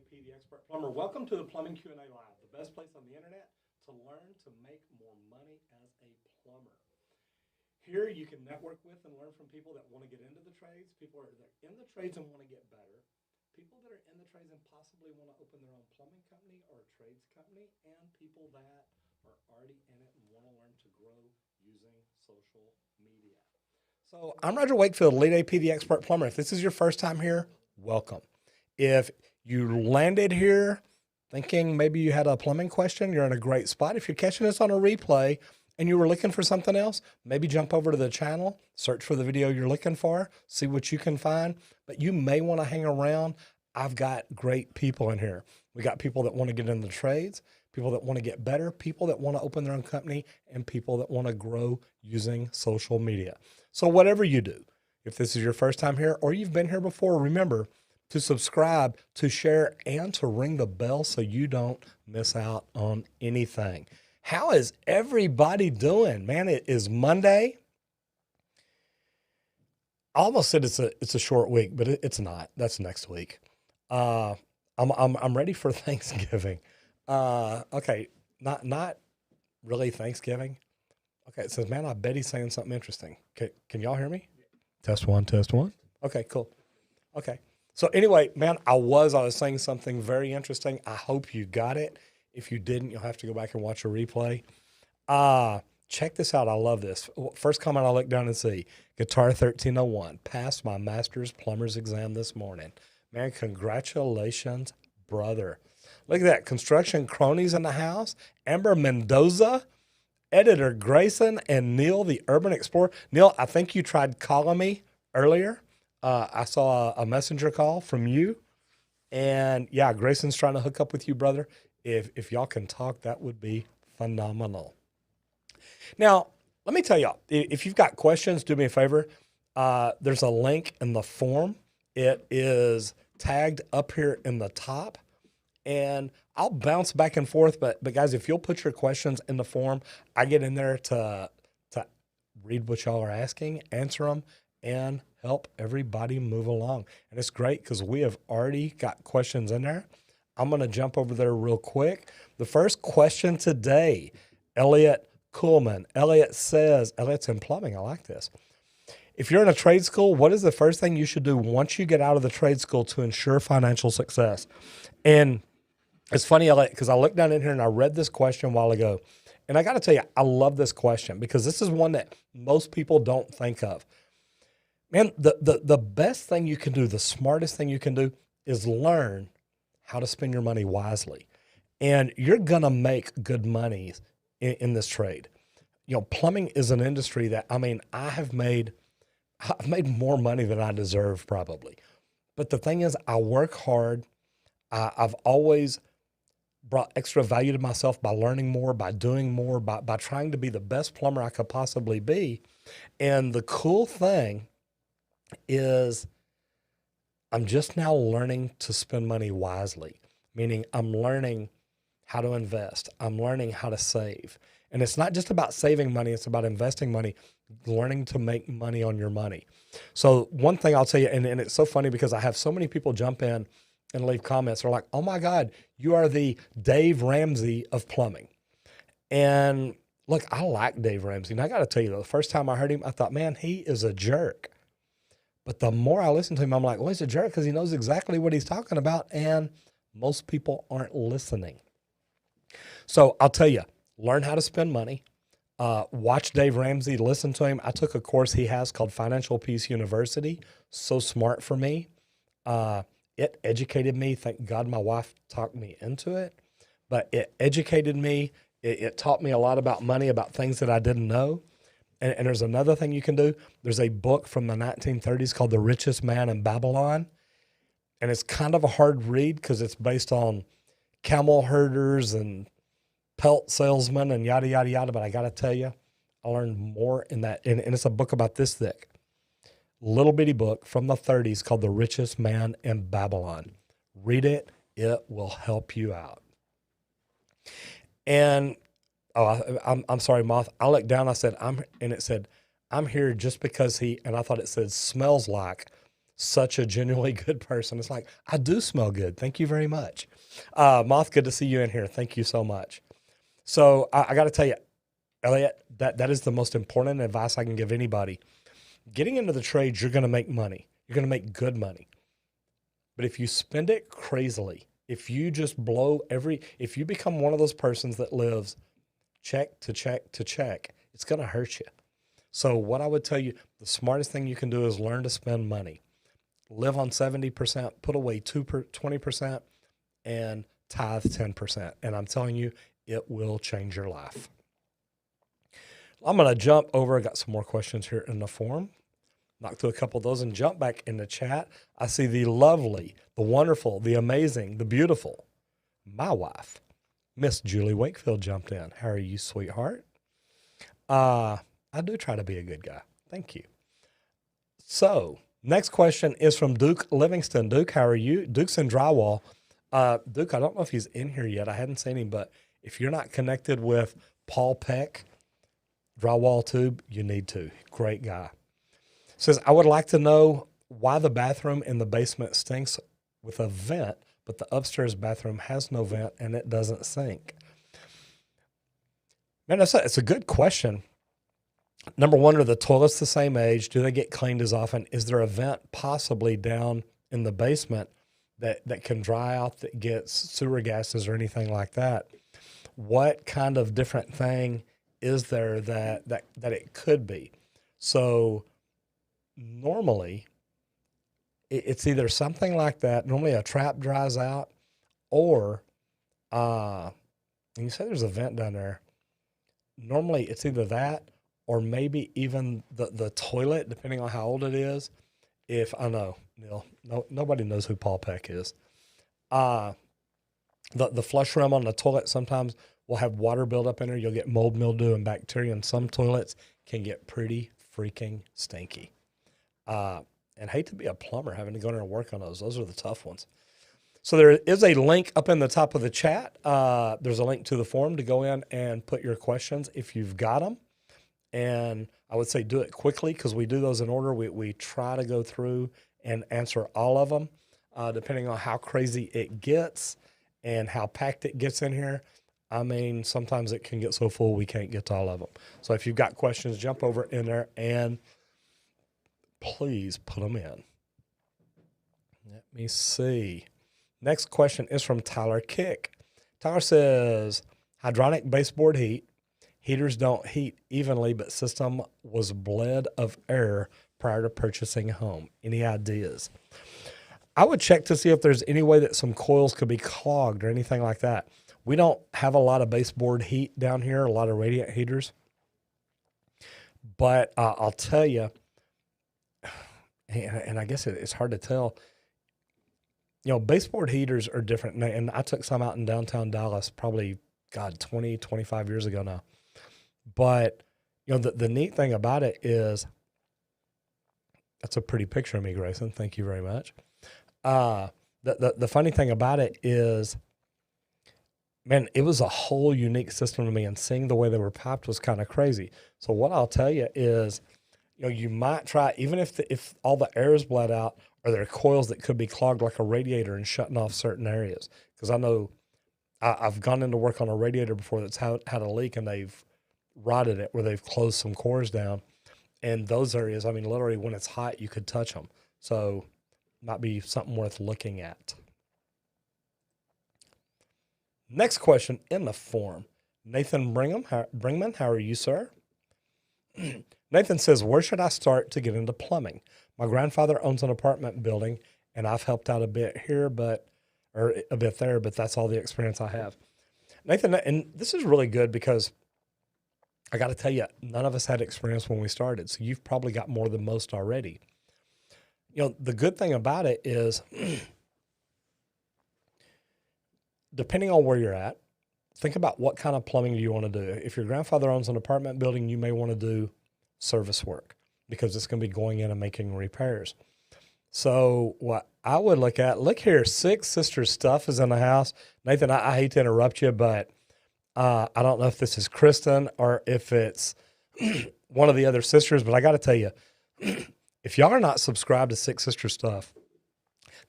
LAP, the expert plumber. Welcome to the Plumbing Q&A Live, the best place on the internet to learn to make more money as a plumber. Here you can network with and learn from people that want to get into the trades, people that are in the trades and want to get better, people that are in the trades and possibly want to open their own plumbing company or a trades company, and people that are already in it and want to learn to grow using social media. So I'm Roger Wakefield, lead AP, the expert plumber. If this is your first time here, welcome. If you landed here thinking maybe you had a plumbing question, you're in a great spot. If you're catching this on a replay and you were looking for something else, maybe jump over to the channel, search for the video you're looking for, see what you can find. But you may want to hang around. I've got great people in here. We got people that want to get into the trades, people that want to get better, people that want to open their own company, and people that want to grow using social media. So whatever you do, if this is your first time here or you've been here before, remember to subscribe, to share, and to ring the bell so you don't miss out on anything. How is everybody doing? Man, it is Monday. I almost said it's a short week, but it's not. That's next week. I'm ready for Thanksgiving. Okay, not really Thanksgiving. Okay, it says, man, I bet he's saying something interesting. Okay, can y'all hear me? Test one, test one. Okay, cool. Okay. So anyway, man, I was saying something very interesting. I hope you got it. If you didn't, you'll have to go back and watch a replay. Check this out. I love this. First comment I look down and see, Guitar 1301, passed my master's plumber's exam this morning. Man, congratulations, brother. Look at that. Construction cronies in the house. Amber Mendoza, editor Grayson, and Neil, the urban explorer. Neil, I think you tried calling me earlier. I saw a messenger call from you, and yeah, Grayson's trying to hook up with you, brother. If y'all can talk, that would be phenomenal. Now, let me tell y'all, if you've got questions, do me a favor. There's a link in the form. It is tagged up here in the top, and I'll bounce back and forth. But guys, if you'll put your questions in the form, I get in there to read what y'all are asking, answer them, and help everybody move along. And it's great because we have already got questions in there. I'm going to jump over there real quick. The first question today, Elliot Kuhlman. Elliot says, Elliot's in plumbing. I like this. If you're in a trade school, what is the first thing you should do once you get out of the trade school to ensure financial success? And it's funny, Elliot, because I looked down in here and I read this question a while ago. And I got to tell you, I love this question because this is one that most people don't think of. Man, the best thing you can do, the smartest thing you can do is learn how to spend your money wisely. And you're going to make good money in this trade. You know, plumbing is an industry that, I mean, I've made more money than I deserve probably. But the thing is, I work hard. I've always brought extra value to myself by learning more, by doing more, by trying to be the best plumber I could possibly be. And the cool thing is I'm just now learning to spend money wisely, meaning I'm learning how to invest. I'm learning how to save. And it's not just about saving money. It's about investing money, learning to make money on your money. So one thing I'll tell you, and it's so funny because I have so many people jump in and leave comments. They're like, oh my God, you are the Dave Ramsey of plumbing. And look, I like Dave Ramsey. And I got to tell you, the first time I heard him, I thought, man, he is a jerk. But the more I listen to him, I'm like, well, he's a jerk because he knows exactly what he's talking about. And most people aren't listening. So I'll tell you, learn how to spend money. Watch Dave Ramsey, listen to him. I took a course he has called Financial Peace University. So smart for me. It educated me. Thank God my wife talked me into it. But it educated me. It taught me a lot about money, about things that I didn't know. And there's another thing you can do. There's a book from the 1930s called The Richest Man in Babylon. And it's kind of a hard read because it's based on camel herders and pelt salesmen and yada, yada, yada. But I got to tell you, I learned more in that. And it's a book about this thick. Little bitty book from the 30s called The Richest Man in Babylon. Read it. It will help you out. And I'm sorry, Moth. I looked down. I said, it said, I'm here just because he, and I thought it said smells like. such a genuinely good person. It's like, I do smell good. Thank you very much. Moth, good to see you in here. Thank you so much. So I got to tell you, Elliot, that is the most important advice I can give anybody. Getting into the trades, you're going to make money. You're going to make good money. But if you spend it crazily, if you just if you become one of those persons that lives check to check to check, it's going to hurt you. So what I would tell you, the smartest thing you can do is learn to spend money. Live on 70%, put away 20%, and tithe 10%. And I'm telling you, it will change your life. I'm going to jump over. I got some more questions here in the forum. Knock through a couple of those and jump back in the chat. I see the lovely, the wonderful, the amazing, the beautiful, my wife, Miss Julie Wakefield jumped in. How are you, sweetheart? I do try to be a good guy. Thank you. So next question is from Duke Livingston. Duke, how are you? Duke's in drywall. Duke, I don't know if he's in here yet. I hadn't seen him, but if you're not connected with Paul Peck, Drywall Tube, you need to. Great guy. Says, I would like to know why the bathroom in the basement stinks with a vent, but the upstairs bathroom has no vent and it doesn't sink. Man, it's a good question. Number one, are the toilets the same age? Do they get cleaned as often? Is there a vent possibly down in the basement that can dry out, that gets sewer gases or anything like that? What kind of different thing is there that it could be? So normally it's either something like that. Normally a trap dries out, or and you say there's a vent down there. Normally it's either that or maybe even the toilet, depending on how old it is. If I know, Neil, nobody knows who Paul Peck is. The flush rim on the toilet sometimes will have water buildup in there. You'll get mold, mildew, and bacteria, and some toilets can get pretty freaking stinky. And hate to be a plumber having to go in there and work on those. Those are the tough ones. So there is a link up in the top of the chat. There's a link to the forum to go in and put your questions if you've got them. And I would say do it quickly because we do those in order. We try to go through and answer all of them, depending on how crazy it gets and how packed it gets in here. I mean, sometimes it can get so full we can't get to all of them. So if you've got questions, jump over in there and please put them in. Let me see. Next question is from Tyler Kick. Tyler says, hydronic baseboard heat. Heaters don't heat evenly, but system was bled of air prior to purchasing a home. Any ideas? I would check to see if there's any way that some coils could be clogged or anything like that. We don't have a lot of baseboard heat down here, a lot of radiant heaters. But I'll tell you, and I guess it's hard to tell, you know, baseboard heaters are different. And I took some out in downtown Dallas probably, 20, 25 years ago now. But, you know, the neat thing about it is, that's a pretty picture of me, Grayson. Thank you very much. The funny thing about it is, man, it was a whole unique system to me, and seeing the way they were piped was kind of crazy. So what I'll tell you is, you know, you might try, even if all the air is bled out, are there coils that could be clogged like a radiator and shutting off certain areas? Because I know I've gone into work on a radiator before that's had a leak, and they've rotted it where they've closed some cores down. And those areas, I mean, literally when it's hot, you could touch them. So might be something worth looking at. Next question in the form. Nathan Bringman, how are you, sir? Nathan says, where should I start to get into plumbing? My grandfather owns an apartment building, and I've helped out a bit here, or a bit there, but that's all the experience I have. Nathan, and this is really good because I got to tell you, none of us had experience when we started, so you've probably got more than most already. You know, the good thing about it is, depending on where you're at, think about what kind of plumbing do you want to do. If your grandfather owns an apartment building, you may want to do service work because it's going to be going in and making repairs. So what I would look here, Six Sisters stuff is in the house. Nathan, I hate to interrupt you, but I don't know if this is Kristen or if it's one of the other sisters, but I got to tell you, If y'all are not subscribed to Six Sister Stuff,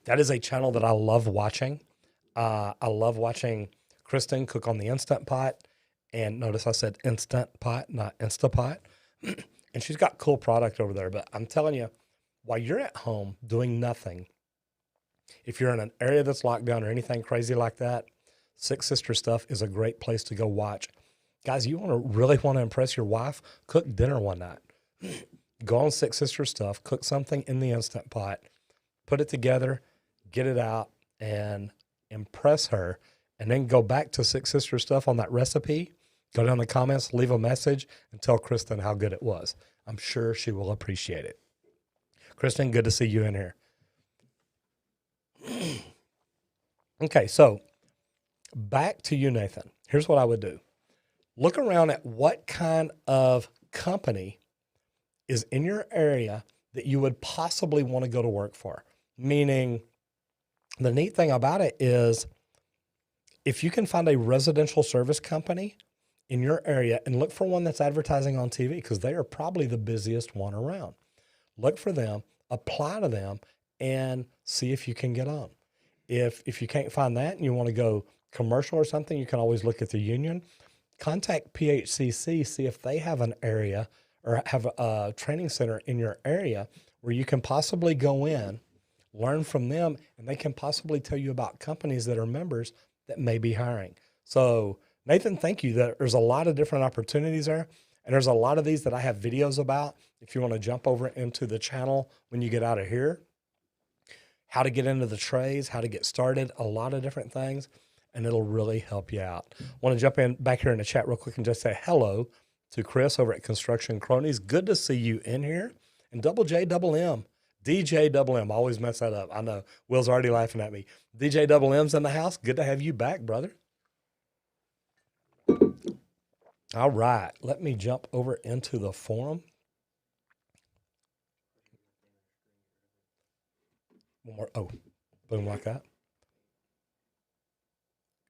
that is a channel that I love watching. I love watching Kristen cook on the Instant Pot. And notice I said Instant Pot, not Instapot. And she's got cool product over there. But I'm telling you, while you're at home doing nothing, if you're in an area that's locked down or anything crazy like that, Six Sister Stuff is a great place to go watch. Guys, you really want to impress your wife? Cook dinner one night. Go on Six Sister Stuff, cook something in the Instant Pot, put it together, get it out, and impress her. And then go back to Six Sister Stuff on that recipe. Go down in the comments, leave a message, and tell Kristen how good it was. I'm sure she will appreciate it. Kristen, good to see you in here. Okay, so back to you, Nathan. Here's what I would do. Look around at what kind of company is in your area that you would possibly want to go to work for. Meaning, the neat thing about it is if you can find a residential service company in your area and look for one that's advertising on TV, because they are probably the busiest one around. Look for them, apply to them, and see if you can get on. If you can't find that and you want to go commercial or something, you can always look at the union. Contact PHCC, see if they have an area or have a training center in your area where you can possibly go in, learn from them, and they can possibly tell you about companies that are members that may be hiring. So Nathan, thank you. There's a lot of different opportunities there, and there's a lot of these that I have videos about. If you want to jump over into the channel when you get out of here, how to get into the trades, how to get started, a lot of different things, and it'll really help you out. I want to jump in back here in the chat real quick and just say hello to Chris over at Construction Cronies. Good to see you in here. And Double J Double M, DJ Double M, I always mess that up. I know, Will's already laughing at me. DJ Double M's in the house. Good to have you back, brother. All right, let me jump over into the forum. One more. Oh, boom, like that.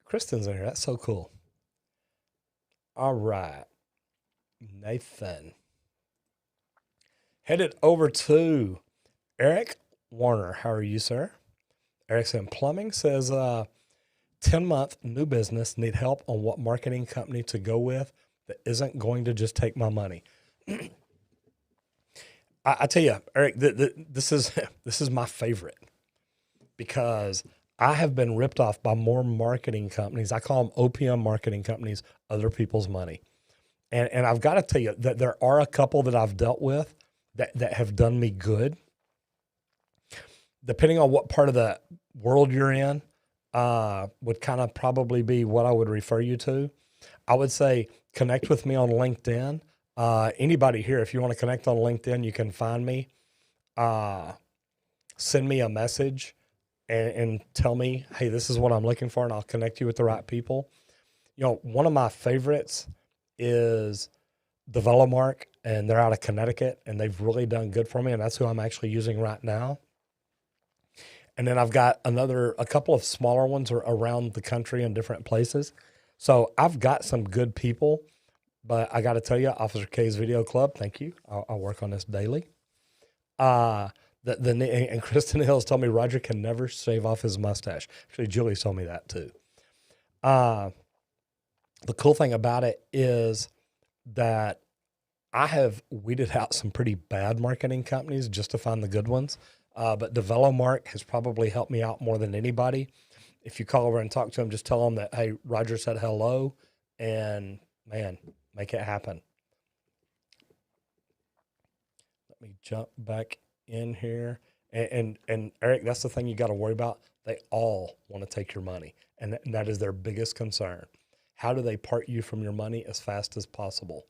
Kristen's in here. That's so cool. All right, Nathan. Headed over to Eric Warner. How are you, sir? Eric's in plumbing. Says 10-month new business. Need help on what marketing company to go with that isn't going to just take my money. I tell you, Eric, this is my favorite because I have been ripped off by more marketing companies. I call them OPM marketing companies, other people's money. And I've got to tell you that there are a couple that I've dealt with that have done me good. Depending on what part of the world you're in, would kind of probably be what I would refer you to. I would say connect with me on LinkedIn. Anybody here, if you want to connect on LinkedIn, you can find me. Send me a message and tell me, hey, this is what I'm looking for, and I'll connect you with the right people. You know, one of my favorites is Develomark, and they're out of Connecticut, and they've really done good for me, and that's who I'm actually using right now. And then I've got a couple of smaller ones around the country in different places. So I've got some good people, but I got to tell you, Officer K's Video Club, thank you. I'll work on this daily. And Kristen Hills told me Roger can never shave off his mustache. Actually, Julie told me that too. The cool thing about it is that I have weeded out some pretty bad marketing companies just to find the good ones. But Develomark has probably helped me out more than anybody. If you call over and talk to them, just tell them that, hey, Roger said hello, and man, make it happen. Let me jump back in here. And Eric, that's the thing you got to worry about. They all want to take your money, and that is their biggest concern. How do they part you from your money as fast as possible?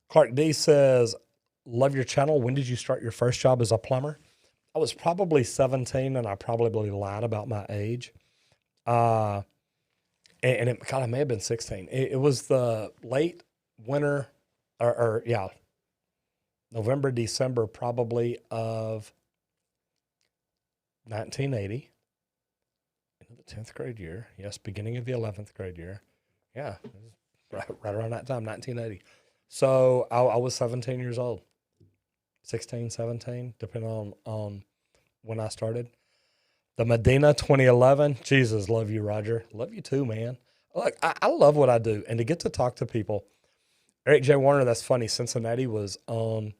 Clark D says, love your channel. When did you start your first job as a plumber? I was probably 17, and I probably lied about my age. And God, I may have been 16. It was the late winter, November, December, probably of 1980. In the 10th grade year. Yes, beginning of the 11th grade year. Yeah, right around that time, 1980. So I was 17 years old. 16, 17, depending on when I started. The Medina 2011. Jesus, love you, Roger. Love you too, man. Look, I love what I do. And to get to talk to people. Eric J. Warner, that's funny. Cincinnati was on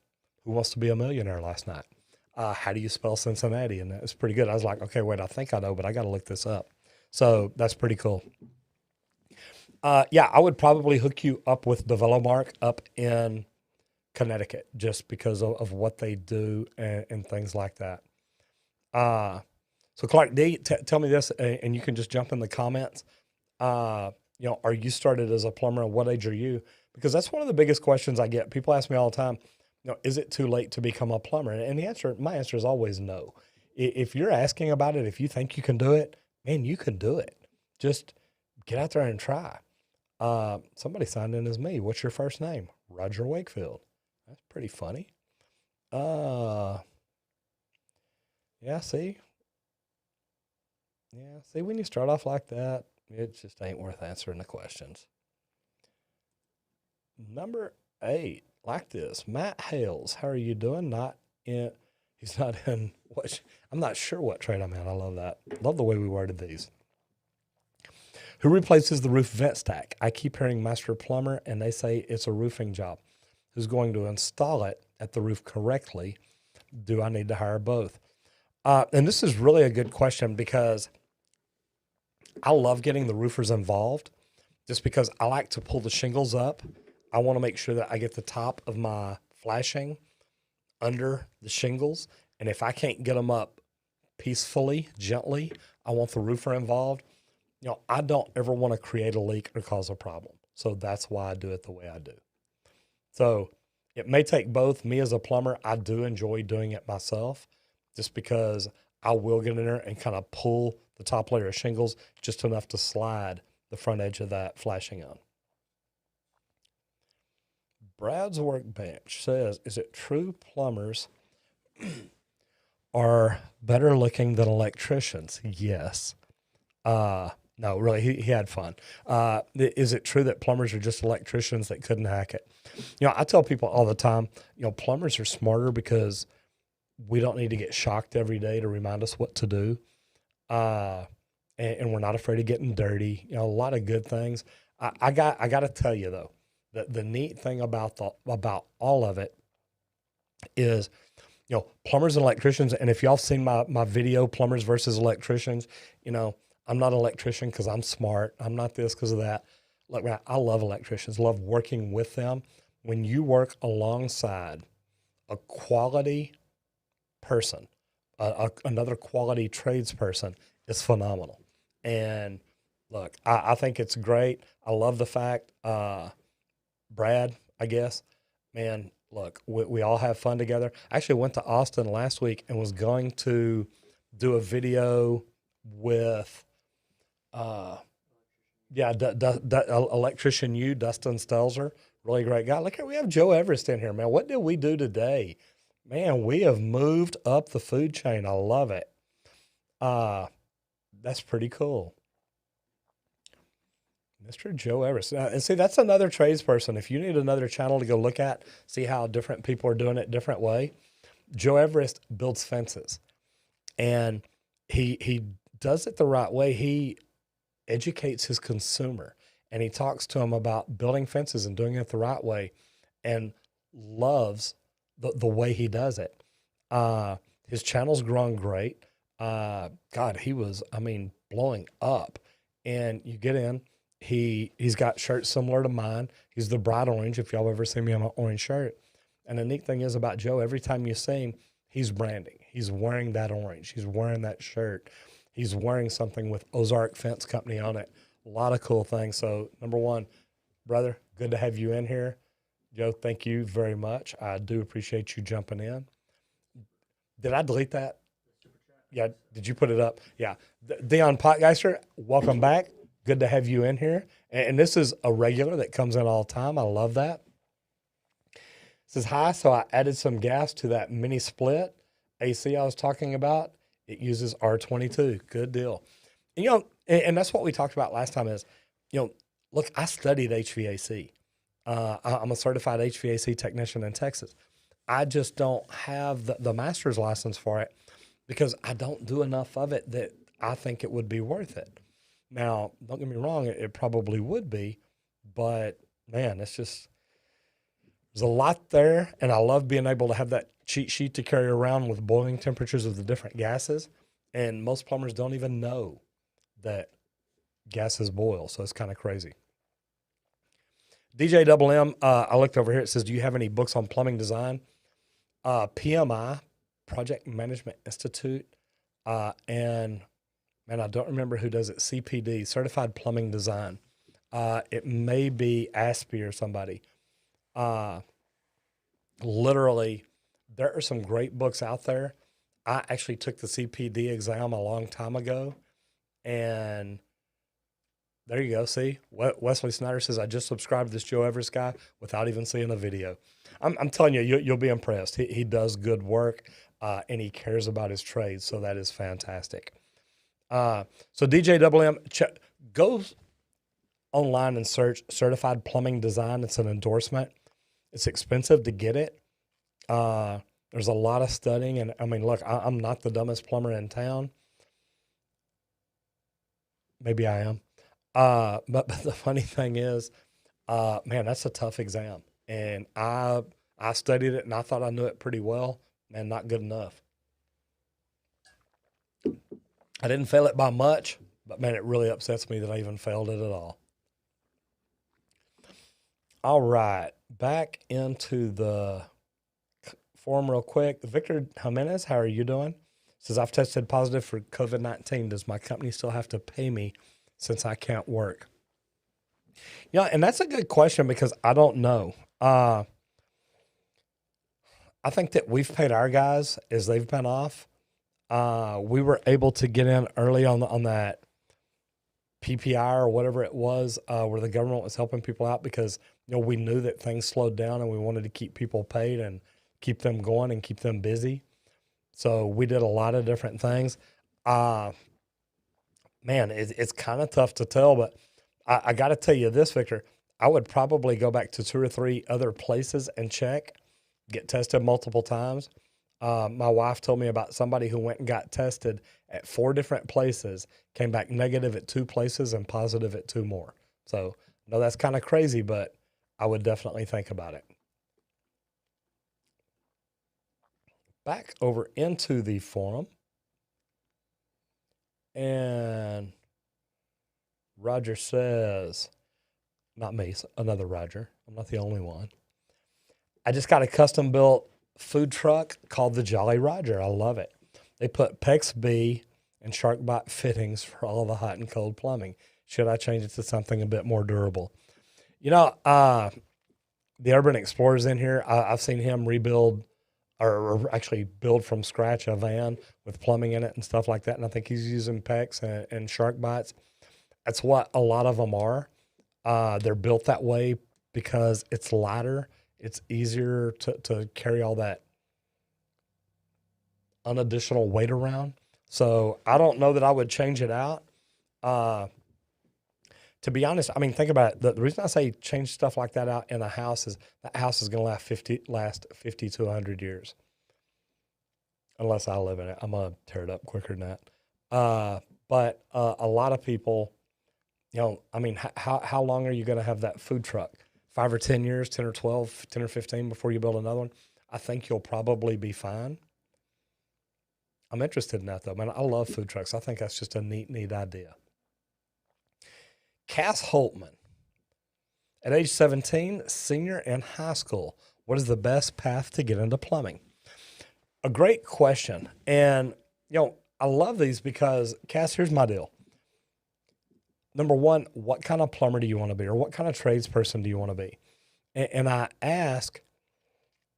Who Wants to Be a Millionaire last night. How do you spell Cincinnati? And that was pretty good. I was like, okay, wait, I think I know, but I got to look this up. So that's pretty cool. Yeah, I would probably hook you up with Develomark up in Connecticut just because of what they do and things like that. So Clark D, tell me this, and you can just jump in the comments. Are you started as a plumber, and what age are you? Because that's one of the biggest questions I get. People ask me all the time, is it too late to become a plumber? And my answer is always no. If you're asking about it, if you think you can do it, man, you can do it. Just get out there and try. Somebody signed in as me. What's your first name? Roger Wakefield. That's pretty funny. Yeah, see? Yeah, see, when you start off like that, it just ain't worth answering the questions. Number 8, like this. Matt Hales, how are you doing? He's not in I'm not sure what trade I'm in. I love that. Love the way we worded these. Who replaces the roof vent stack? I keep hearing master plumber, and they say it's a roofing job. Who's going to install it at the roof correctly? Do I need to hire both? And this is really a good question because I love getting the roofers involved just because I like to pull the shingles up. I want to make sure that I get the top of my flashing under the shingles. And if I can't get them up peacefully, gently, I want the roofer involved. I don't ever want to create a leak or cause a problem. So that's why I do it the way I do. So it may take both. Me as a plumber, I do enjoy doing it myself just because I will get in there and kind of pull the top layer of shingles just enough to slide the front edge of that flashing on. Brad's Workbench says, is it true plumbers are better looking than electricians? Yes. No, really, he had fun. Is it true that plumbers are just electricians that couldn't hack it? I tell people all the time, plumbers are smarter because we don't need to get shocked every day to remind us what to do. And we're not afraid of getting dirty. A lot of good things. I got to tell you though, that the neat thing about all of it is, plumbers and electricians. And if y'all seen my video, plumbers versus electricians, I'm not an electrician because I'm smart. I'm not this because of that. Look, man, I love electricians, love working with them. When you work alongside a quality person, another quality tradesperson, it's phenomenal. And look, I think it's great. I love the fact, Brad, I guess, man, look, we all have fun together. I actually went to Austin last week and was going to do a video with electrician Dustin Stelzer, really great guy. Look, we have Joe Everest in here, man. What did we do today? Man, we have moved up the food chain. I love it. That's pretty cool. Mr. Joe Everest. And see, that's another tradesperson. If you need another channel to go look at, see how different people are doing it different way. Joe Everest builds fences, and he does it the right way. He educates his consumer, and he talks to him about building fences and doing it the right way, and loves the way he does it. His channel's grown great. God, he was, blowing up. And you get in, he's got shirts similar to mine. He's the bright orange, if y'all ever seen me on an orange shirt. And the neat thing is about Joe, every time you see him, he's branding. He's wearing that orange. He's wearing that shirt. He's wearing something with Ozark Fence Company on it. A lot of cool things. So, number one, brother, good to have you in here. Joe, thank you very much. I do appreciate you jumping in. Did I delete that? Yeah, did you put it up? Yeah. Dion Potgeister, welcome back. Good to have you in here. And this is a regular that comes in all the time. I love that. It says, hi, so I added some gas to that mini split AC I was talking about. It uses R22. Good deal. And, and that's what we talked about last time is, look, I studied HVAC. I'm a certified HVAC technician in Texas. I just don't have the master's license for it because I don't do enough of it that I think it would be worth it. Now, don't get me wrong, it probably would be, but man, it's just, there's a lot there. And I love being able to have that cheat sheet to carry around with boiling temperatures of the different gases. And most plumbers don't even know that gases boil. So it's kind of crazy. DJ Double M, I looked over here. It says, do you have any books on plumbing design? PMI, Project Management Institute, and man, I don't remember who does it. CPD, Certified Plumbing Design. It may be ASPE or somebody. Literally, there are some great books out there. I actually took the CPD exam a long time ago, and there you go. See, Wesley Snyder says, I just subscribed to this Joe Everest guy without even seeing a video. I'm telling you, you'll be impressed. He does good work, and he cares about his trade, so that is fantastic. So DJ Double M, go online and search Certified Plumbing Design. It's an endorsement. It's expensive to get it. There's a lot of studying, and I mean, look, I'm not the dumbest plumber in town. Maybe I am. But the funny thing is, man, that's a tough exam. And I studied it and I thought I knew it pretty well. Man, not good enough. I didn't fail it by much, but man, it really upsets me that I even failed it at all. All right, back into the forum real quick. Victor Jimenez, how are you doing? Says, I've tested positive for COVID-19. Does my company still have to pay me since I can't work? Yeah, and that's a good question because I don't know. I think that we've paid our guys as they've been off. We were able to get in early on that PPI or whatever it was, where the government was helping people out because we knew that things slowed down and we wanted to keep people paid and keep them going and keep them busy. So we did a lot of different things. Man, it's kind of tough to tell, but I got to tell you this, Victor. I would probably go back to 2 or 3 other places and check, get tested multiple times. My wife told me about somebody who went and got tested at 4 different places, came back negative at 2 places and positive at 2 more. So, no, that's kind of crazy, but I would definitely think about it. Back over into the forum. And Roger says, not me, another Roger. I'm not the only one. I just got a custom built food truck called the Jolly Roger. I love it. They put PEX B and shark bite fittings for all the hot and cold plumbing. Should I change it to something a bit more durable? The Urban Explorer's in here. I've seen him rebuild or actually build from scratch a van with plumbing in it and stuff like that. And I think he's using PEX and shark bites. That's what a lot of them are. They're built that way because it's lighter. It's easier to carry all that unadditional weight around. So I don't know that I would change it out. To be honest, I mean, think about it. The reason I say change stuff like that out in a house is that house is going to last 50 to 100 years. Unless I live in it. I'm going to tear it up quicker than that. But a lot of people, I mean, how long are you going to have that food truck? 5 or 10 years, 10 or 12, 10 or 15 before you build another one? I think you'll probably be fine. I'm interested in that, though. Man, I love food trucks. I think that's just a neat idea. Cass Holtman. At age 17, senior in high school, what is the best path to get into plumbing? A great question. And, I love these because, Cass, here's my deal. Number one, what kind of plumber do you want to be? Or what kind of tradesperson do you want to be? And I ask,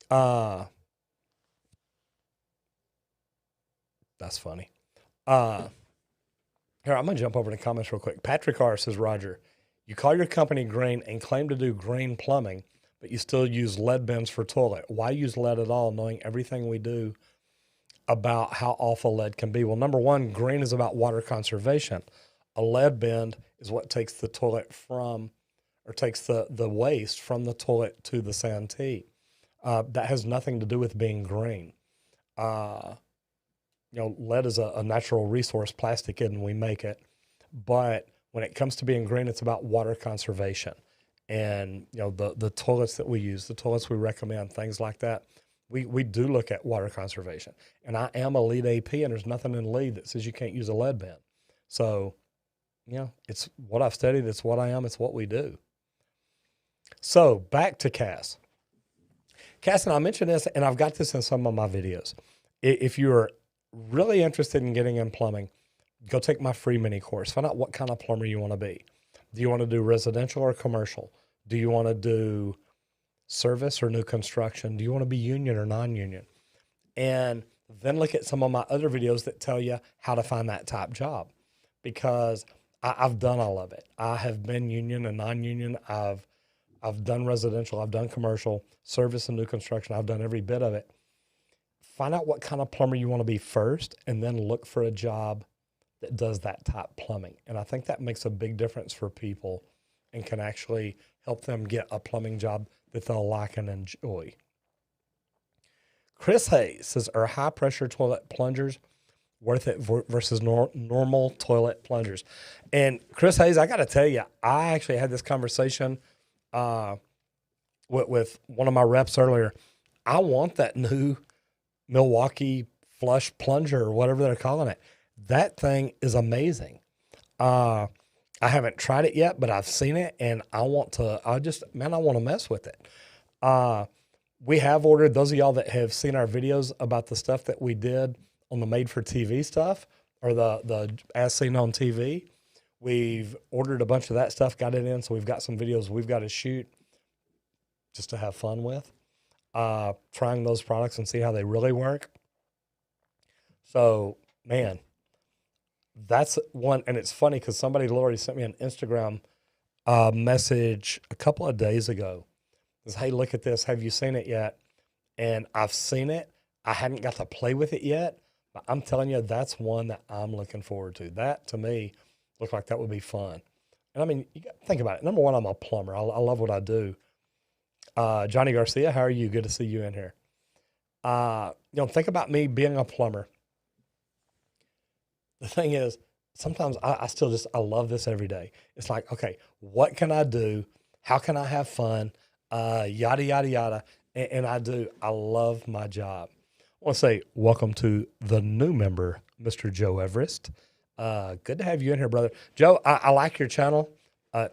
that's funny. Here, I'm going to jump over to the comments real quick. Patrick R. says, Roger, you call your company Green and claim to do green plumbing, but you still use lead bends for toilet. Why use lead at all, knowing everything we do about how awful lead can be? Well, number one, green is about water conservation. A lead bend is what takes the toilet takes the waste from the toilet to the santee. That has nothing to do with being green. Uh, lead is a natural resource. Plastic isn't. We make it. But when it comes to being green, it's about water conservation. And, the toilets that we use, the toilets we recommend, things like that, we do look at water conservation. And I am a lead AP, and there's nothing in lead that says you can't use a lead bin. So, it's what I've studied. It's what I am. It's what we do. So back to Cass. Cass, and I mentioned this, and I've got this in some of my videos. If you're really interested in getting in plumbing, go take my free mini course. Find out what kind of plumber you want to be. Do you want to do residential or commercial? Do you want to do service or new construction? Do you want to be union or non-union? And then look at some of my other videos that tell you how to find that top job, because I've done all of it. I have been union and non-union. I've done residential. I've done commercial, service and new construction. I've done every bit of it. Find out what kind of plumber you want to be first, and then look for a job that does that type plumbing. And I think that makes a big difference for people and can actually help them get a plumbing job that they'll like and enjoy. Chris Hayes says, are high pressure toilet plungers worth it versus normal toilet plungers? And Chris Hayes, I got to tell you, I actually had this conversation with one of my reps earlier. I want that new Milwaukee flush plunger or whatever they're calling it. That thing is amazing. I haven't tried it yet, but I've seen it, and I want to mess with it. We have ordered, those of y'all that have seen our videos about the stuff that we did on the made for TV stuff, or the as seen on TV, we've ordered a bunch of that stuff, got it in. So we've got some videos we've got to shoot just to have fun with, trying those products and see how they really work. So, man, that's one. And it's funny because somebody literally sent me an Instagram message a couple of days ago. It says, hey, look at this. Have you seen it yet? And I've seen it. I hadn't got to play with it yet, but I'm telling you, that's one that I'm looking forward to. That, to me, looked like that would be fun. And I mean, you got to think about it. Number one, I'm a plumber. I love what I do. Johnny Garcia, how are you? Good to see you in here. Think about me being a plumber. The thing is, sometimes I love this every day. It's like, okay, what can I do? How can I have fun? Yada, yada, yada. And I love my job. I want to say welcome to the new member, Mr. Joe Everest. Good to have you in here, brother. Joe, I like your channel.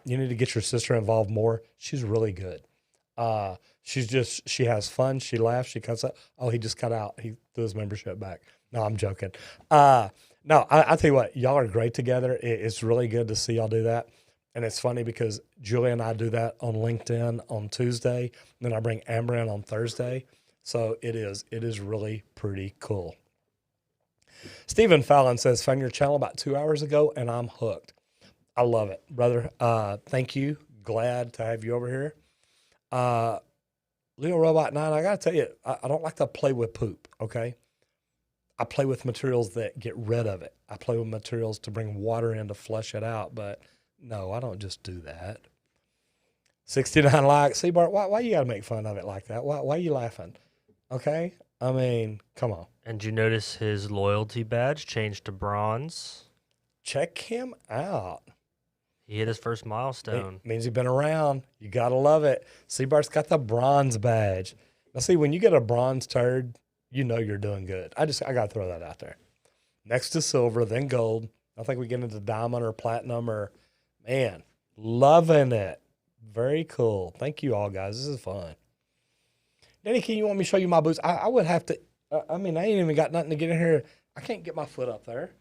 You need to get your sister involved more. She's really good. She has fun. She laughs. She cuts up. Oh, he just cut out. He threw his membership back. No, I'm joking. No, I tell you what, y'all are great together. It's really good to see y'all do that. And it's funny because Julie and I do that on LinkedIn on Tuesday. And then I bring Amber in on Thursday. So it is really pretty cool. Stephen Fallon says, found your channel about 2 hours ago and I'm hooked. I love it, brother. Thank you. Glad to have you over here. Leo Robot 9, I got to tell you, I don't like to play with poop, okay? I play with materials that get rid of it. I play with materials to bring water in to flush it out, but no, I don't just do that. 69 likes. See, Bart, why you got to make fun of it like that? Why are you laughing? Okay? I mean, come on. And did you notice his loyalty badge changed to bronze? Check him out. He hit his first milestone. It means he's been around. You got to love it. Seabart's got the bronze badge. Now, see, when you get a bronze turd, you know you're doing good. I got to throw that out there. Next to silver, then gold. I think we get into diamond or platinum or, man, loving it. Very cool. Thank you all, guys. This is fun. Danny, can you want me to show you my boots? I would have to. I ain't even got nothing to get in here. I can't get my foot up there.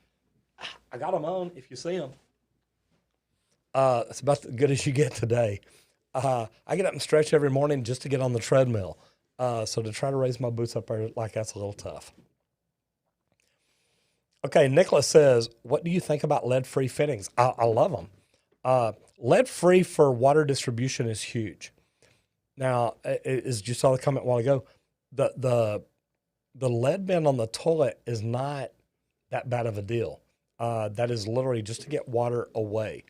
I got them on, if you see them. It's about as good as you get today. I get up and stretch every morning just to get on the treadmill. So to try to raise my boots up there like that's a little tough. Okay, Nicholas says, what do you think about lead-free fittings? I love them. Lead-free for water distribution is huge. Now, as you saw the comment a while ago, the lead bin on the toilet is not that bad of a deal. That is literally just to get water away.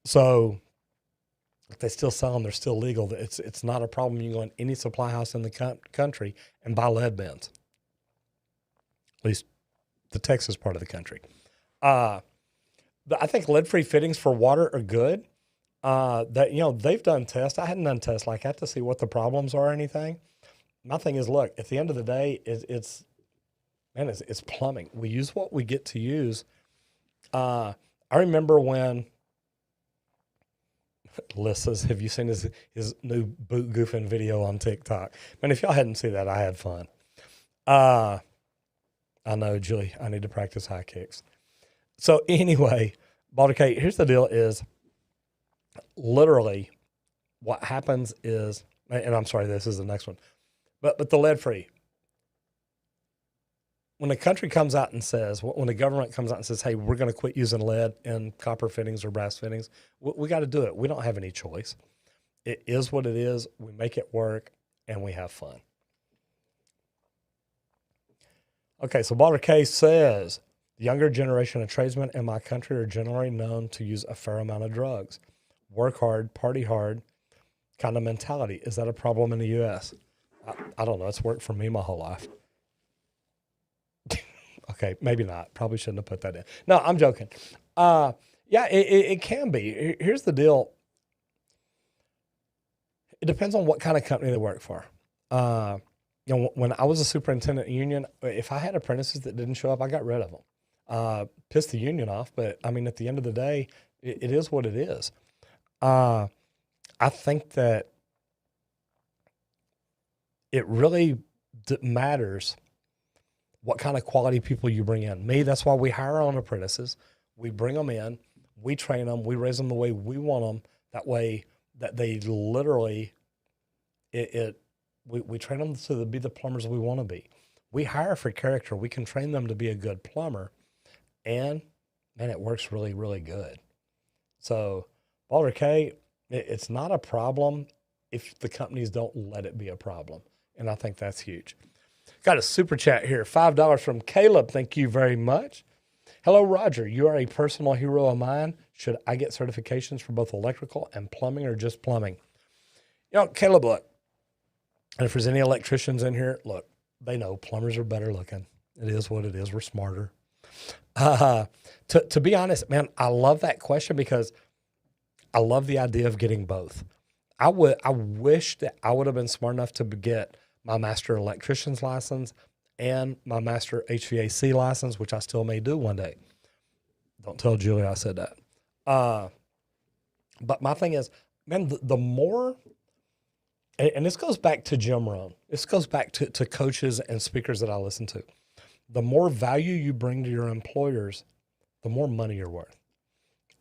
So But they still sell them. They're still legal. It's not a problem. You can go in any supply house in the country and buy lead bins. At least the Texas part of the country. I think lead-free fittings for water are good. They've done tests. I hadn't done tests like that to see what the problems are or anything. My thing is, look, at the end of the day, it's plumbing. We use what we get to use. I remember when Liz says, have you seen his new boot goofing video on TikTok? Man, if y'all hadn't seen that, I had fun. I know, Julie, I need to practice high kicks. So anyway, Balder K, here's the deal is literally what happens is, and I'm sorry, this is the next one, but the lead free. When a country comes out and says, when the government comes out and says, hey, we're going to quit using lead in copper fittings or brass fittings, we got to do it. We don't have any choice. It is what it is. We make it work and we have fun. Okay, so Balder K says, the younger generation of tradesmen in my country are generally known to use a fair amount of drugs. Work hard, party hard kind of mentality. Is that a problem in the U.S.? I don't know. It's worked for me my whole life. Okay, maybe not. Probably shouldn't have put that in. No, I'm joking. Yeah, it can be. Here's the deal. It depends on what kind of company they work for. When I was a superintendent union, if I had apprentices that didn't show up, I got rid of them. Pissed the union off, but I mean, at the end of the day, it is what it is. I think that it really matters what kind of quality people you bring in. Me, that's why we hire our own apprentices. We bring them in, we train them, we raise them the way we want them. That way that they literally, we train them to be the plumbers we want to be. We hire for character. We can train them to be a good plumber. And, man, it works really, really good. So, Balder K, it's not a problem if the companies don't let it be a problem. And I think that's huge. Got a super chat here, $5 from Caleb. Thank you very much. Hello, Roger. You are a personal hero of mine. Should I get certifications for both electrical and plumbing or just plumbing? Caleb, look, and if there's any electricians in here, look, they know plumbers are better looking. It is what it is. We're smarter. To be honest, man, I love that question because I love the idea of getting both. I wish that I would have been smart enough to get my master electrician's license and my master HVAC license, which I still may do one day. Don't tell Julie I said that. But my thing is, man, the more, and this goes back to Jim Rohn. This goes back to coaches and speakers that I listen to. The more value you bring to your employers, the more money you're worth.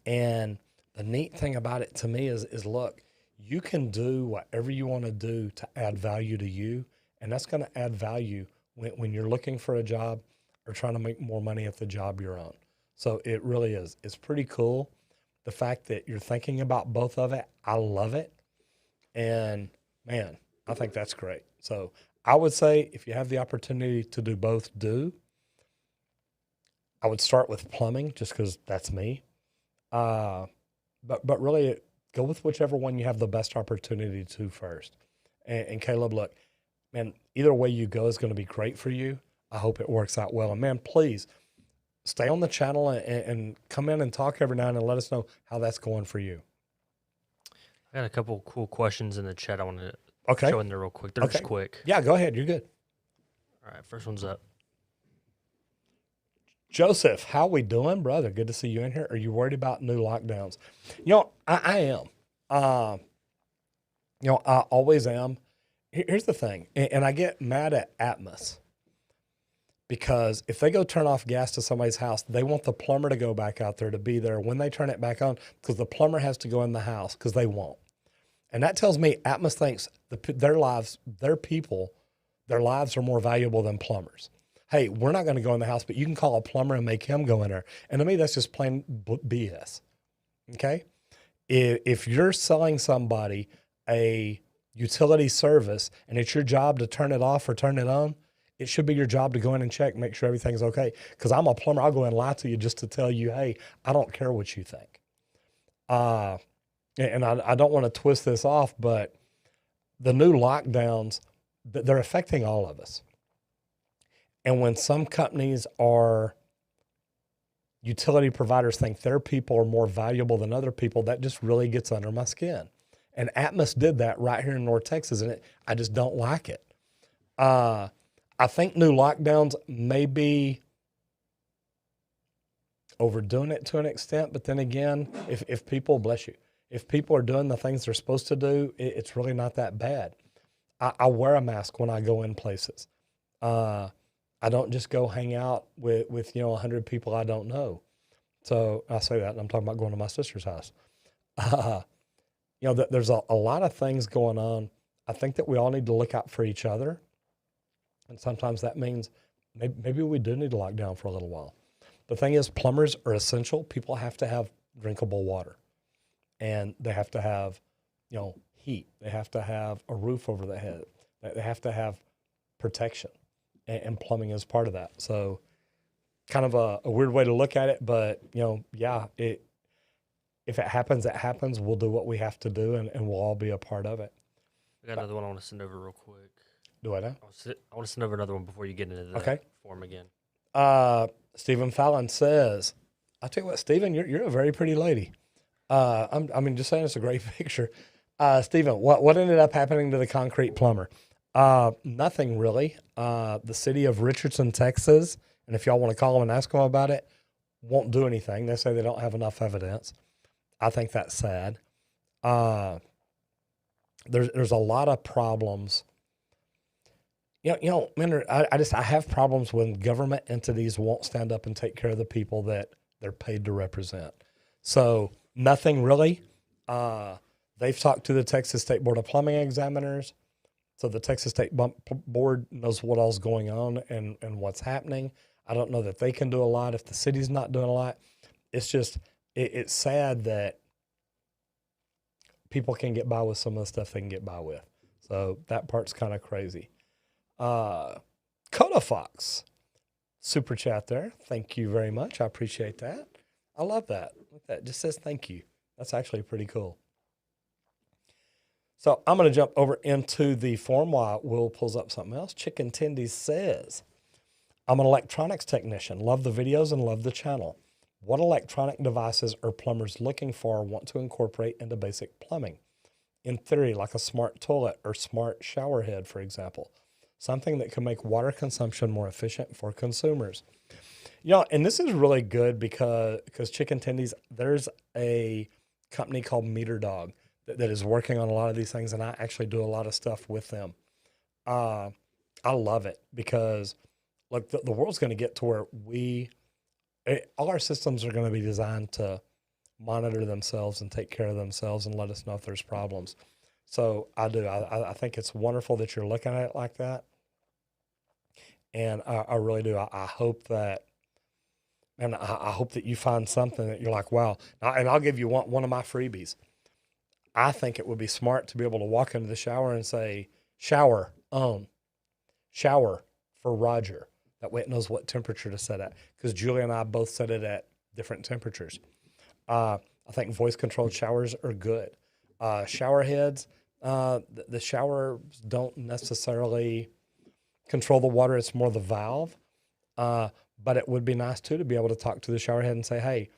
And the neat thing about it to me is look, you can do whatever you want to do to add value to you, and that's going to add value when you're looking for a job or trying to make more money at the job you're on. So it really is. It's pretty cool. The fact that you're thinking about both of it, I love it. And, man, I think that's great. So I would say if you have the opportunity to do both, do. I would start with plumbing just because that's me. But really, go with whichever one you have the best opportunity to first. And Caleb, look, man, either way you go is going to be great for you. I hope it works out well. And, man, please stay on the channel and come in and talk every now and then and let us know how that's going for you. I got a couple cool questions in the chat I want to show in there real quick. They're just quick. Yeah, go ahead. You're good. All right, first one's up. Joseph, how we doing, brother? Good to see you in here. Are you worried about new lockdowns? I am. I always am. Here's the thing, and I get mad at Atmos because if they go turn off gas to somebody's house, they want the plumber to go back out there to be there when they turn it back on because the plumber has to go in the house because they won't. And that tells me Atmos thinks their lives are more valuable than plumbers. Hey, we're not going to go in the house, but you can call a plumber and make him go in there. And to me, that's just plain BS. Okay? If you're selling somebody a utility service and it's your job to turn it off or turn it on, it should be your job to go in and check, make sure everything's okay. Because I'm a plumber, I'll go in and lie to you just to tell you, hey, I don't care what you think. and I don't want to twist this off, but the new lockdowns, they're affecting all of us. And when some companies or utility providers think their people are more valuable than other people, that just really gets under my skin. And Atmos did that right here in North Texas, and I just don't like it. I think new lockdowns may be overdoing it to an extent, but then again, if people, bless you, if people are doing the things they're supposed to do, it's really not that bad. I wear a mask when I go in places. I don't just go hang out with 100 people I don't know. So I say that, and I'm talking about going to my sister's house. There's a lot of things going on. I think that we all need to look out for each other. And sometimes that means maybe we do need to lock down for a little while. The thing is, plumbers are essential. People have to have drinkable water. And they have to have, heat. They have to have a roof over their head. They have to have protection. And plumbing is part of that. So kind of a weird way to look at it. But, if it happens, it happens. We'll do what we have to do, and we'll all be a part of it. I got another one I want to send over real quick. Do I know? I want to send over another one before you get into the form again. Stephen Fallon says, I'll tell you what, Stephen, you're a very pretty lady. Just saying, it's a great picture. Stephen, what ended up happening to the concrete plumber? Nothing really. The city of Richardson, Texas, and if y'all want to call them and ask them about it, won't do anything. They say they don't have enough evidence. I think that's sad. There's a lot of problems. Man, I have problems when government entities won't stand up and take care of the people that they're paid to represent. So nothing really. They've talked to the Texas State Board of Plumbing examiners. So the Texas State Board knows what all's going on and what's happening. I don't know that they can do a lot if the city's not doing a lot. It's just, it's sad that people can get by with some of the stuff they can get by with. So that part's kind of crazy. Coda Fox, super chat there. Thank you very much. I appreciate that. I love that. That just says thank you. That's actually pretty cool. So I'm going to jump over into the forum while Will pulls up something else. Chicken Tendy says, I'm an electronics technician. Love the videos and love the channel. What electronic devices are plumbers looking for or want to incorporate into basic plumbing? In theory, like a smart toilet or smart shower head, for example. Something that can make water consumption more efficient for consumers. And this is really good because Chicken Tendies, there's a company called Meter Dog that is working on a lot of these things, and I actually do a lot of stuff with them. I love it because the world's going to get to where all our systems are going to be designed to monitor themselves and take care of themselves and let us know if there's problems. So I do. I think it's wonderful that you're looking at it like that. And I really do. I hope that, and I hope that you find something that you're like, wow. And I'll give you one of my freebies. I think it would be smart to be able to walk into the shower and say, shower on, shower for Roger. That way it knows what temperature to set at. Because Julie and I both set it at different temperatures. I think voice-controlled showers are good. Shower heads, the showers don't necessarily control the water. It's more the valve. But it would be nice, too, to be able to talk to the shower head and say, hey,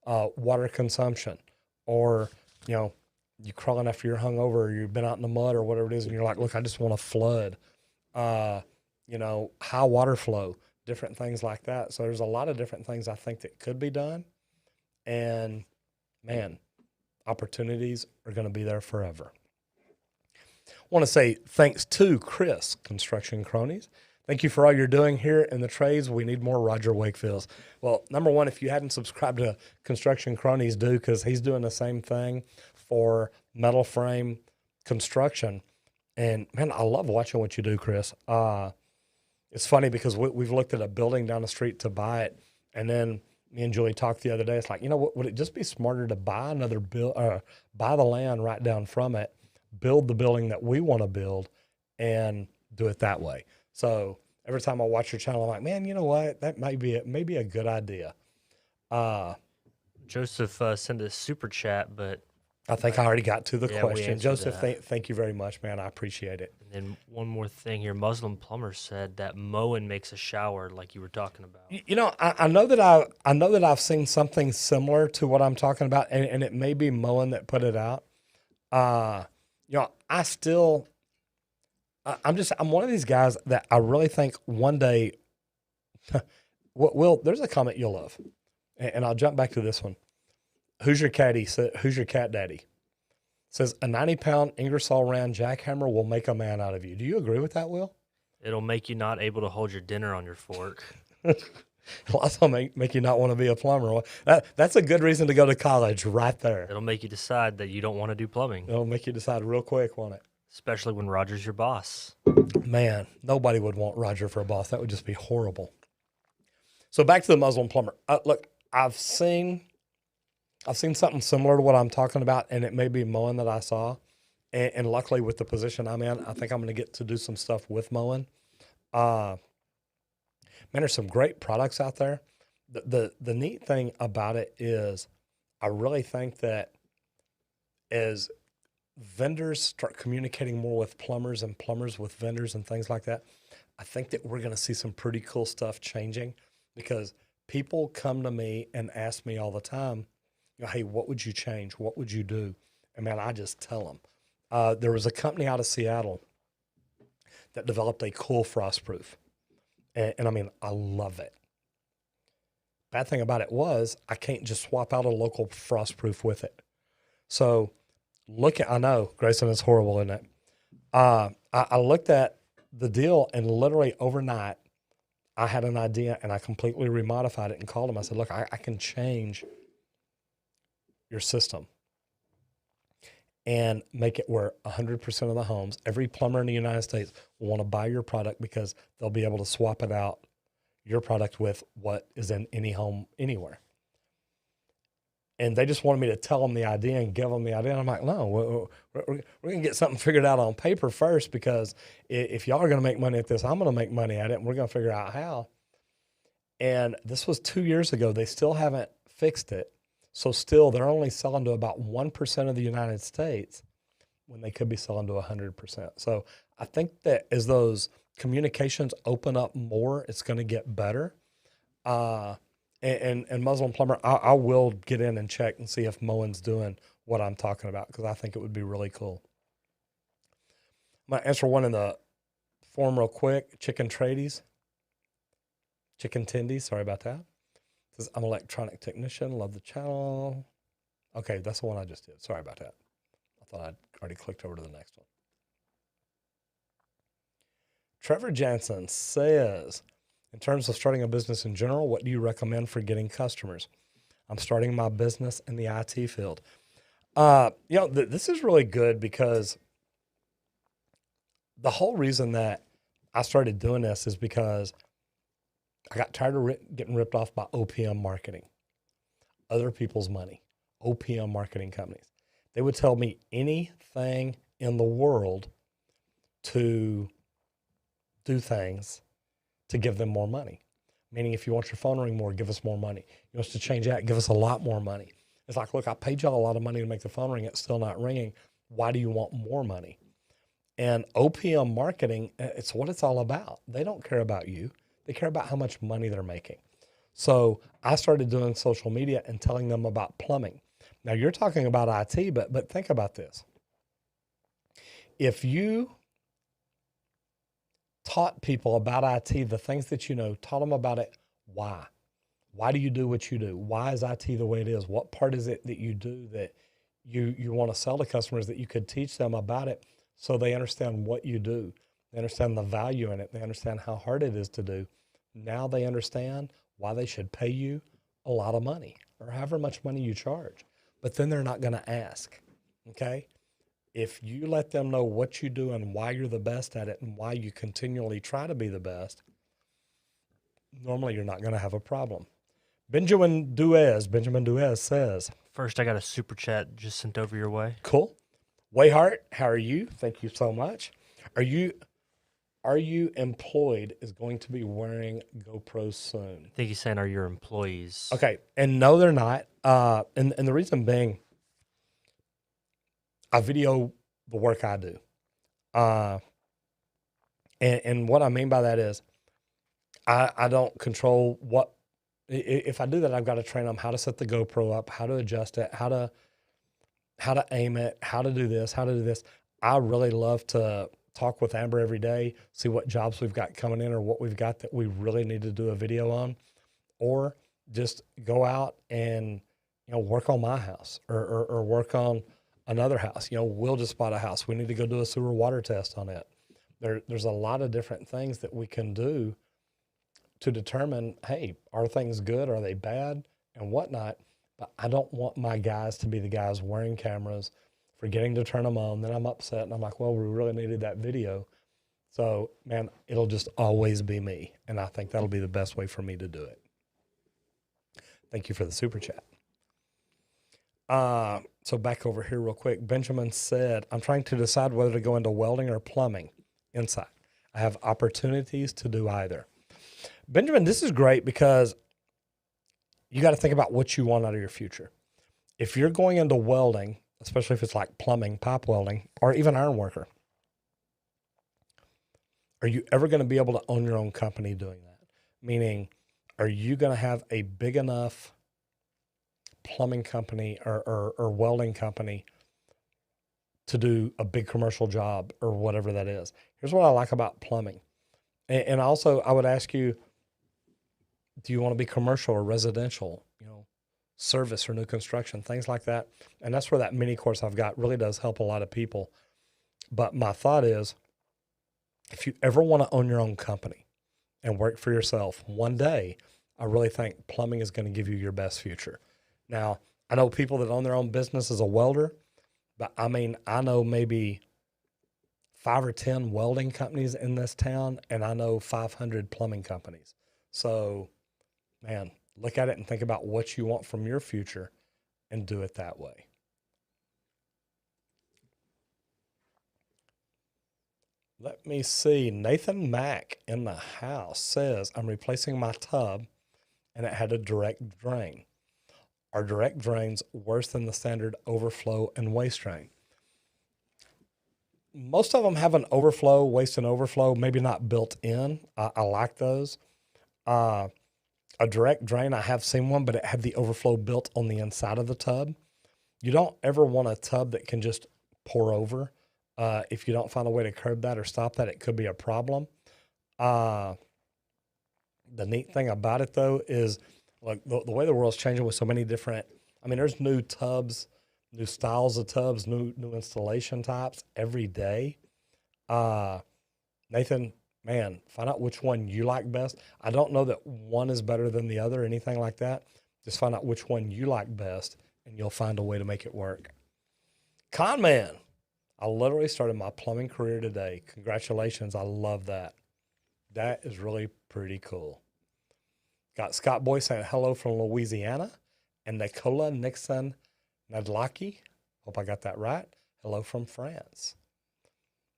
water consumption. Or, you crawling after you're hungover or you've been out in the mud or whatever it is, and you're like, look, I just want to flood. High water flow, different things like that. So there's a lot of different things I think that could be done. And, man, opportunities are going to be there forever. I want to say thanks to Chris, Construction Cronies. Thank you for all you're doing here in the trades. We need more Roger Wakefields. Well, number one, if you hadn't subscribed to Construction Cronies, do, because he's doing the same thing for metal frame construction. And, man, I love watching what you do, Chris. It's funny because we've looked at a building down the street to buy it, and then me and Julie talked the other day. It's like, would it just be smarter to buy buy the land right down from it, build the building that we want to build, and do it that way? So every time I watch your channel, I'm like, man, you know what? That might be a good idea. Joseph sent a super chat, but I think I already got to the question. Joseph, that. Thank you very much, man. I appreciate it. And then one more thing here. Muslim Plumber said that mowing makes a shower like you were talking about. You know, I know that I've seen something similar to what I'm talking about, and it may be mowing that put it out. You know, I'm one of these guys that I really think one day, there's a comment you'll love, and I'll jump back to this one. Who's your caddy? Who's your cat daddy? Says a 90-pound Ingersoll Rand jackhammer will make a man out of you. Do you agree with that, Will? It'll make you not able to hold your dinner on your fork. It'll also make you not want to be a plumber. That's a good reason to go to college right there. It'll make you decide that you don't want to do plumbing. It'll make you decide real quick, won't it? Especially when Roger's your boss. Man, nobody would want Roger for a boss. That would just be horrible. So back to the Muslim plumber. Look, I've seen something similar to what I'm talking about, and it may be mowing that I saw. And luckily, with the position I'm in, I think I'm going to get to do some stuff with mowing. Man, there's some great products out there. The neat thing about it is I really think that as vendors start communicating more with plumbers and plumbers with vendors and things like that, I think that we're going to see some pretty cool stuff changing, because people come to me and ask me all the time, you know, hey, what would you change? What would you do? And man, I just tell them. There was a company out of Seattle that developed a cool frostproof. And I mean, I love it. Bad thing about it was I can't just swap out a local frostproof with it. So I know, Grayson, it's horrible, isn't it? I looked at the deal, and literally overnight, I had an idea, and I completely remodified it and called him. I said, look, I can change your system and make it where 100% of the homes, every plumber in the United States will want to buy your product, because they'll be able to swap it out, your product, with what is in any home anywhere. And they just wanted me to tell them the idea and give them the idea. And I'm like, no, we're going to get something figured out on paper first, because if y'all are going to make money at this, I'm going to make money at it, and we're going to figure out how. And this was 2 years ago. They still haven't fixed it. So still, they're only selling to about 1% of the United States when they could be selling to 100%. So I think that as those communications open up more, it's going to get better. And Muslim Plumber, I will get in and check and see if mowing's doing what I'm talking about, because I think it would be really cool. I'm going to answer one in the forum real quick. Chicken Tendies, sorry about that. Says, I'm an electronic technician, love the channel. Okay, that's the one I just did. Sorry about that. I thought I'd already clicked over to the next one. Trevor Jansen says, in terms of starting a business in general, what do you recommend for getting customers? I'm starting my business in the IT field. This is really good, because the whole reason that I started doing this is because I got tired of getting ripped off by OPM marketing, other people's money, OPM marketing companies. They would tell me anything in the world to do things to give them more money. Meaning, if you want your phone to ring more, give us more money. You want us to change that, give us a lot more money. It's like, look, I paid y'all a lot of money to make the phone ring. It's still not ringing. Why do you want more money? And OPM marketing, it's what it's all about. They don't care about you. They care about how much money they're making. So I started doing social media and telling them about plumbing. Now, you're talking about IT, but think about this. If you taught people about IT, the things that you know, taught them about it, why? Why do you do what you do? Why is IT the way it is? What part is it that you do that you want to sell to customers, that you could teach them about it so they understand what you do? They understand the value in it. They understand how hard it is to do. Now they understand why they should pay you a lot of money, or however much money you charge. But then they're not going to ask, okay? If you let them know what you do and why you're the best at it and why you continually try to be the best, normally you're not going to have a problem. Benjamin Duez says, first, I got a super chat just sent over your way. Cool. Wayhart, how are you? Thank you so much. Are you employed is going to be wearing GoPros soon? I think he's saying, are your employees? Okay. And no, they're not. And the reason being, I video the work I do. And what I mean by that is I don't control what, if I do that, I've got to train them how to set the GoPro up, how to adjust it, how to aim it, how to do this, how to do this. I really love to talk with Amber every day, see what jobs we've got coming in or what we've got that we really need to do a video on, or just go out and, work on my house or work on another house. We'll just spot a house. We need to go do a sewer water test on it. There's a lot of different things that we can do to determine, hey, are things good? Are they bad? And whatnot. But I don't want my guys to be the guys wearing cameras, forgetting to turn them on. Then I'm upset and I'm like, well, we really needed that video. So, man, it'll just always be me. And I think that'll be the best way for me to do it. Thank you for the super chat. So back over here real quick. Benjamin said, I'm trying to decide whether to go into welding or plumbing inside. I have opportunities to do either. Benjamin, this is great because you got to think about what you want out of your future. If you're going into welding, especially if it's like plumbing, pipe welding, or even iron worker, are you ever going to be able to own your own company doing that? Meaning, are you going to have a big enough plumbing company or welding company to do a big commercial job or whatever that is? Here's what I like about plumbing. And also, I would ask you, do you want to be commercial or residential, service or new construction, things like that? And that's where that mini course I've got really does help a lot of people. But my thought is, if you ever want to own your own company and work for yourself one day, I really think plumbing is going to give you your best future. Now, I know people that own their own business as a welder, but I know maybe 5 or 10 welding companies in this town, and I know 500 plumbing companies. So, man, look at it and think about what you want from your future and do it that way. Let me see. Nathan Mack in the house says, I'm replacing my tub and it had a direct drain. Are direct drains worse than the standard overflow and waste drain? Most of them have an overflow, waste and overflow, maybe not built in. I like those. A direct drain, I have seen one, but it had the overflow built on the inside of the tub. You don't ever want a tub that can just pour over. If you don't find a way to curb that or stop that, it could be a problem. The neat thing about it, though, is like the way the world's changing with so many different, there's new tubs, new styles of tubs, new installation types every day. Nathan, man, find out which one you like best. I don't know that one is better than the other or anything like that. Just find out which one you like best, and you'll find a way to make it work. Con man, I literally started my plumbing career today. Congratulations. I love that. That is really pretty cool. Got Scott Boy saying hello from Louisiana, and Nicola Nixon Nadlaki. Hope I got that right. Hello from France.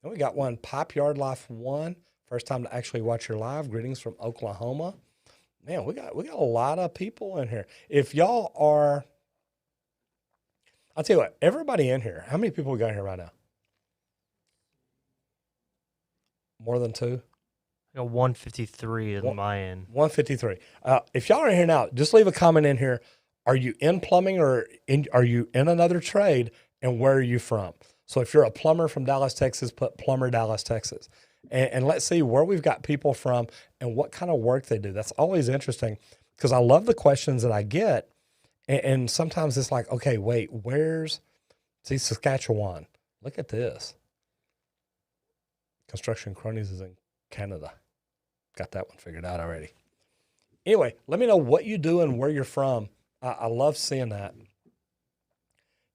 And we got one, Pipe Yard Life 1. First time to actually watch your live. Greetings from Oklahoma. Man, we got a lot of people in here. If y'all are, I'll tell you what, everybody in here, how many people we got here right now? More than 2? I got 153 on my end. 153. If y'all are in here now, just leave a comment in here. Are you in plumbing or are you in another trade, and where are you from? So if you're a plumber from Dallas, Texas, put plumber Dallas, Texas. And let's see where we've got people from and what kind of work they do. That's always interesting because I love the questions that I get. And sometimes it's like, okay, wait, see Saskatchewan. Look at this. Construction Cronies is in Canada. Got that one figured out already. Anyway, let me know what you do and where you're from. I love seeing that.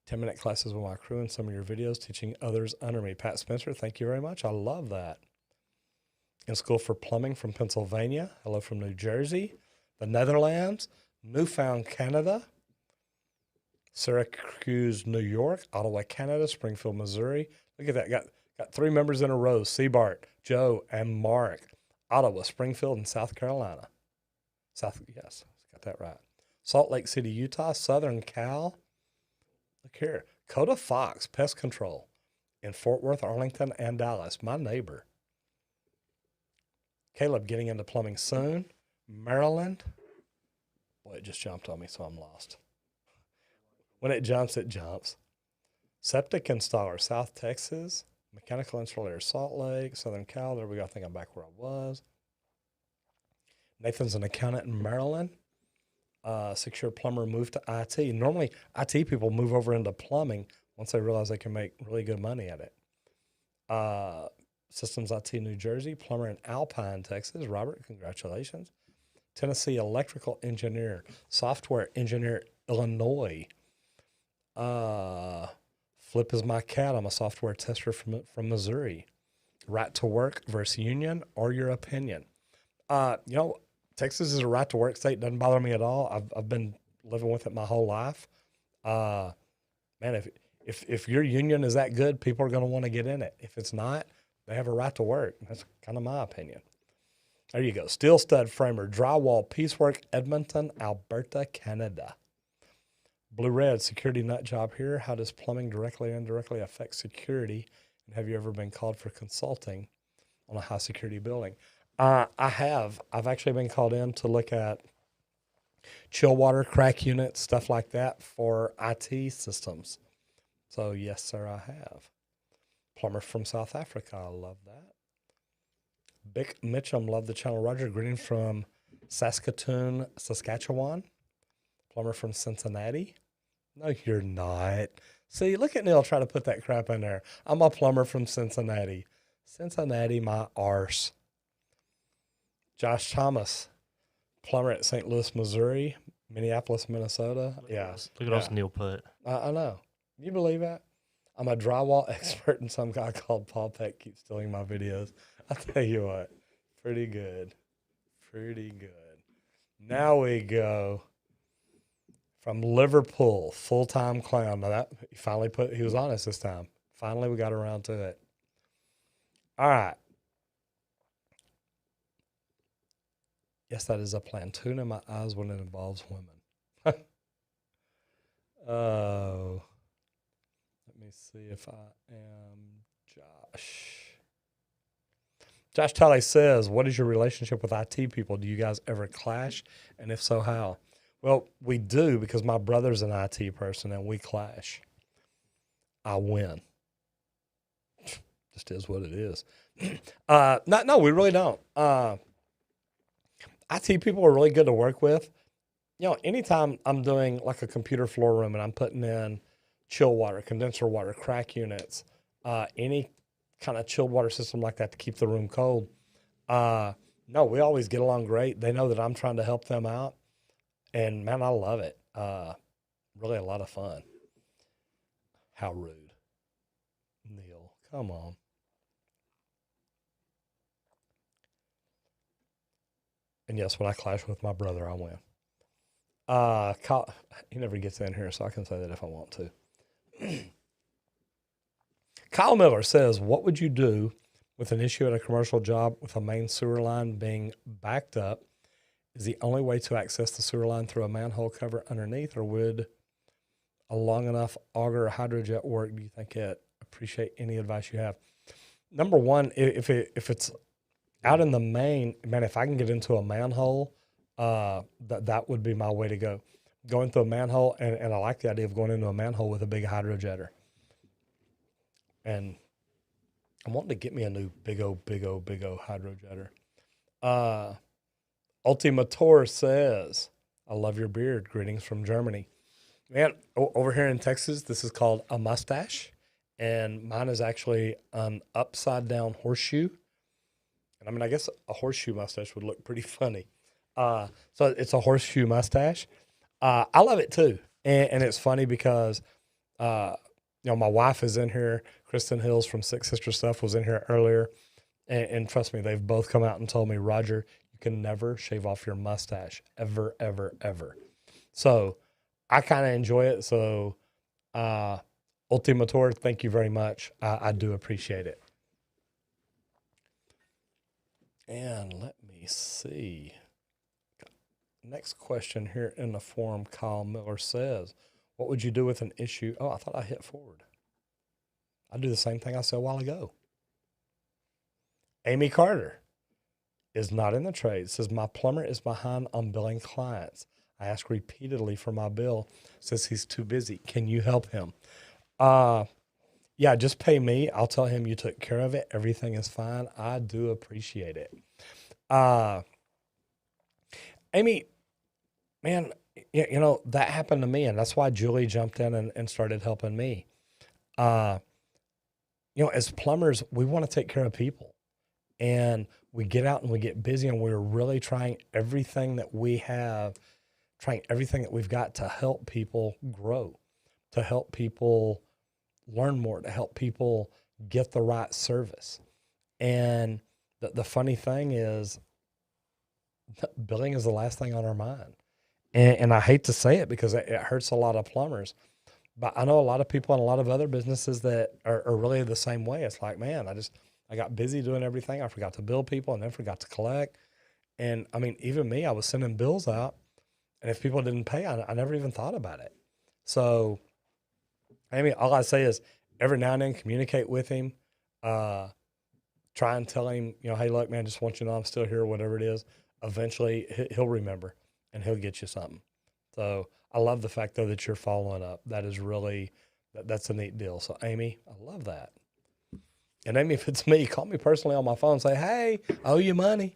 10-minute classes with my crew and some of your videos teaching others under me. Pat Spencer, thank you very much. I love that. In school for plumbing from Pennsylvania. Hello from New Jersey, the Netherlands, Newfound, Canada, Syracuse, New York, Ottawa, Canada, Springfield, Missouri. Look at that. Got 3 members in a row, Seabart, Joe, and Mark. Ottawa, Springfield, and South Carolina. Yes, got that right. Salt Lake City, Utah, Southern Cal. Look here. Coda Fox Pest Control in Fort Worth, Arlington, and Dallas. My neighbor. Caleb getting into plumbing soon. Maryland. Boy, it just jumped on me, so I'm lost. When it jumps, it jumps. Septic installer, South Texas. Mechanical installer, Salt Lake, Southern Cal. There we go. I think I'm back where I was. Nathan's an accountant in Maryland. 6-year plumber moved to IT. Normally, IT people move over into plumbing once they realize they can make really good money at it. Systems IT New Jersey, plumber in Alpine, Texas. Robert, congratulations. Tennessee electrical engineer, software engineer, Illinois. Flip is my cat. I'm a software tester from Missouri. Right to work versus union, or your opinion. Texas is a right to work state. Doesn't bother me at all. I've been living with it my whole life. Man, if your union is that good, people are going to want to get in it. If it's not, they have a right to work. That's kind of my opinion. There you go. Steel stud framer, drywall, piecework, Edmonton, Alberta, Canada. Blue red, security nut job here. How does plumbing directly or indirectly affect security? And have you ever been called for consulting on a high security building? I have. I've actually been called in to look at chill water, crack units, stuff like that for IT systems. So, yes, sir, I have. Plumber from South Africa. I love that. Bick Mitchum, love the channel. Roger Green from Saskatoon, Saskatchewan. Plumber from Cincinnati. No, you're not. See, look at Neil trying to put that crap in there. I'm a plumber from Cincinnati. Cincinnati, my arse. Josh Thomas, plumber at St. Louis, Missouri, Minneapolis, Minnesota. Look at those Neil put. I know. Can you believe that? I'm a drywall expert, and some guy called Paul Peck keeps stealing my videos. I'll tell you what, pretty good. Pretty good. Now we go from Liverpool, full-time clown. Now that he was honest this time. Finally, we got around to it. All right. Yes, that is a plantoon in my eyes when it involves women. Oh. Let me see if I am Josh. Josh Talley says, what is your relationship with IT people? Do you guys ever clash? And if so, how? Well, we do, because my brother's an IT person and we clash. I win. Just is what it is. No, we really don't. IT people are really good to work with. Anytime I'm doing like a computer floor room and I'm putting in chill water, condenser water, crack units, any kind of chilled water system like that to keep the room cold. No, we always get along great. They know that I'm trying to help them out. And, man, I love it. Really a lot of fun. How rude. Neil, come on. And, yes, when I clash with my brother, I win. Kyle, he never gets in here, so I can say that if I want to. Kyle Miller says, what would you do with an issue at a commercial job with a main sewer line being backed up? Is the only way to access the sewer line through a manhole cover underneath, or would a long enough auger or hydrojet work? Do you think it? Appreciate any advice you have. Number one, if it's out in the main, man, if I can get into a manhole, that would be my way to go. Going through a manhole, and I like the idea of going into a manhole with a big hydrojetter. And I'm wanting to get me a new big old hydrojetter. Ultimator says, I love your beard. Greetings from Germany. Man, over here in Texas, this is called a mustache. And mine is actually an upside down horseshoe. And I mean, I guess a horseshoe mustache would look pretty funny. So it's a horseshoe mustache. I love it too. And it's funny because, my wife is in here. Kristen Hills from Six Sister Stuff was in here earlier. And trust me, they've both come out and told me, Roger, you can never shave off your mustache. Ever, ever, ever. So I kind of enjoy it. So Ultimator, thank you very much. I do appreciate it. And let me see. Next question here in the forum, Kyle Miller says, What would you do with an issue? Oh, I thought I hit forward. I do the same thing I said a while ago. Amy Carter is not in the trade. Says, my plumber is behind on billing clients. I ask repeatedly for my bill. Says he's too busy. Can you help him? Yeah, just pay me. I'll tell him you took care of it. Everything is fine. I do appreciate it. Amy, man, you know, that happened to me, and that's why Julie jumped in and started helping me. You know, as plumbers, we want to take care of people. And we get out and we get busy, and we're really trying everything that we have, trying everything that we've got to help people grow, to help people learn more, to help people get the right service. And the funny thing is, billing is the last thing on our mind. And I hate to say it because it hurts a lot of plumbers. But I know a lot of people and a lot of other businesses that are really the same way. It's like, man, I got busy doing everything. I forgot to bill people and then forgot to collect. And I mean, even me, I was sending bills out, and if people didn't pay, I never even thought about it. So, I mean, all I say is every now and then communicate with him. Try and tell him, you know, hey, look, man, just want you to know I'm still here, whatever it is. Eventually, he'll remember and he'll get you something. So I love the fact, though, that you're following up. That is really, that's a neat deal. So, Amy, I love that. And Amy, if it's me, call me personally on my phone and say, hey, I owe you money.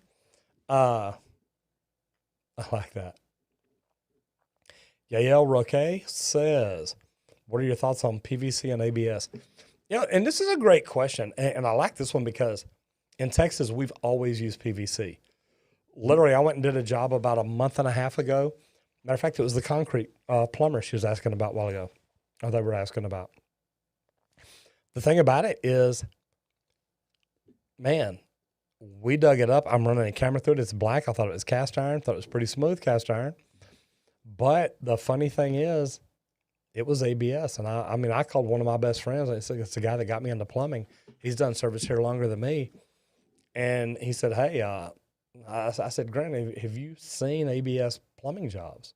I like that. Yael Roque says, what are your thoughts on PVC and ABS? You know, and this is a great question. And I like this one because in Texas, we've always used PVC. Literally, I went and did a job about a month and a half ago. Matter of fact, it was the concrete plumber she was asking about a while ago, or they were asking about. The thing about it is, man, we dug it up. I'm running a camera through it. It's black. I thought it was cast iron. Thought it was pretty smooth cast iron. But the funny thing is, it was ABS. And I mean, I called one of my best friends. It's the guy that got me into plumbing. He's done service here longer than me. And he said, hey, I said, Grant, have you seen ABS plumbing jobs?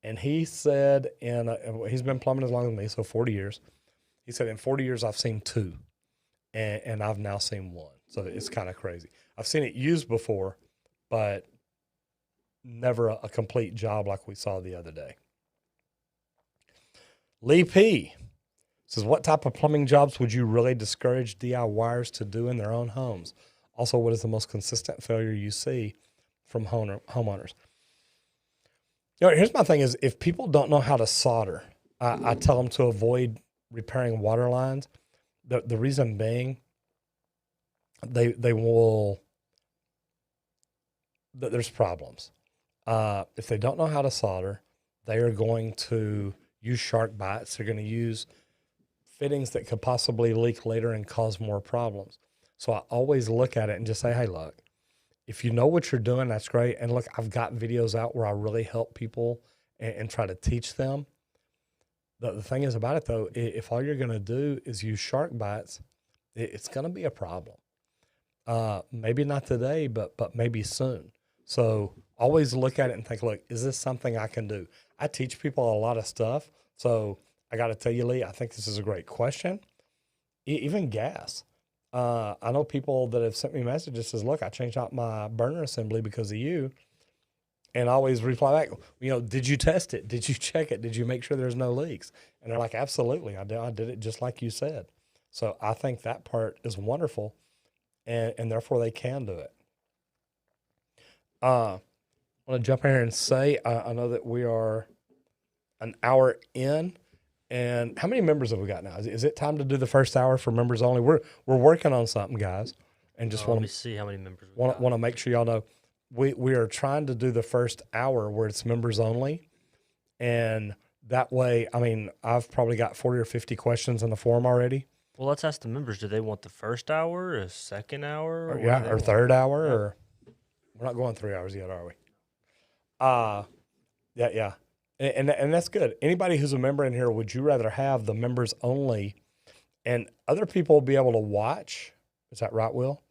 And he said, he's been plumbing as long as me, so 40 years. He said, in 40 years, I've seen 2. And I've now seen 1. So it's kind of crazy. I've seen it used before, but never a complete job like we saw the other day. Lee P says, what type of plumbing jobs would you really discourage DIYers to do in their own homes? Also, what is the most consistent failure you see from homeowners? You know, here's my thing is, if people don't know how to solder, I tell them to avoid repairing water lines. The reason being, there's problems. If they don't know how to solder, they are going to use shark bites. They're going to use fittings that could possibly leak later and cause more problems. So I always look at it and just say, hey, look, if you know what you're doing, that's great. And look, I've got videos out where I really help people and try to teach them. The thing is about it, though, if all you're going to do is use shark bites, it's going to be a problem. Maybe not today, but maybe soon. So always look at it and think, look, is this something I can do? I teach people a lot of stuff. So I got to tell you, Lee, I think this is a great question. Even gas. I know people that have sent me messages says, look, I changed out my burner assembly because of you. And I always reply back, you know, did you test it? Did you check it? Did you make sure there's no leaks? And they're like, absolutely. I did it just like you said. So I think that part is wonderful, and therefore they can do it. I want to jump in here and say, I know that we are an hour in. And how many members have we got now? Is it time to do the first hour for members only? We're working on something, guys, and just want to see how many members. Want to make sure y'all know we are trying to do the first hour where it's members only, and that way, I mean, I've probably got 40 or 50 questions in the forum already. Well, let's ask the members: do they want the first hour, a second hour, or third hour, or we're not going 3 hours yet, are we? Yeah. And that's good. Anybody who's a member in here, would you rather have the members only and other people will be able to watch? Is that right, Will?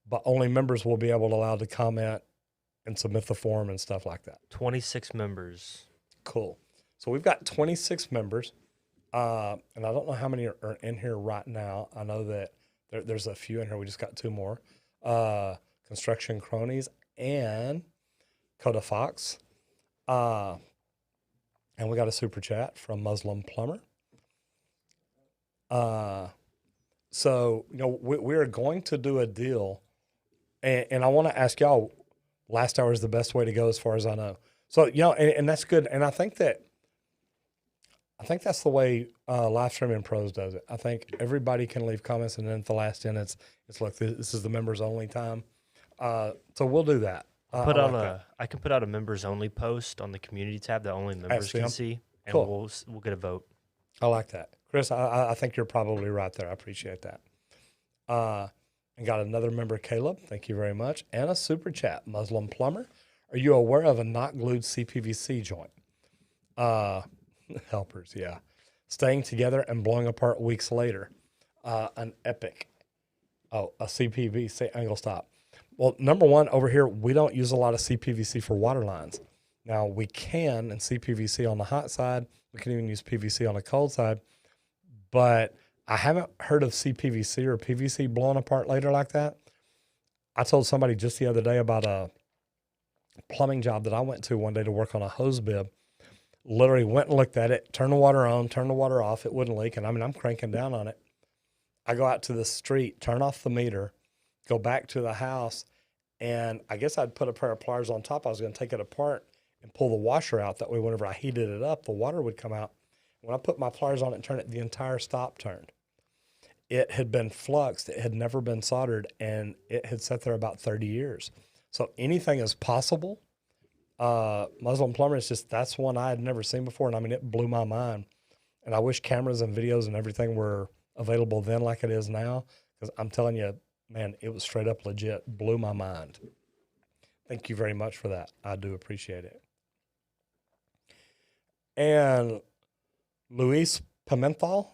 But only members will be able to allow to comment and submit the form and stuff like that. 26 members. Cool. So we've got 26 members, and I don't know how many are in here right now. I know that there's a few in here. We just got 2 more. Construction Cronies and Coda Fox. And we got a super chat from Muslim Plumber. So, we're going to do a deal, and I want to ask y'all, last hour is the best way to go as far as I know. So, and that's good. And I think that's the way live streaming pros does it. I think everybody can leave comments, and then at the last end, it's look, this is the members only time. So we'll do that. I can put out a members only post on the community tab that only members can see, and cool. we'll get a vote. I like that, Chris. I think you're probably right there. I appreciate that. And got another member, Caleb. Thank you very much, and a super chat, Muslim Plumber. Are you aware of a not glued CPVC joint? Helpers, yeah. Staying together and blowing apart weeks later. An epic. A CPVC angle stop. Well, number one, over here, we don't use a lot of CPVC for water lines. Now, we can, and CPVC on the hot side. We can even use PVC on the cold side. But I haven't heard of CPVC or PVC blowing apart later like that. I told somebody just the other day about a plumbing job that I went to one day to work on a hose bib. Literally went and looked at it, turned the water on, turned the water off. It wouldn't leak. And I'm cranking down on it. I go out to the street, turn off the meter, go back to the house, and I guess I'd put a pair of pliers on top. I was going to take it apart and pull the washer out. That way, whenever I heated it up, the water would come out. When I put my pliers on it and turned it, the entire stop turned. It had been fluxed. It had never been soldered, and it had sat there about 30 years. So anything is possible. Muslim Plumber, that's one I had never seen before, and it blew my mind. And I wish cameras and videos and everything were available then like it is now, because I'm telling you, man, it was straight up legit. Blew my mind. Thank you very much for that. I do appreciate it. And Luis Pimentel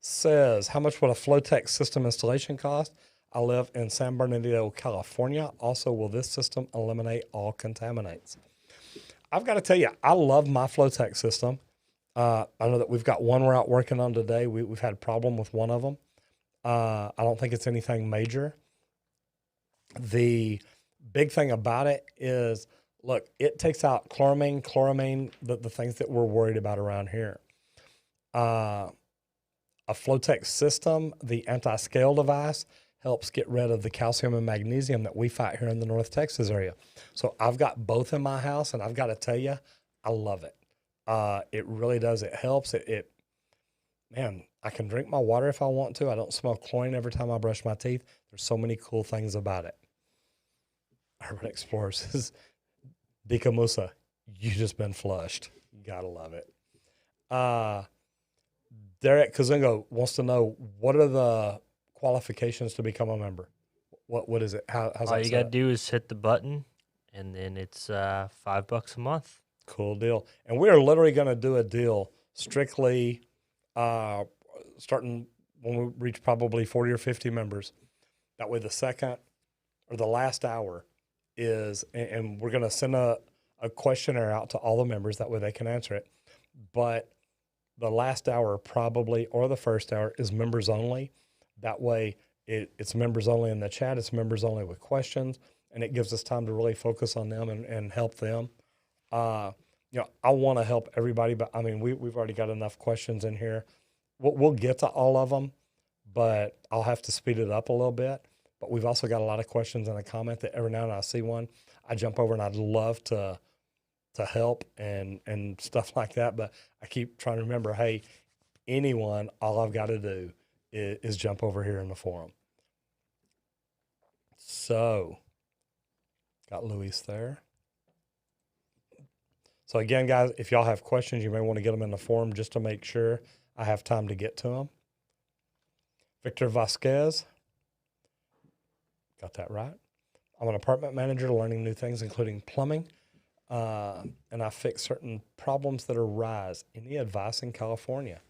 says, how much would a Flowtech system installation cost? I live in San Bernardino, California. Also, will this system eliminate all contaminants? I've got to tell you, I love my Flowtech system. I know that we've got one we're out working on today. We've had a problem with one of them. I don't think it's anything major. The big thing about it is, look, it takes out chloramine, the things that we're worried about around here. A Flowtech system, the anti-scale device, helps get rid of the calcium and magnesium that we fight here in the North Texas area. So I've got both in my house, and I've got to tell you, I love it. It really does. It helps. Man, I can drink my water if I want to. I don't smell chlorine every time I brush my teeth. There's so many cool things about it. Urban Explorer says, Dika Musa, you just been flushed. You gotta love it. Derek Kazungo wants to know, what are the qualifications to become a member? What is it? How's all you got to do is hit the button, and then it's $5 a month. Cool deal. And we are literally going to do a deal strictly starting when we reach probably 40 or 50 members. That way the second or the last hour is, and we're going to send a questionnaire out to all the members. That way they can answer it. But the last hour probably, or the first hour, is members only. That way it's members only in the chat. It's members only with questions. And it gives us time to really focus on them and help them. I want to help everybody, but we've already got enough questions in here. We'll get to all of them, but I'll have to speed it up a little bit. But we've also got a lot of questions in a comment that every now and then I see one, I jump over and I'd love to help and stuff like that. But I keep trying to remember, hey, anyone, all I've got to do is jump over here in the forum. So got Luis there. So again, guys, if y'all have questions, you may want to get them in the forum just to make sure I have time to get to them. Victor Vasquez. Got that right. I'm an apartment manager learning new things, including plumbing, and I fix certain problems that arise. Any advice in California?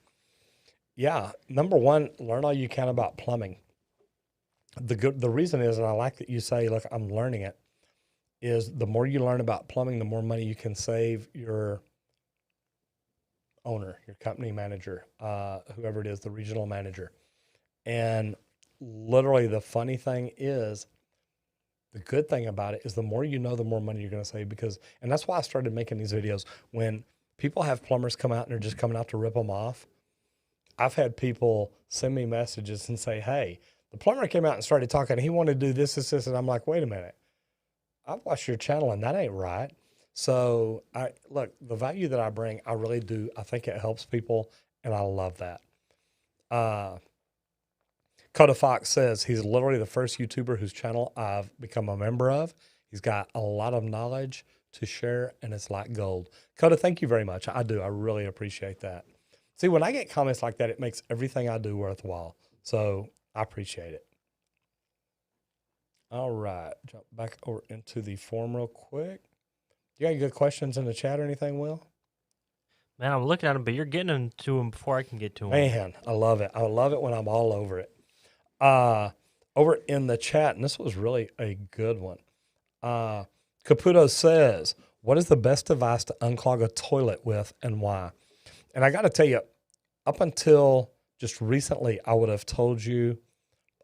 Yeah, number one, learn all you can about plumbing. The reason is, and I like that you say, look, I'm learning it, is the more you learn about plumbing, the more money you can save your owner, your company manager, whoever it is, the regional manager. And literally the funny thing is, the good thing about it is the more you know, the more money you're going to save and that's why I started making these videos. When people have plumbers come out and they're just coming out to rip them off, I've had people send me messages and say, hey, the plumber came out and started talking. And he wanted to do this, this, this. And I'm like, wait a minute. I've watched your channel and that ain't right. So look, the value that I bring, I really do. I think it helps people. And I love that. Coda Fox says he's literally the first YouTuber whose channel I've become a member of. He's got a lot of knowledge to share and it's like gold. Coda, thank you very much. I do. I really appreciate that. See, when I get comments like that, it makes everything I do worthwhile. So I appreciate it. All right. Jump back over into the form real quick. You got any good questions in the chat or anything, Will? Man, I'm looking at them, but you're getting to them before I can get to them. Man, I love it. I love it when I'm all over it. Over in the chat, and this was really a good one. Caputo says, what is the best device to unclog a toilet with and why? And I got to tell you, up until just recently, I would have told you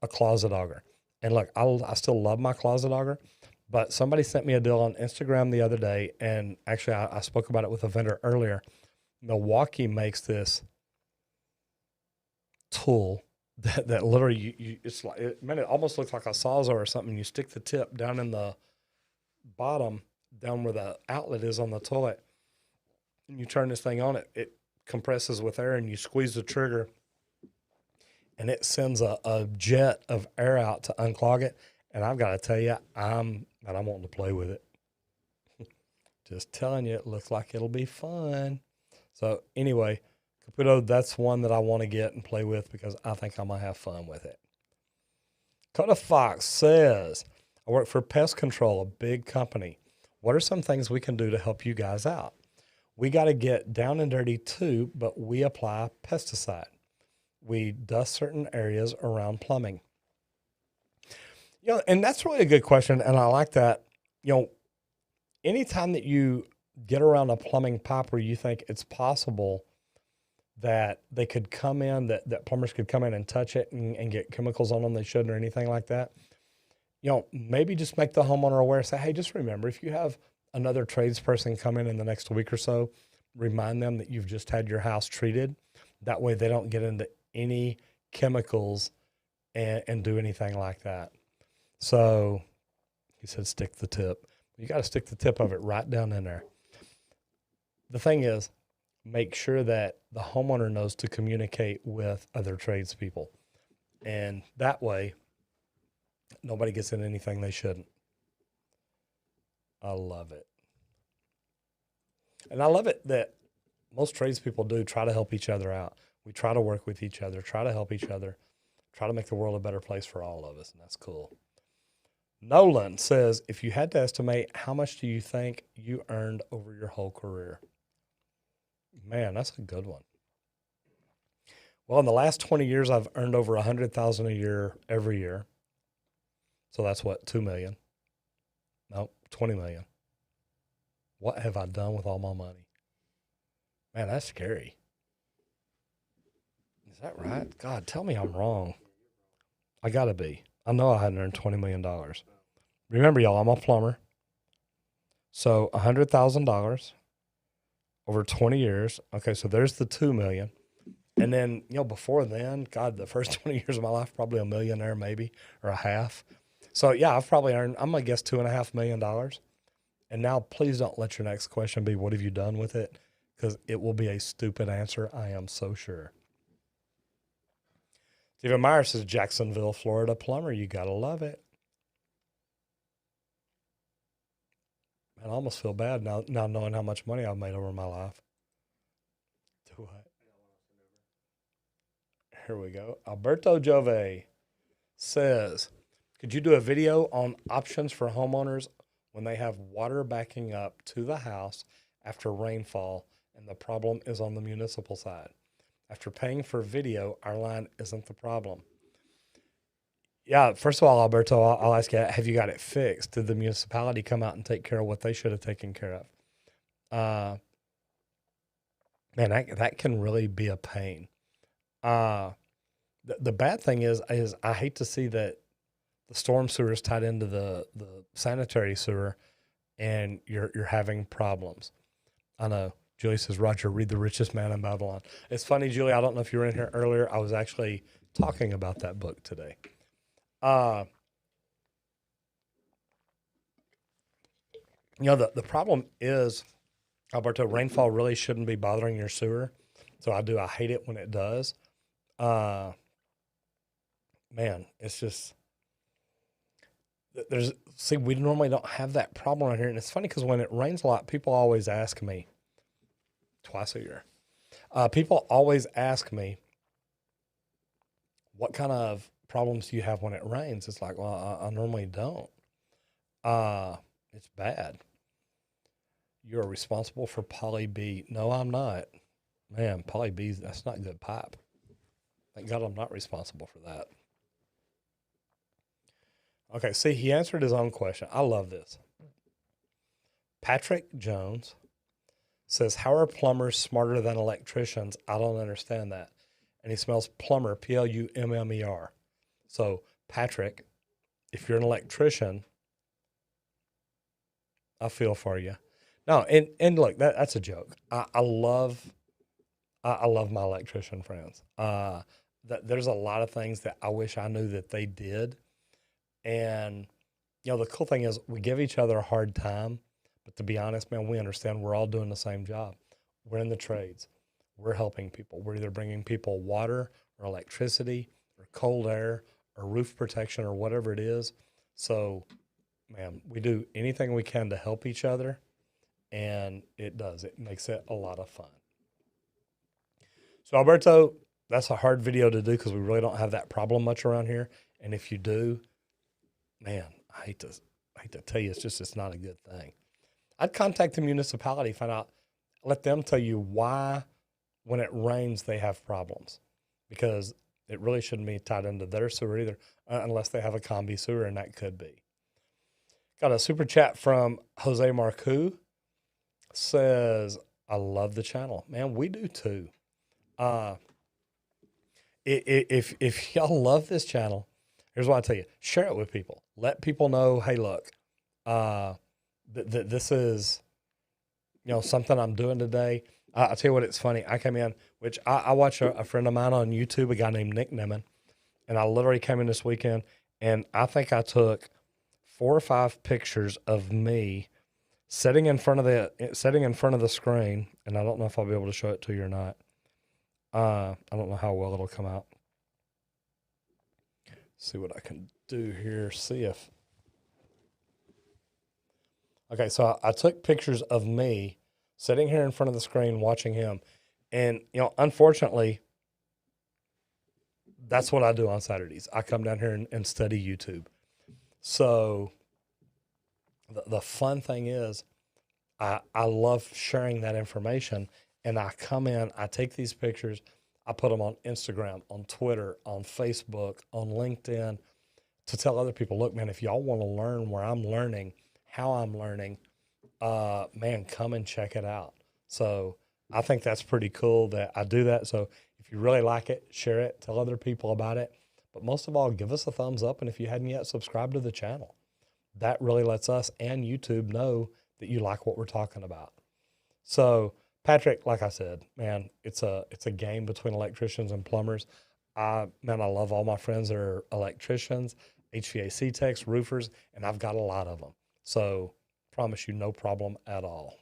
a closet auger. And look, I still love my closet auger, but somebody sent me a deal on Instagram the other day, and actually I spoke about it with a vendor earlier. Milwaukee makes this tool that literally it's like, it almost looks like a Sawzall or something. You stick the tip down in the bottom, down where the outlet is on the toilet, and you turn this thing on, it compresses with air, and you squeeze the trigger, and it sends a jet of air out to unclog it. And I've got to tell you, I'm wanting to play with it. Just telling you, it looks like it'll be fun. So anyway, Caputo, that's one that I want to get and play with because I think I'm going to have fun with it. Coda Fox says, I work for pest control, a big company. What are some things we can do to help you guys out? We got to get down and dirty too, but we apply pesticide. We dust certain areas around plumbing. And that's really a good question. And I like that. Anytime that you get around a plumbing pipe where you think it's possible that they could come in, that plumbers could come in and touch it and get chemicals on them they shouldn't or anything like that, maybe just make the homeowner aware. Say, hey, just remember, if you have another tradesperson come in the next week or so, remind them that you've just had your house treated. That way they don't get into any chemicals and do anything like that. So he said, stick the tip. You got to stick the tip of it right down in there. The thing is, make sure that the homeowner knows to communicate with other tradespeople. And that way, nobody gets in anything they shouldn't. I love it. And I love it that most tradespeople do try to help each other out. We try to work with each other, try to help each other, try to make the world a better place for all of us, and that's cool. Nolan says, if you had to estimate, how much do you think you earned over your whole career? Man, that's a good one. Well, in the last 20 years, I've earned over $100,000 a year every year. So that's what, $2 million? No, $20 million. What have I done with all my money? Man, that's scary. Is that right? God, tell me I'm wrong. I got to be. I know I hadn't earned $20 million. Remember, y'all, I'm a plumber. So $100,000 over 20 years. Okay, so there's the $2 million. And then, before then, God, the first 20 years of my life, probably a millionaire maybe, or a half. So, yeah, I've probably earned, I'm going to guess $2.5 million. And now, please don't let your next question be, what have you done with it? Because it will be a stupid answer, I am so sure. Stephen Meyer says, Jacksonville, Florida plumber. You got to love it. Man, I almost feel bad now knowing how much money I've made over my life. Do what? Here we go. Alberto Jove says, could you do a video on options for homeowners when they have water backing up to the house after rainfall and the problem is on the municipal side? After paying for video, our line isn't the problem. Yeah, first of all, Alberto, I'll ask you, have you got it fixed? Did the municipality come out and take care of what they should have taken care of? Man, that can really be a pain. The bad thing is I hate to see that the storm sewer is tied into the sanitary sewer, and you're having problems. I know. Julie says, Roger, read The Richest Man in Babylon. It's funny, Julie, I don't know if you were in here earlier. I was actually talking about that book today. The problem is, Alberto, rainfall really shouldn't be bothering your sewer. So I hate it when it does. Man, it's just, we normally don't have that problem around here. And it's funny because when it rains a lot, people always ask me, twice a year, people always ask me, what kind of problems do you have when it rains? It's like, well, I normally don't. It's bad. You're responsible for Poly B. No, I'm not. Man, Poly B, that's not good pipe. Thank God I'm not responsible for that. Okay, see, he answered his own question. I love this. Patrick Jones says, how are plumbers smarter than electricians? I don't understand that. And he smells plumber, Plummer. So, Patrick, if you're an electrician, I feel for you. No, and look, that's a joke. I love my electrician friends. There's a lot of things that I wish I knew that they did. And, the cool thing is we give each other a hard time. But to be honest, man, we understand we're all doing the same job. We're in the trades. We're helping people. We're either bringing people water or electricity or cold air or roof protection or whatever it is. So, man, we do anything we can to help each other. And it does. It makes it a lot of fun. So, Alberto, that's a hard video to do because we really don't have that problem much around here. And if you do, man, I hate to tell you, it's not a good thing. I'd contact the municipality, find out, let them tell you why, when it rains, they have problems, because it really shouldn't be tied into their sewer either, unless they have a combi sewer, and that could be. Got a super chat from Jose Marcu. Says, I love the channel. Man, we do too. If y'all love this channel, here's what I tell you: share it with people. Let people know, hey, look, this is, something I'm doing today. I'll tell you what, it's funny. I came in, which I watch a friend of mine on YouTube, a guy named Nick Nemeth, and I literally came in this weekend, and I think I took 4 or 5 pictures of me sitting in front of the screen, and I don't know if I'll be able to show it to you or not. I don't know how well it'll come out. See what I can do here. See if. Okay, so I took pictures of me sitting here in front of the screen watching him. And, unfortunately, that's what I do on Saturdays. I come down here and study YouTube. So the fun thing is I love sharing that information. And I come in, I take these pictures, I put them on Instagram, on Twitter, on Facebook, on LinkedIn to tell other people, look, man, if y'all want to learn where I'm learning, how I'm learning, man, come and check it out. So I think that's pretty cool that I do that. So if you really like it, share it, tell other people about it. But most of all, give us a thumbs up. And if you hadn't yet, subscribe to the channel. That really lets us and YouTube know that you like what we're talking about. So Patrick, like I said, man, it's a game between electricians and plumbers. I love all my friends that are electricians, HVAC techs, roofers, and I've got a lot of them. So promise you, no problem at all.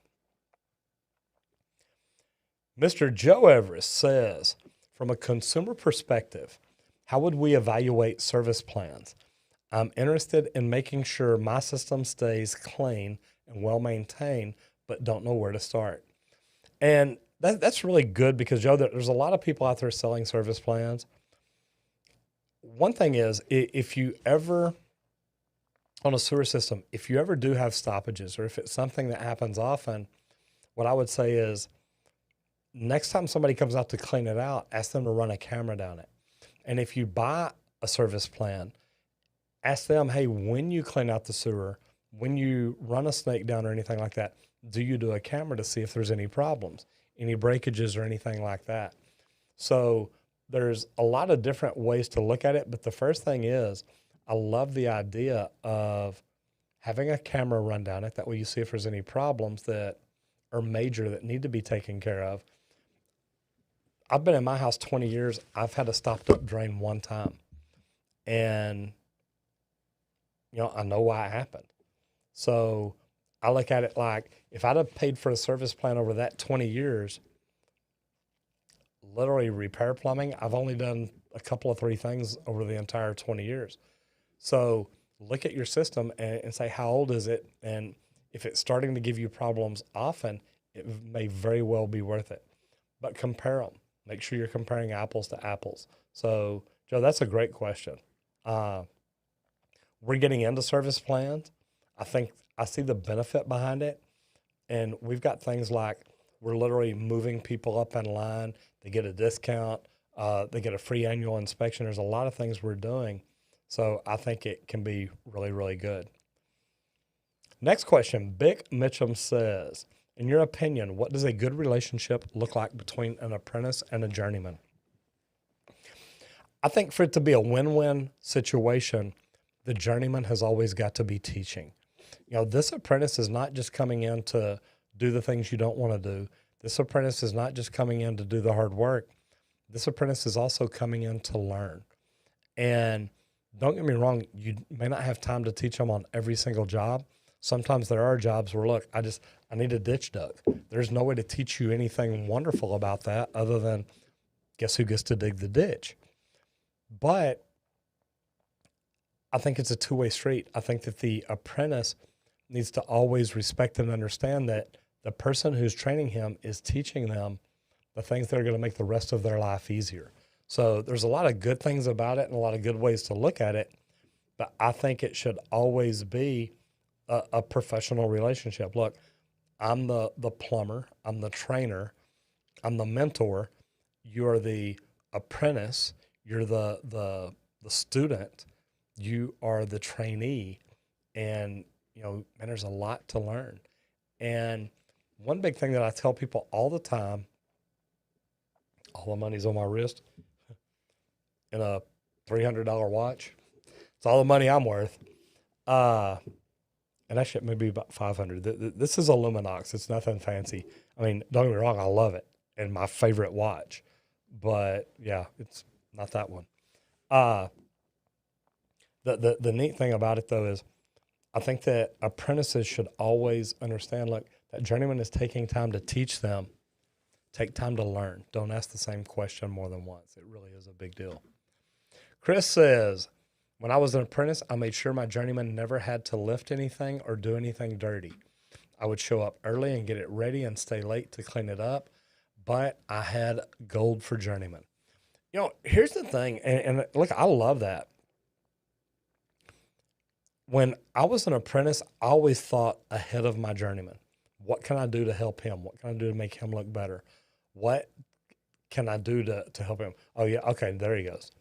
Mr. Joe Everest says, from a consumer perspective, how would we evaluate service plans? I'm interested in making sure my system stays clean and well maintained, but don't know where to start. And that's really good because, Joe, there's a lot of people out there selling service plans. One thing is, if you ever, on a sewer system, if you ever do have stoppages or if it's something that happens often, what I would say is next time somebody comes out to clean it out, ask them to run a camera down it. And if you buy a service plan, ask them, hey, when you clean out the sewer, when you run a snake down or anything like that, do you do a camera to see if there's any problems? any breakages or anything like that. So there's a lot of different ways to look at it. But the first thing is, I love the idea of having a camera run down it. That way you see if there's any problems that are major that need to be taken care of. I've been in my house 20 years. I've had a stopped up drain one time. And, I know why it happened. So I look at it like, if I'd have paid for a service plan over that 20 years, literally repair plumbing, I've only done a couple of 3 things over the entire 20 years. So look at your system and say, how old is it? And if it's starting to give you problems often, it may very well be worth it. But compare them. Make sure you're comparing apples to apples. So, Joe, that's a great question. We're getting into service plans. I think I see the benefit behind it. And we've got things like we're literally moving people up in line. They get a discount. They get a free annual inspection. There's a lot of things we're doing. So I think it can be really, really good. Next question. Bick Mitchum says, in your opinion, what does a good relationship look like between an apprentice and a journeyman? I think for it to be a win-win situation, the journeyman has always got to be teaching. This apprentice is not just coming in to do the things you don't want to do. This apprentice is not just coming in to do the hard work. This apprentice is also coming in to learn. And don't get me wrong, you may not have time to teach them on every single job. Sometimes there are jobs where, look, I need a ditch dug. There's no way to teach you anything wonderful about that other than guess who gets to dig the ditch. But I think it's a two-way street. I think that the apprentice needs to always respect and understand that the person who's training him is teaching them the things that are going to make the rest of their life easier. So there's a lot of good things about it and a lot of good ways to look at it, but I think it should always be a professional relationship. Look, I'm the plumber, I'm the trainer, I'm the mentor, you're the apprentice, you're the student, you are the trainee, and man, there's a lot to learn. And one big thing that I tell people all the time, all the money's on my wrist in a $300 watch. It's all the money I'm worth. And that shit may be about $500. This is a Luminox. It's nothing fancy. I mean, don't get me wrong, I love it. And my favorite watch. But yeah, it's not that one. The neat thing about it though is I think that apprentices should always understand, look, that journeyman is taking time to teach them. Take time to learn. Don't ask the same question more than once. It really is a big deal. Chris says, when I was an apprentice, I made sure my journeyman never had to lift anything or do anything dirty. I would show up early and get it ready and stay late to clean it up, but I had gold for journeyman. Here's the thing, and look, I love that. When I was an apprentice, I always thought ahead of my journeyman. What can I do to help him? What can I do to make him look better? What can I do to help him? Oh, yeah, okay, there he goes.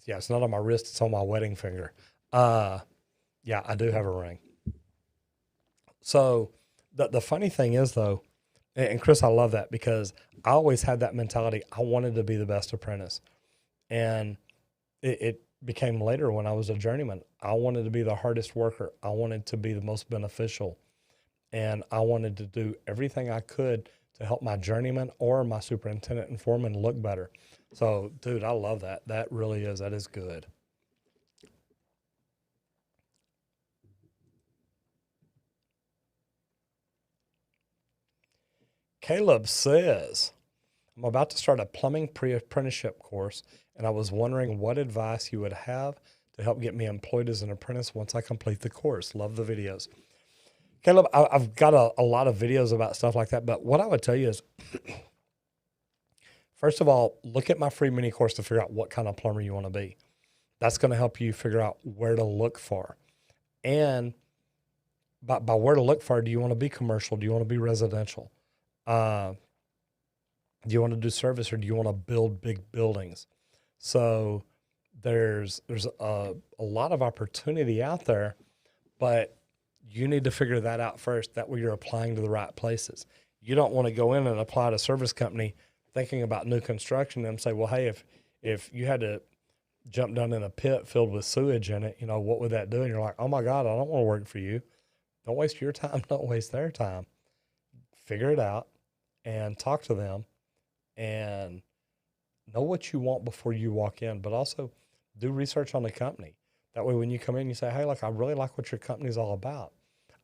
Yeah, it's not on my wrist, it's on my wedding finger. Yeah, I do have a ring. So the funny thing is, though, and Chris, I love that because I always had that mentality. I wanted to be the best apprentice. And it became later when I was a journeyman. I wanted to be the hardest worker. I wanted to be the most beneficial. And I wanted to do everything I could to help my journeyman or my superintendent and foreman look better. So, dude, I love that. That is good. Caleb says, I'm about to start a plumbing pre-apprenticeship course, and I was wondering what advice you would have to help get me employed as an apprentice once I complete the course. Love the videos. Caleb, I've got a lot of videos about stuff like that, but what I would tell you is, first of all, look at my free mini course to figure out what kind of plumber you want to be. That's going to help you figure out where to look for. And by where to look for, do you want to be commercial? Do you want to be residential? Do you want to do service or do you want to build big buildings? So there's a lot of opportunity out there, but you need to figure that out first. That way you're applying to the right places. You don't want to go in and apply to a service company thinking about new construction and say, well, hey, if you had to jump down in a pit filled with sewage in it, what would that do? And you're like, oh my God, I don't want to work for you. Don't waste your time. Don't waste their time. Figure it out and talk to them and know what you want before you walk in, but also do research on the company. That way, when you come in, you say, hey, look, I really like what your company's all about.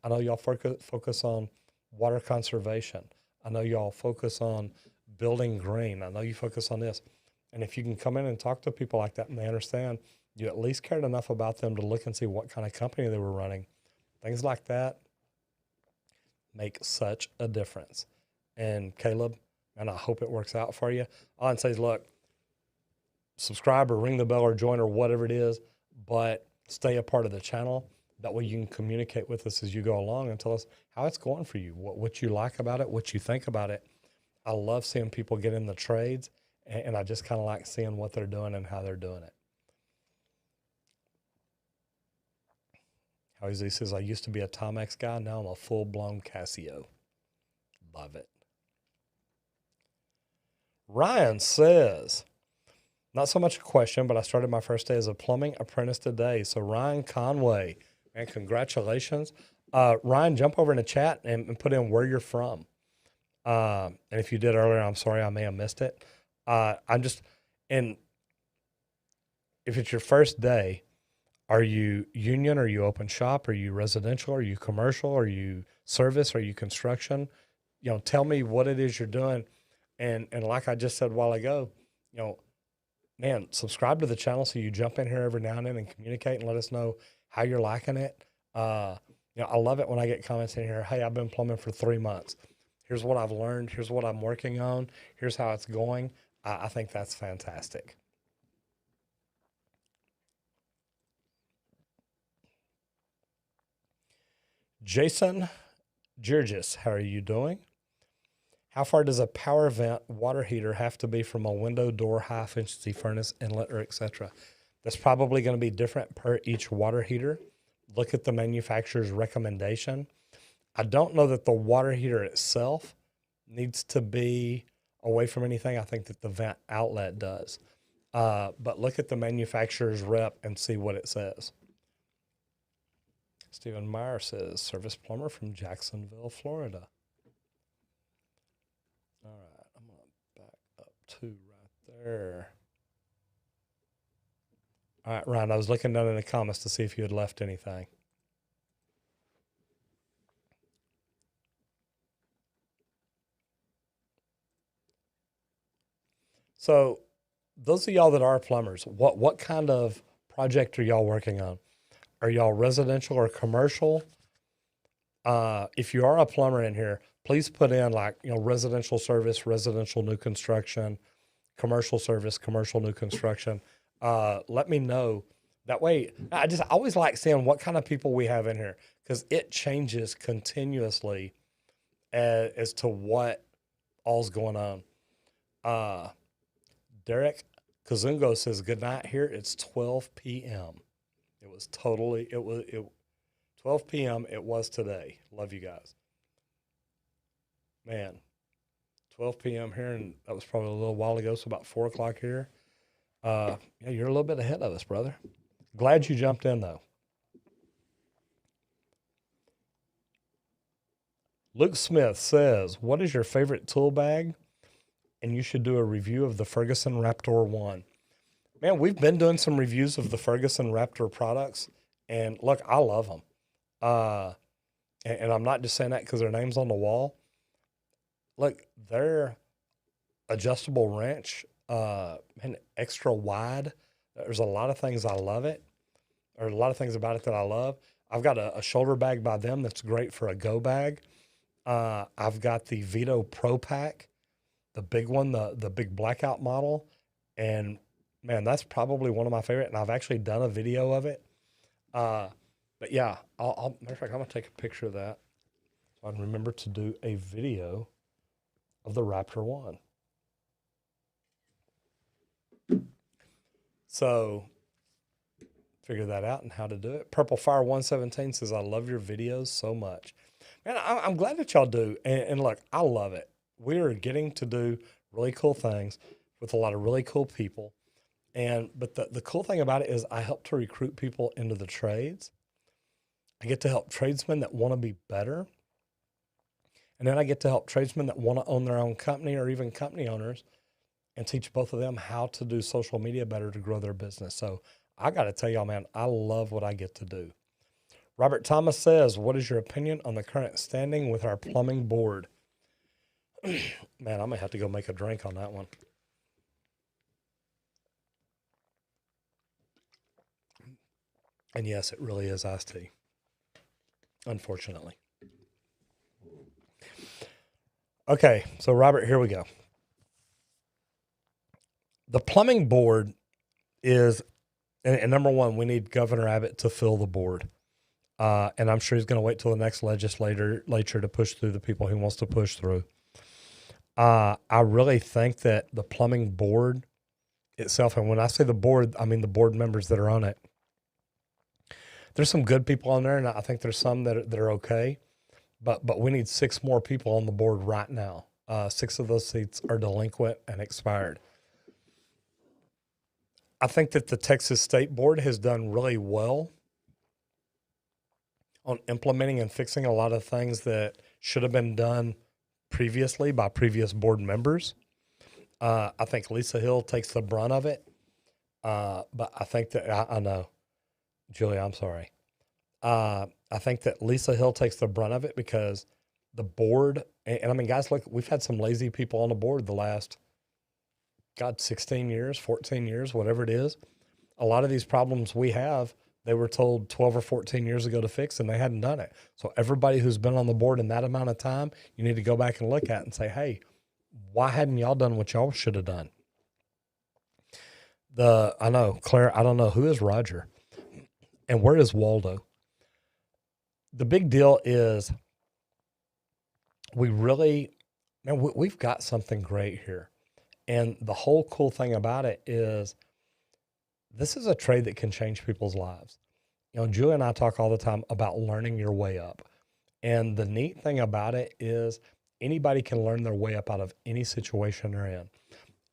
I know y'all focus on water conservation. I know y'all focus on building green. I know you focus on this. And if you can come in and talk to people like that and they understand you at least cared enough about them to look and see what kind of company they were running, things like that make such a difference. And Caleb, and I hope it works out for you. All I'd say is, look, subscribe or ring the bell or join or whatever it is, but stay a part of the channel. That way you can communicate with us as you go along and tell us how it's going for you, what you like about it, what you think about it. I love seeing people get in the trades, and I just kind of like seeing what they're doing and how they're doing it. How he says, I used to be a Timex guy. Now I'm a full-blown Casio. Love it. Ryan says, not so much a question, but I started my first day as a plumbing apprentice today. So Ryan Conway, man, congratulations. Ryan, jump over in the chat and put in where you're from. And if you did earlier, I'm sorry, I may have missed it. And if it's your first day, are you union? Are you open shop? Are you residential? Are you commercial? Are you service? Are you construction? Tell me what it is you're doing. And like I just said a while ago, man, subscribe to the channel so you jump in here every now and then and communicate and let us know how you're liking it. I love it when I get comments in here. Hey, I've been plumbing for 3 months. Here's what I've learned. Here's what I'm working on. Here's how it's going. I think that's fantastic. Jason Georgis, how are you doing? How far does a power vent water heater have to be from a window, door, high efficiency furnace, inlet, or etc.? That's probably going to be different per each water heater. Look at the manufacturer's recommendation. I don't know that the water heater itself needs to be away from anything. I think that the vent outlet does. But look at the manufacturer's rep and see what it says. Stephen Meyer says, service plumber from Jacksonville, Florida. All right, I'm going to back up to right there. All right, Ryan, I was looking down in the comments to see if you had left anything. So those of y'all that are plumbers, what kind of project are y'all working on? Are y'all residential or commercial? If you are a plumber in here, please put in residential service, residential new construction, commercial service, commercial new construction. Let me know. That way, I always like seeing what kind of people we have in here because it changes continuously as to what all's going on. Derek Kazungo says, good night here. It's 12 p.m. It was 12 p.m. It was today. Love you guys. Man, 12 p.m. here, and that was probably a little while ago, so about 4 o'clock here. Yeah, you're a little bit ahead of us, brother. Glad you jumped in, though. Luke Smith says, what is your favorite tool bag? And you should do a review of the Ferguson Raptor 1. Man, we've been doing some reviews of the Ferguson Raptor products, and look, I love them. And I'm not just saying that because their name's on the wall. Look, their adjustable wrench, and extra wide. There's a lot of things I love it. There's a lot of things about it that I love. I've got a shoulder bag by them that's great for a go bag. I've got the Vito Pro Pack, the big one, the big blackout model. And man, that's probably one of my favorite. And I've actually done a video of it. But yeah, matter of fact, I'm going to take a picture of that so I can remember to do a video of the Raptor 1. So figure that out and how to do it. Purple Fire 117 says, I love your videos so much. And I'm glad that y'all do. And look, I love it. We are getting to do really cool things with a lot of really cool people. But the cool thing about it is I help to recruit people into the trades. I get to help tradesmen that want to be better. And then I get to help tradesmen that want to own their own company or even company owners and teach both of them how to do social media better to grow their business. So I got to tell y'all, man, I love what I get to do. Robert Thomas says, what is your opinion on the current standing with our plumbing board? Man, I'm going to have to go make a drink on that one. And yes, it really is iced tea, unfortunately. Okay, so Robert, here we go. The plumbing board is, and number one, we need Governor Abbott to fill the board. And I'm sure he's going to wait till the next legislature to push through the people he wants to push through. I really think that the plumbing board itself, and when I say the board, I mean the board members that are on it. There's some good people on there, and I think there's some that are okay. But we need 6 more people on the board right now. 6 of those seats are delinquent and expired. I think that the Texas State Board has done really well on implementing and fixing a lot of things that should have been done previously by previous board members. I think Lisa Hill takes the brunt of it. But I think that, I know, Julia, I'm sorry. I think that Lisa Hill takes the brunt of it because the board, and I mean, guys, look, we've had some lazy people on the board the last, 16 years, 14 years, whatever it is. A lot of these problems we have, they were told 12 or 14 years ago to fix, and they hadn't done it. So everybody who's been on the board in that amount of time, you need to go back and look at and say, hey, why hadn't y'all done what y'all should have done? I know, Claire, I don't know, who is Roger? And where is Waldo? The big deal is we've got something great here. And the whole cool thing about it is this is a trade that can change people's lives. You know, Julie and I talk all the time about learning your way up. And the neat thing about it is anybody can learn their way up out of any situation they're in.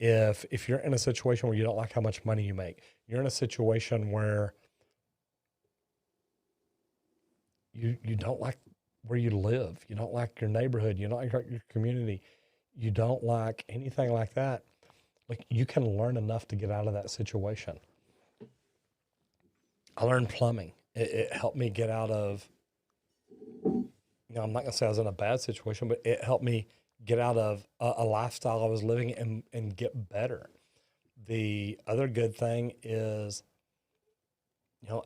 If you're in a situation where you don't like how much money you make, you're in a situation where you don't like where you live, you don't like your neighborhood, you don't like your community, you don't like anything like that, like you can learn enough to get out of that situation. I learned plumbing. It helped me get out of, I'm not going to say I was in a bad situation, but it helped me get out of a lifestyle I was living and get better. The other good thing is,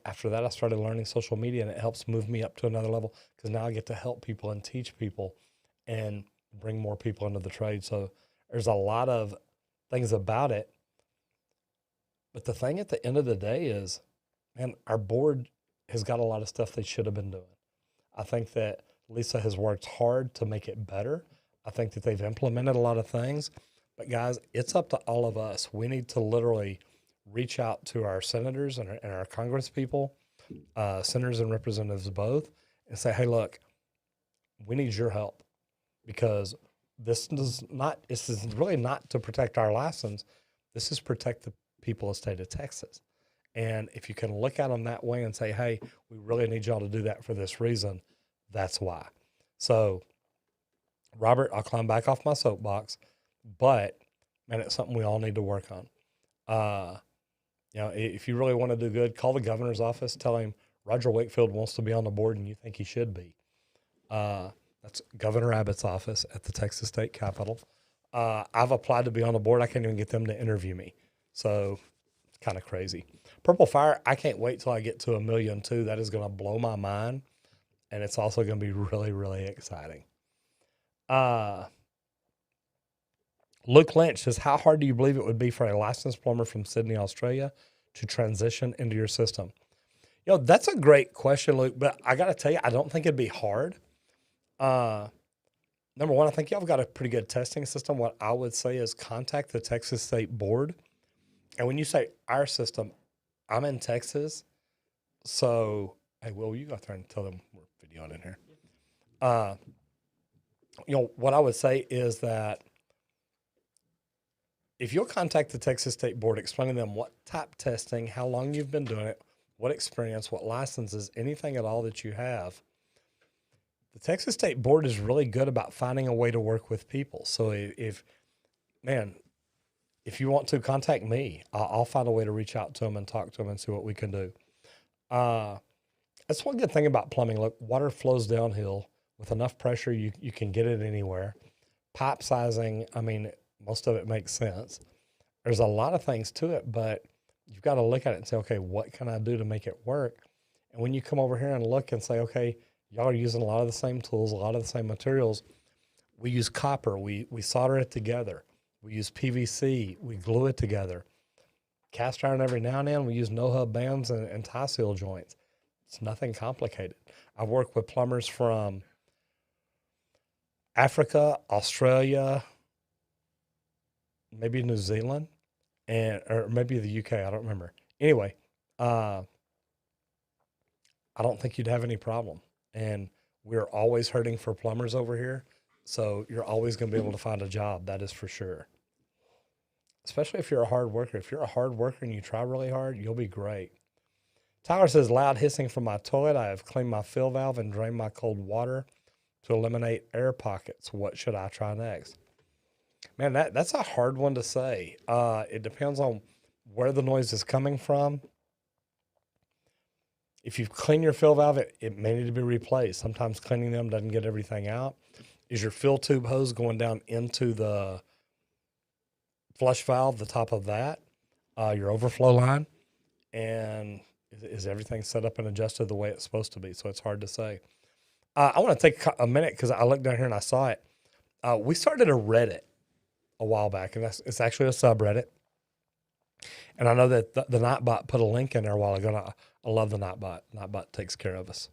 after that, I started learning social media, and it helps move me up to another level because now I get to help people and teach people and bring more people into the trade. So there's a lot of things about it. But the thing at the end of the day is, man, our board has got a lot of stuff they should have been doing. I think that Lisa has worked hard to make it better. I think that they've implemented a lot of things. But guys, it's up to all of us. We need to literally reach out to our senators and our Congress people, senators and representatives both, and say, hey, look, we need your help because this is really not to protect our license. This is protect the people of the state of Texas. And if you can look at them that way and say, hey, we really need y'all to do that for this reason, that's why. So, Robert, I'll climb back off my soapbox, but, man, it's something we all need to work on. If you really want to do good, call the governor's office, tell him Roger Wakefield wants to be on the board and you think he should be. That's Governor Abbott's office at the Texas State Capitol. I've applied to be on the board. I can't even get them to interview me. So it's kind of crazy. Purple Fire, I can't wait till I get to 1.2 million. That is going to blow my mind. And it's also going to be really, really exciting. Luke Lynch says, how hard do you believe it would be for a licensed plumber from Sydney, Australia to transition into your system? That's a great question, Luke, but I got to tell you, I don't think it'd be hard. Number one, I think y'all have got a pretty good testing system. What I would say is contact the Texas State Board. And when you say our system, I'm in Texas. So, hey, Will, you go out there and tell them we're videoing in here. Uh, what I would say is that if you'll contact the Texas State Board, explaining them what type testing, how long you've been doing it, what experience, what licenses, anything at all that you have, the Texas State Board is really good about finding a way to work with people. So if you want to contact me, I'll find a way to reach out to them and talk to them and see what we can do. That's one good thing about plumbing. Look, water flows downhill with enough pressure. You can get it anywhere. Pipe sizing, I mean, most of it makes sense. There's a lot of things to it, but you've got to look at it and say, okay, what can I do to make it work? And when you come over here and look and say, okay, y'all are using a lot of the same tools, a lot of the same materials. We use copper. We solder it together. We use PVC. We glue it together. Cast iron every now and then. We use no-hub bands and tie seal joints. It's nothing complicated. I've worked with plumbers from Africa, Australia, maybe New Zealand, or maybe the UK. I don't remember. Anyway, I don't think you'd have any problem. And we're always hurting for plumbers over here. So you're always going to be able to find a job. That is for sure. Especially if you're a hard worker. If you're a hard worker and you try really hard, you'll be great. Tyler says, loud hissing from my toilet. I have cleaned my fill valve and drained my cold water to eliminate air pockets. What should I try next? Man, that's a hard one to say. It depends on where the noise is coming from. If you've cleaned your fill valve, it may need to be replaced. Sometimes cleaning them doesn't get everything out. Is your fill tube hose going down into the flush valve, the top of that, your overflow line? And is everything set up and adjusted the way it's supposed to be? So it's hard to say. I want to take a minute because I looked down here and I saw it. We started a Reddit a while back, and it's actually a subreddit. And I know that the Nightbot put a link in there a while ago. And I love the Nightbot. Nightbot takes care of us.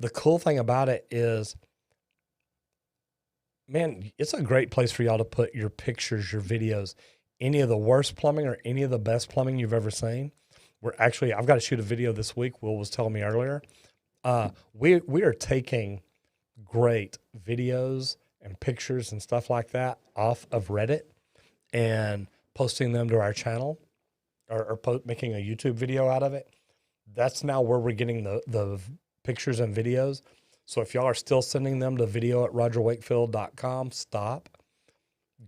The cool thing about it is, man, it's a great place for y'all to put your pictures, your videos, any of the worst plumbing or any of the best plumbing you've ever seen. I've got to shoot a video this week. Will was telling me earlier. We are taking great videos and pictures and stuff like that off of Reddit and posting them to our channel or making a YouTube video out of it. That's now where we're getting the pictures and videos. So if y'all are still sending them to video@rogerwakefield.com, stop.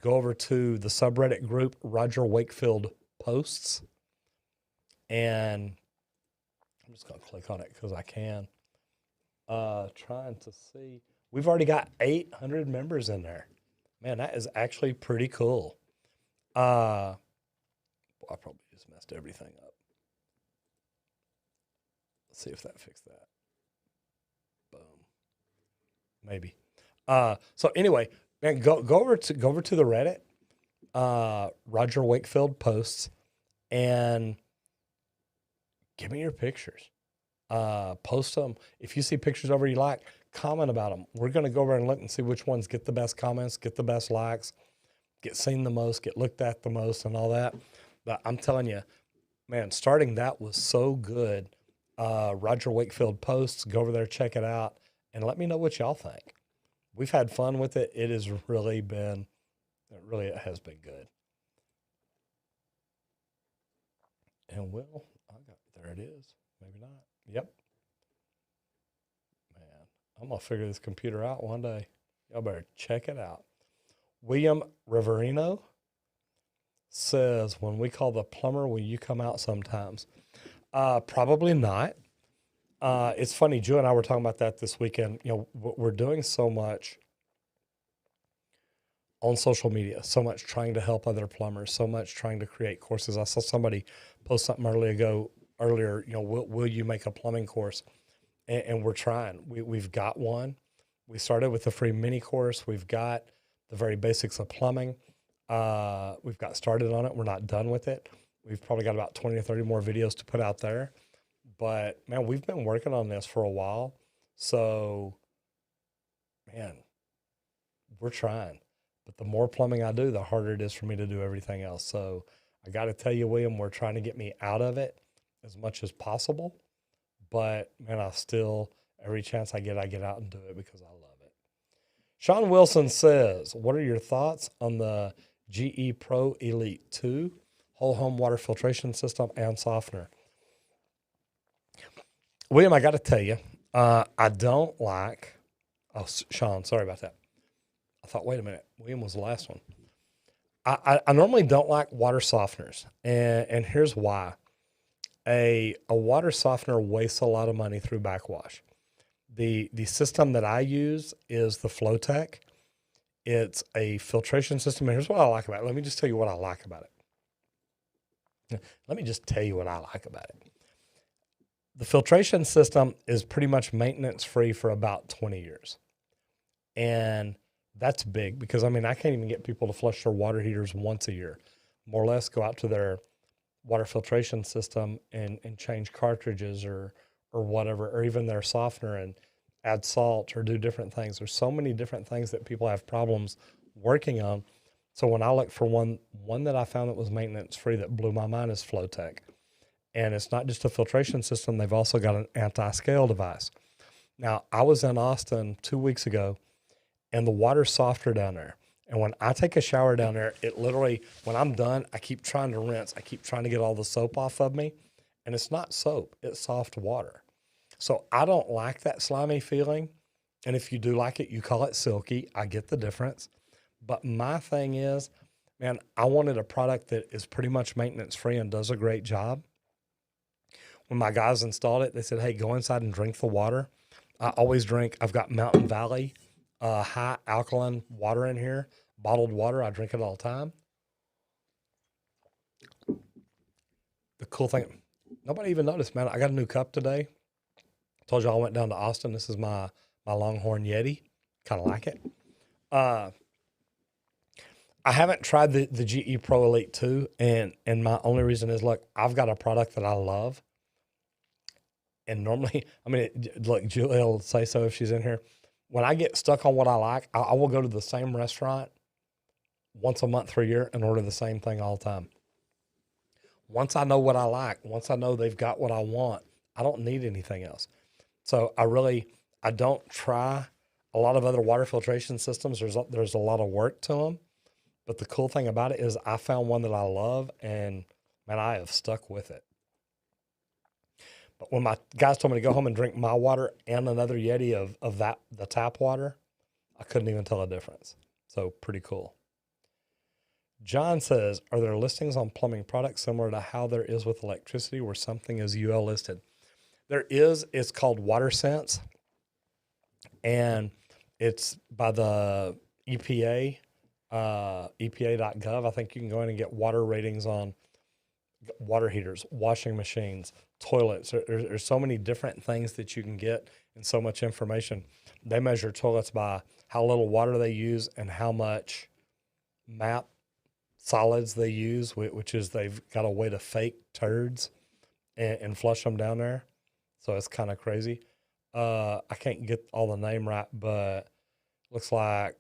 Go over to the subreddit group, Roger Wakefield Posts. And I'm just going to click on it because I can. Trying to see. We've already got 800 members in there. Man, that is actually pretty cool. I probably just messed everything up. Let's see if that fixed that. Boom. Maybe. So anyway, man, go over to the Reddit, Roger Wakefield Posts, and give me your pictures. Post them. If you see pictures over you like, comment about them. We're going to go over and look and see which ones get the best comments, get the best likes, get seen the most, get looked at the most, and all that. But I'm telling you, man, starting that was so good. Roger Wakefield Posts, go over there, check it out, and let me know what y'all think. We've had fun with it. It has really been, it has been good. And there it is. Maybe not. Yep. Man, I'm going to figure this computer out one day. Y'all better check it out. William Riverino says, when we call the plumber, will you come out sometimes? Probably not. It's funny, Joe and I were talking about that this weekend. We're doing so much on social media, so much trying to help other plumbers, so much trying to create courses. I saw somebody post something earlier, will you make a plumbing course? And we're trying. We've got one. We started with a free mini course. We've got the very basics of plumbing. We've got started on it. We're not done with it. We've probably got about 20 or 30 more videos to put out there. But, man, we've been working on this for a while. So, man, we're trying. But the more plumbing I do, the harder it is for me to do everything else. So I got to tell you, William, we're trying to get me out of it as much as possible. But, man, I still Every chance I get out and do it because I love it. Sean Wilson says, what are your thoughts on the GE Pro Elite 2 whole home water filtration system and softener? William, I got to tell you, I don't like, Sean, sorry about that. I thought, wait a minute, William was the last one. I normally don't like water softeners, and here's why. A water softener wastes a lot of money through backwash. The system that I use is the Flowtech. It's a filtration system, and here's what I like about it. Let me just tell you what I like about it. The filtration system is pretty much maintenance-free for about 20 years. And that's big because, I mean, I can't even get people to flush their water heaters once a year. More or less go out to their water filtration system and change cartridges or whatever, or even their softener and add salt or do different things. There's so many different things that people have problems working on. So when I look for one that I found that was maintenance-free that blew my mind is Flowtech. And it's not just a filtration system. They've also got an anti-scale device. Now, I was in Austin 2 weeks ago, and the water's softer down there. And when I take a shower down there, it literally, when I'm done, I keep trying to rinse. I keep trying to get all the soap off of me. And it's not soap. It's soft water. So I don't like that slimy feeling. And if you do like it, you call it silky. I get the difference. But my thing is, man, I wanted a product that is pretty much maintenance-free and does a great job. When my guys installed it, they said, hey, go inside and drink the water. I always drink. I've got Mountain Valley high alkaline water in here, bottled water. I drink it all the time. The cool thing, nobody even noticed, man. I got a new cup today. Told you I went down to Austin. This is my Longhorn Yeti. Kind of like it. I haven't tried the GE Pro Elite 2, and my only reason is, look, I've got a product that I love. And normally, I mean, look, Julia will say so if she's in here. When I get stuck on what I like, I will go to the same restaurant once a month for a year and order the same thing all the time. Once I know what I like, once I know they've got what I want, I don't need anything else. So I don't try a lot of other water filtration systems. There's a lot of work to them. But the cool thing about it is I found one that I love, and, man, I have stuck with it. But when my guys told me to go home and drink my water and another Yeti of the tap water, I couldn't even tell a difference. So pretty cool. John says, are there listings on plumbing products similar to how there is with electricity where something is UL listed? There is. It's called WaterSense, and it's by the EPA, EPA.gov. I think you can go in and get water ratings on water heaters, washing machines, toilets. There's so many different things that you can get and so much information. They measure toilets by how little water they use and how much MAP solids they use, which is they've got a way to fake turds and flush them down there. So it's kind of crazy. I can't get all the name right, but looks like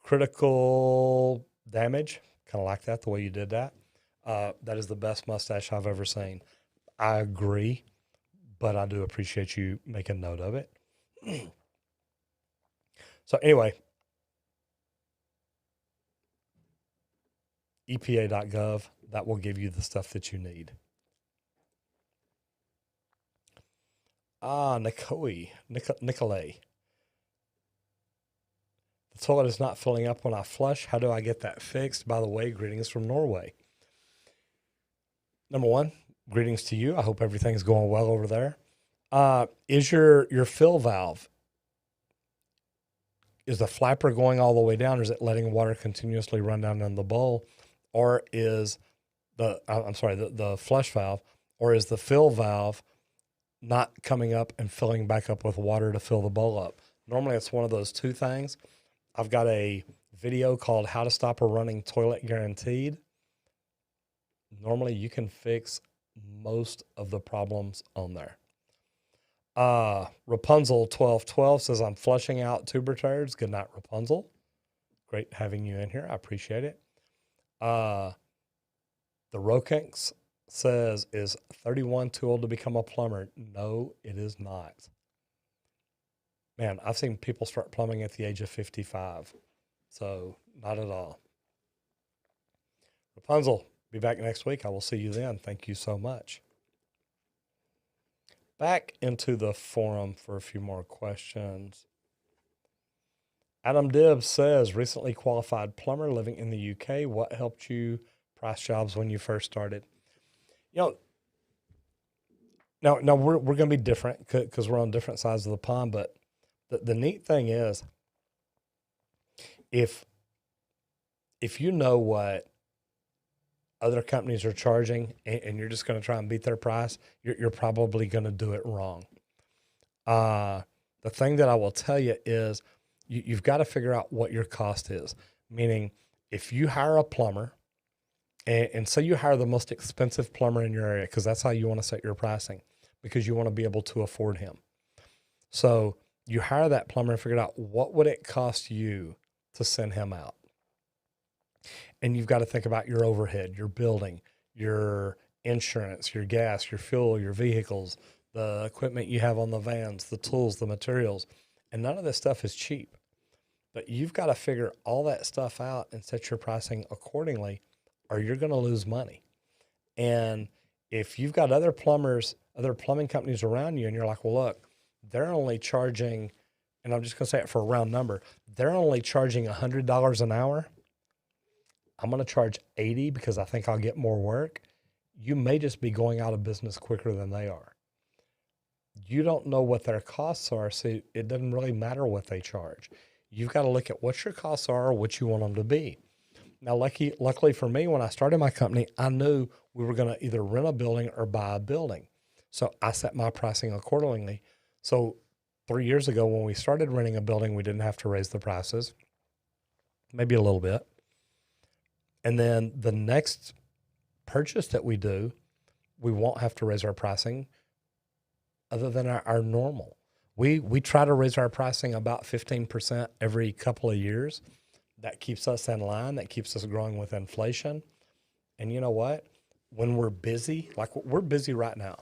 critical damage. Kind of like that, the way you did that. That is the best mustache I've ever seen. I agree, but I do appreciate you making note of it. So anyway, EPA.gov, that will give you the stuff that you need. Nicolay. The toilet is not filling up when I flush. How do I get that fixed? By the way, greetings from Norway. Number one, greetings to you. I hope everything's going well over there. Is your fill valve, is the flapper going all the way down, or is it letting water continuously run down in the bowl? Or is the flush valve, or is the fill valve not coming up and filling back up with water to fill the bowl up? Normally it's one of those two things. I've got a video called How to Stop a Running Toilet Guaranteed. Normally you can fix most of the problems on there. Rapunzel 1212 says, I'm flushing out tuber turds. Good night, Rapunzel. Great having you in here. I appreciate it. The Rokinks says, is 31 too old to become a plumber? No, it is not. Man, I've seen people start plumbing at the age of 55. So not at all. Rapunzel, be back next week. I will see you then. Thank you so much. Back into the forum for a few more questions. Adam Dibbs says, recently qualified plumber living in the UK. What helped you price jobs when you first started? You know, now we're going to be different because we're on different sides of the pond. But the neat thing is, if you know what other companies are charging and you're just going to try and beat their price, you're probably going to do it wrong. The thing that I will tell you is you've got to figure out what your cost is. Meaning, if you hire a plumber, and say you hire the most expensive plumber in your area, because that's how you want to set your pricing, because you want to be able to afford him. So you hire that plumber and figure out what would it cost you to send him out. And you've got to think about your overhead, your building, your insurance, your gas, your fuel, your vehicles, the equipment you have on the vans, the tools, the materials. And none of this stuff is cheap. But you've got to figure all that stuff out and set your pricing accordingly, or you're going to lose money. And if you've got other plumbers, other plumbing companies around you, and you're like, well, look, they're only charging, and I'm just going to say it for a round number, they're only charging $100 an hour. I'm going to charge $80 because I think I'll get more work. You may just be going out of business quicker than they are. You don't know what their costs are, so it doesn't really matter what they charge. You've got to look at what your costs are, what you want them to be. Now, luckily for me, when I started my company, I knew we were going to either rent a building or buy a building. So I set my pricing accordingly. So 3 years ago, when we started renting a building, we didn't have to raise the prices, maybe a little bit. And then the next purchase that we do, we won't have to raise our pricing other than our normal. We try to raise our pricing about 15% every couple of years. That keeps us in line. That keeps us growing with inflation. And you know what? When we're busy, like we're busy right now,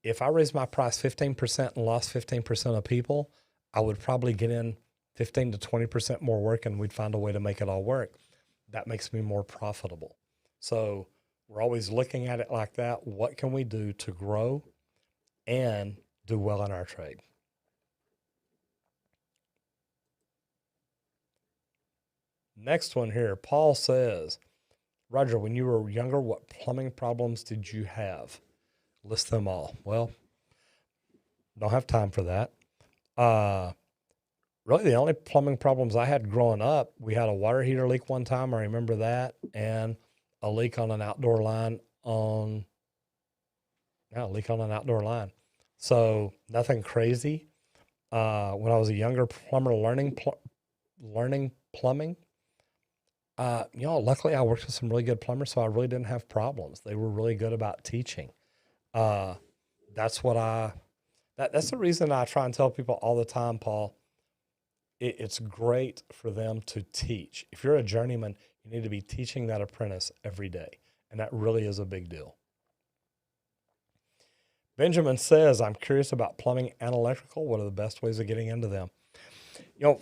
if I raised my price 15% and lost 15% of people, I would probably get in 15 to 20% more work, and we'd find a way to make it all work. That makes me more profitable. So we're always looking at it like that. What can we do to grow and do well in our trade? Next one here. Paul says, Roger, when you were younger, what plumbing problems did you have? List them all. Well, don't have time for that. Really, the only plumbing problems I had growing up, we had a water heater leak one time. I remember that. And a leak on an outdoor line So nothing crazy. When I was a younger plumber learning plumbing, luckily I worked with some really good plumbers, so I really didn't have problems. They were really good about teaching. That's the reason I try and tell people all the time, Paul. It's great for them to teach. If you're a journeyman, you need to be teaching that apprentice every day. And that really is a big deal. Benjamin says, I'm curious about plumbing and electrical. What are the best ways of getting into them?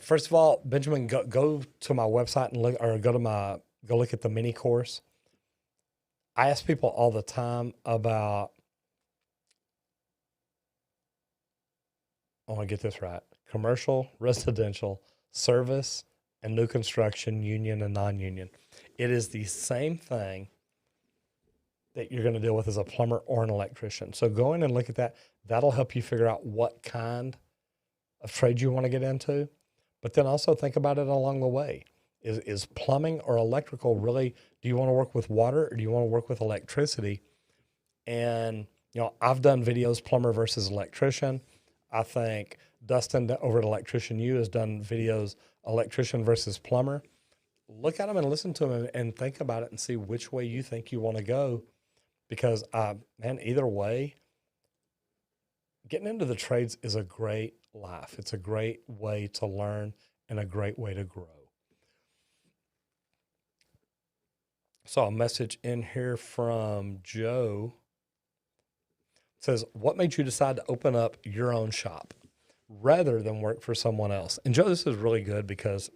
First of all, Benjamin, go to my website and go look at the mini course. I ask people all the time about, I want to get this right, commercial, residential, service, and new construction, union and non-union. It is the same thing that you're going to deal with as a plumber or an electrician. So go in and look at that. That'll help you figure out what kind of trade you want to get into. But then also think about it along the way. Is plumbing or electrical really, do you want to work with water or do you want to work with electricity? And, I've done videos, plumber versus electrician. I think Dustin over at Electrician U has done videos, electrician versus plumber. Look at them and listen to them and think about it and see which way you think you want to go. Because, either way, getting into the trades is a great life. It's a great way to learn and a great way to grow. Saw a message in here from Joe. It says, what made you decide to open up your own shop? rather than work for someone else. And Joe, this is really good because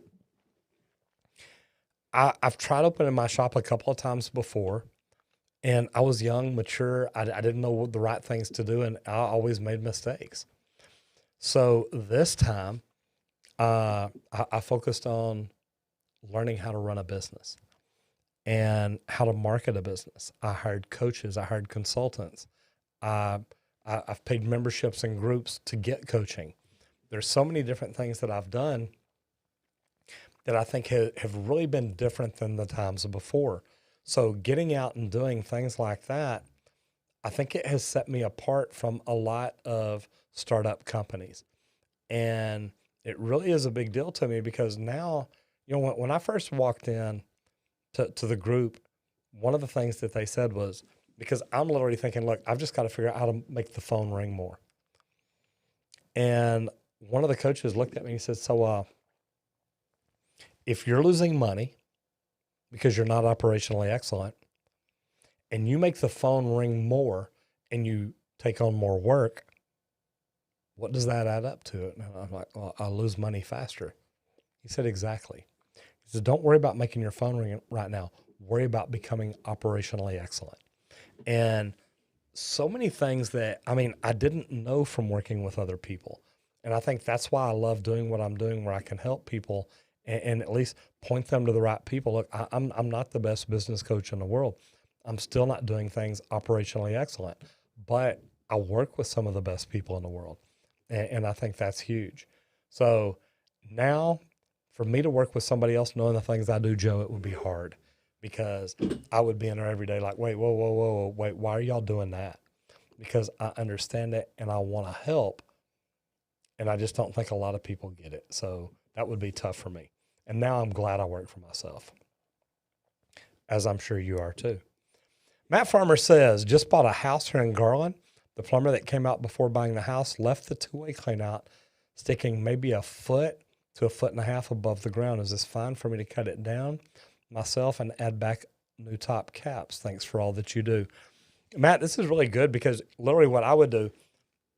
I've tried opening my shop a couple of times before, and I was young, mature. I didn't know what the right things to do, and I always made mistakes. So this time, I focused on learning how to run a business and how to market a business. I hired coaches. I hired consultants. I've paid memberships in groups to get coaching. There's so many different things that I've done that I think have really been different than the times before. So getting out and doing things like that, I think it has set me apart from a lot of startup companies. And it really is a big deal to me because now, when I first walked in to the group, one of the things that they said was, because I'm literally thinking, look, I've just got to figure out how to make the phone ring more. And one of the coaches looked at me and he said, so if you're losing money because you're not operationally excellent and you make the phone ring more and you take on more work, what does that add up to? And I'm like, well, I'll lose money faster. He said, exactly. He said, don't worry about making your phone ring right now. Worry about becoming operationally excellent. And so many things that, I didn't know from working with other people. And I think that's why I love doing what I'm doing, where I can help people and at least point them to the right people. Look, I'm not the best business coach in the world. I'm still not doing things operationally excellent, but I work with some of the best people in the world. And I think that's huge. So now for me to work with somebody else knowing the things I do, Joe, it would be hard because I would be in there every day like, wait, whoa, wait, why are y'all doing that? Because I understand it and I want to help. And I just don't think a lot of people get it. So that would be tough for me. And now I'm glad I work for myself, as I'm sure you are too. Matt Farmer says, just bought a house here in Garland. The plumber that came out before buying the house left the two-way clean out, sticking maybe a foot to a foot and a half above the ground. Is this fine for me to cut it down myself and add back new top caps? Thanks for all that you do. Matt, this is really good because literally what I would do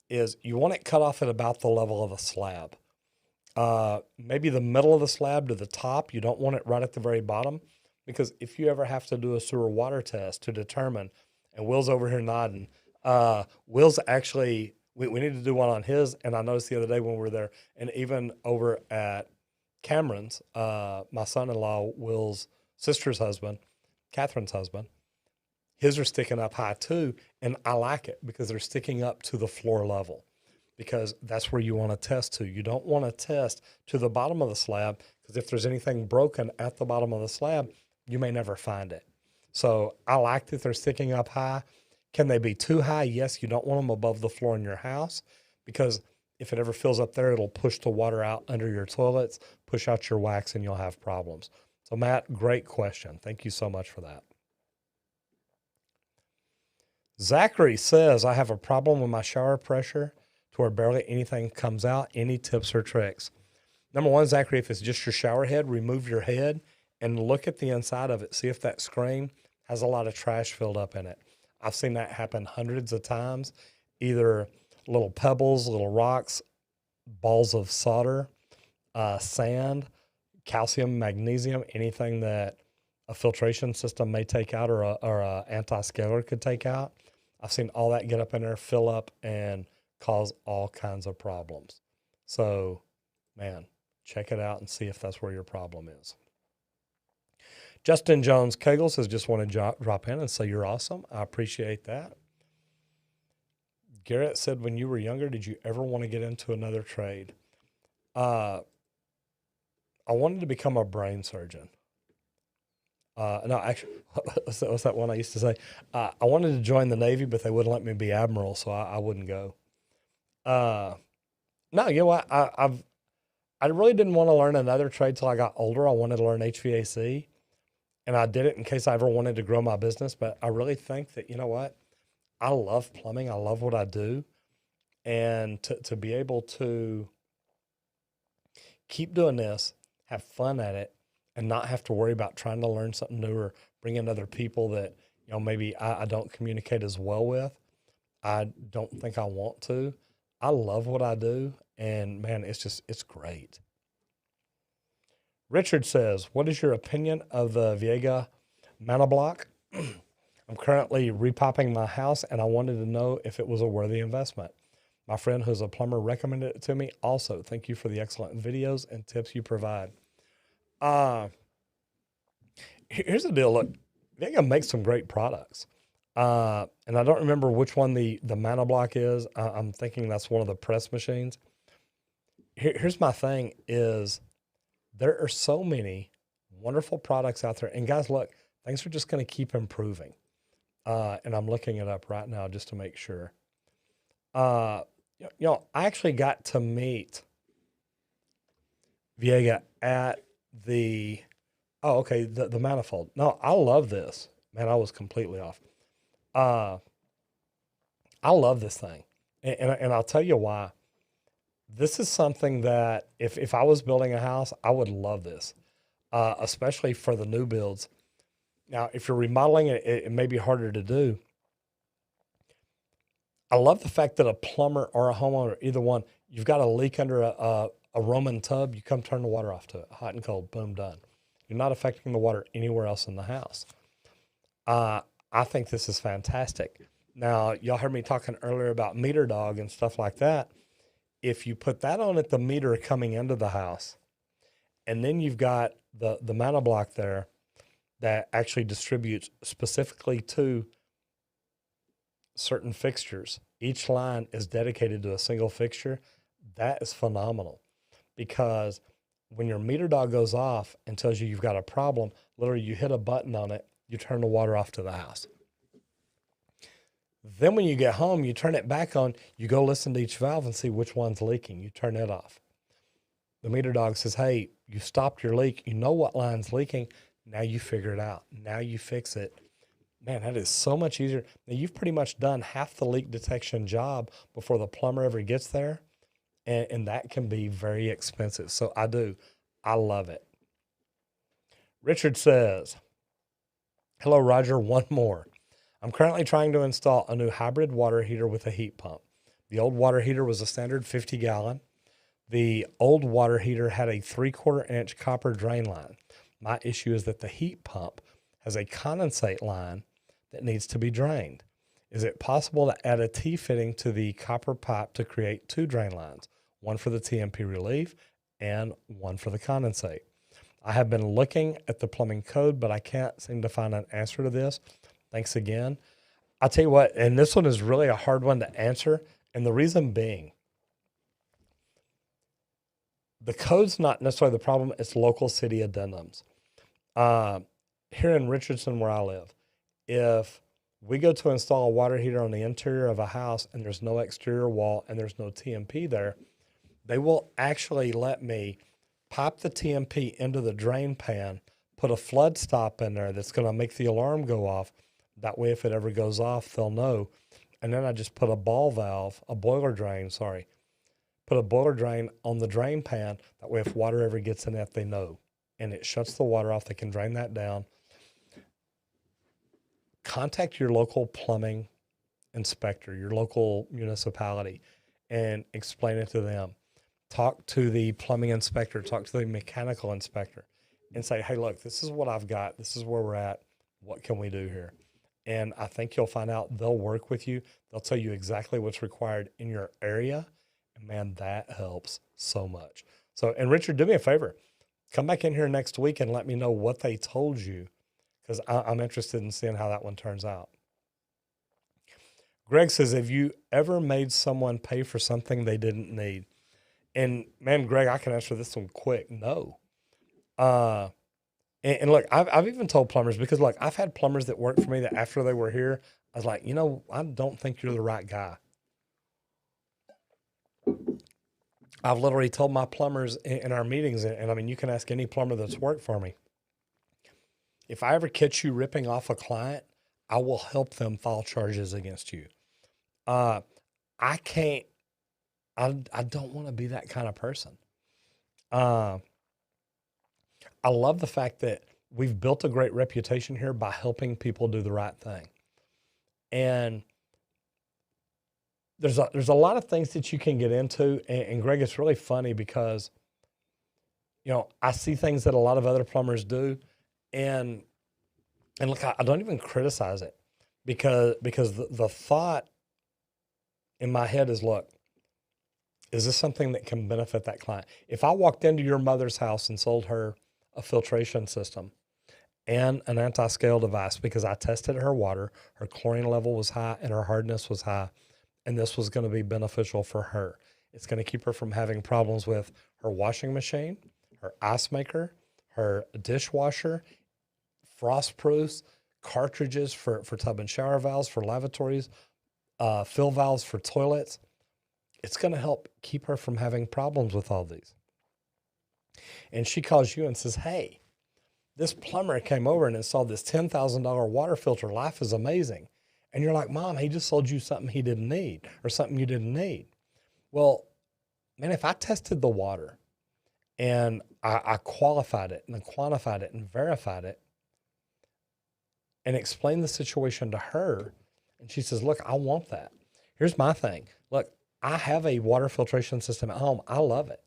is you want it cut off at about the level of the slab. Maybe the middle of the slab to the top. You don't want it right at the very bottom because if you ever have to do a sewer water test to determine, and Will's over here nodding, Will's actually, we need to do one on his, and I noticed the other day when we were there, and even over at Cameron's, my son-in-law, Will's sister's husband, Catherine's husband, his are sticking up high too, and I like it because they're sticking up to the floor level because that's where you want to test to. You don't want to test to the bottom of the slab because if there's anything broken at the bottom of the slab, you may never find it. So I like that they're sticking up high. Can they be too high? Yes, you don't want them above the floor in your house because if it ever fills up there, it'll push the water out under your toilets, push out your wax, and you'll have problems. So Matt, great question. Thank you so much for that. Zachary says, I have a problem with my shower pressure to where barely anything comes out. Any tips or tricks? Number one, Zachary, if it's just your shower head, remove your head and look at the inside of it. See if that screen has a lot of trash filled up in it. I've seen that happen hundreds of times, either little pebbles, little rocks, balls of solder, sand, calcium, magnesium, anything that a filtration system may take out or a anti-scalar could take out. I've seen all that get up in there, fill up, and cause all kinds of problems. So, man, check it out and see if that's where your problem is. Justin Jones Kegel says, just want to drop in and say you're awesome. I appreciate that. Garrett said, when you were younger, did you ever want to get into another trade? I wanted to become a brain surgeon. No, actually, what's that one I used to say? I wanted to join the Navy, but they wouldn't let me be admiral, so I wouldn't go. No, you know what? I really didn't want to learn another trade till I got older. I wanted to learn HVAC, and I did it in case I ever wanted to grow my business. But I really think that, you know what? I love plumbing. I love what I do. And to be able to keep doing this, have fun at it, and not have to worry about trying to learn something new or bring in other people that, maybe I don't communicate as well with. I don't think I want to. I love what I do, and man, it's great. Richard says, what is your opinion of the Viega monoblock? I'm currently repopping my house, and I wanted to know if it was a worthy investment. My friend who's a plumber recommended it to me. Also, thank you for the excellent videos and tips you provide. Uh, Here's the deal. Look, Viega makes some great products. And I don't remember which one the monoblock is. I'm thinking that's one of the press machines. Here's my thing is there are so many wonderful products out there. And guys, look, things are just going to keep improving. And I'm looking it up right now just to make sure. I actually got to meet Viega at the the manifold. No, I love this. Man, I was completely off. I love this thing. And I'll tell you why. This is something that if I was building a house, I would love this, especially for the new builds. Now, if you're remodeling it, it may be harder to do. I love the fact that a plumber or a homeowner, either one, you've got a leak under a Roman tub, you come turn the water off to it, hot and cold, boom, done. You're not affecting the water anywhere else in the house. I think this is fantastic. Now, y'all heard me talking earlier about meter dog and stuff like that. If you put that on at the meter coming into the house, and then you've got the monoblock there that actually distributes specifically to certain fixtures. Each line is dedicated to a single fixture. That is phenomenal because when your meter dog goes off and tells you you've got a problem, literally you hit a button on it, you turn the water off to the house. Then when you get home, you turn it back on, you go listen to each valve and see which one's leaking. You turn it off. The meter dog says, hey, you stopped your leak. You know what line's leaking. Now you figure it out. Now you fix it. Man, that is so much easier. Now you've pretty much done half the leak detection job before the plumber ever gets there. And that can be very expensive. So I love it. Richard says, hello, Roger, one more. I'm currently trying to install a new hybrid water heater with a heat pump. The old water heater was a standard 50 gallon. The old water heater had a 3/4 inch copper drain line. My issue is that the heat pump has a condensate line that needs to be drained. Is it possible to add a T-fitting to the copper pipe to create 2 drain lines, one for the TMP relief and one for the condensate? I have been looking at the plumbing code, but I can't seem to find an answer to this. Thanks again. I'll tell you what, and this one is really a hard one to answer, and the reason being, the code's not necessarily the problem, it's local city addendums. Here in Richardson, where I live, if we go to install a water heater on the interior of a house and there's no exterior wall and there's no TMP there, they will actually let me pop the TMP into the drain pan, put a flood stop in there that's going to make the alarm go off. That way, if it ever goes off, they'll know. And then I just put a boiler drain on the drain pan. That way, if water ever gets in that, they know. And it shuts the water off. They can drain that down. Contact your local plumbing inspector, your local municipality, and explain it to them. Talk to the plumbing inspector, talk to the mechanical inspector, and say, hey, look, this is what I've got. This is where we're at. What can we do here? And I think you'll find out they'll work with you. They'll tell you exactly what's required in your area. And man, that helps so much. So, and Richard, do me a favor. Come back in here next week and let me know what they told you, because I'm interested in seeing how that one turns out. Greg says, have you ever made someone pay for something they didn't need? And man, Greg, I can answer this one quick. No. And look, I've even told plumbers, because look, I've had plumbers that worked for me that after they were here, I was like, I don't think you're the right guy. I've literally told my plumbers in our meetings, and I mean, you can ask any plumber that's worked for me. If I ever catch you ripping off a client, I will help them file charges against you. I don't want to be that kind of person. I love the fact that we've built a great reputation here by helping people do the right thing. And there's a lot of things that you can get into, and Greg, it's really funny because, I see things that a lot of other plumbers do, and look, I don't even criticize it because the thought in my head is, look, is this something that can benefit that client? If I walked into your mother's house and sold her a filtration system and an anti-scale device because I tested her water, her chlorine level was high and her hardness was high, and this was going to be beneficial for her. It's going to keep her from having problems with her washing machine, her ice maker, her dishwasher, frost proofs, cartridges for tub and shower valves, for lavatories, fill valves for toilets. It's going to help keep her from having problems with all these. And she calls you and says, hey, this plumber came over and installed this $10,000 water filter. Life is amazing. And you're like, Mom, he just sold you something he didn't need or something you didn't need. Well, man, if I tested the water and I qualified it and quantified it and verified it and explained the situation to her, and she says, look, I want that. Here's my thing. Look, I have a water filtration system at home. I love it.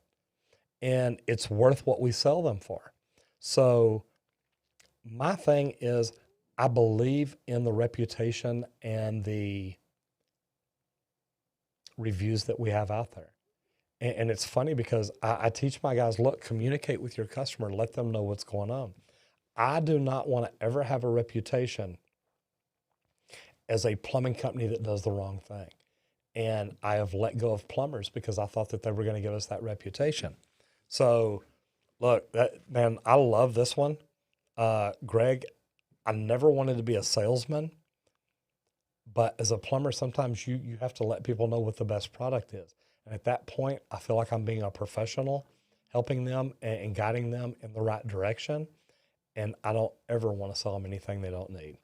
And it's worth what we sell them for. So my thing is, I believe in the reputation and the reviews that we have out there. And it's funny because I teach my guys, look, communicate with your customer, let them know what's going on. I do not want to ever have a reputation as a plumbing company that does the wrong thing. And I have let go of plumbers because I thought that they were going to give us that reputation. So look, man, I love this one. Greg, I never wanted to be a salesman, but as a plumber, sometimes you have to let people know what the best product is. And at that point, I feel like I'm being a professional, helping them and guiding them in the right direction. And I don't ever want to sell them anything they don't need.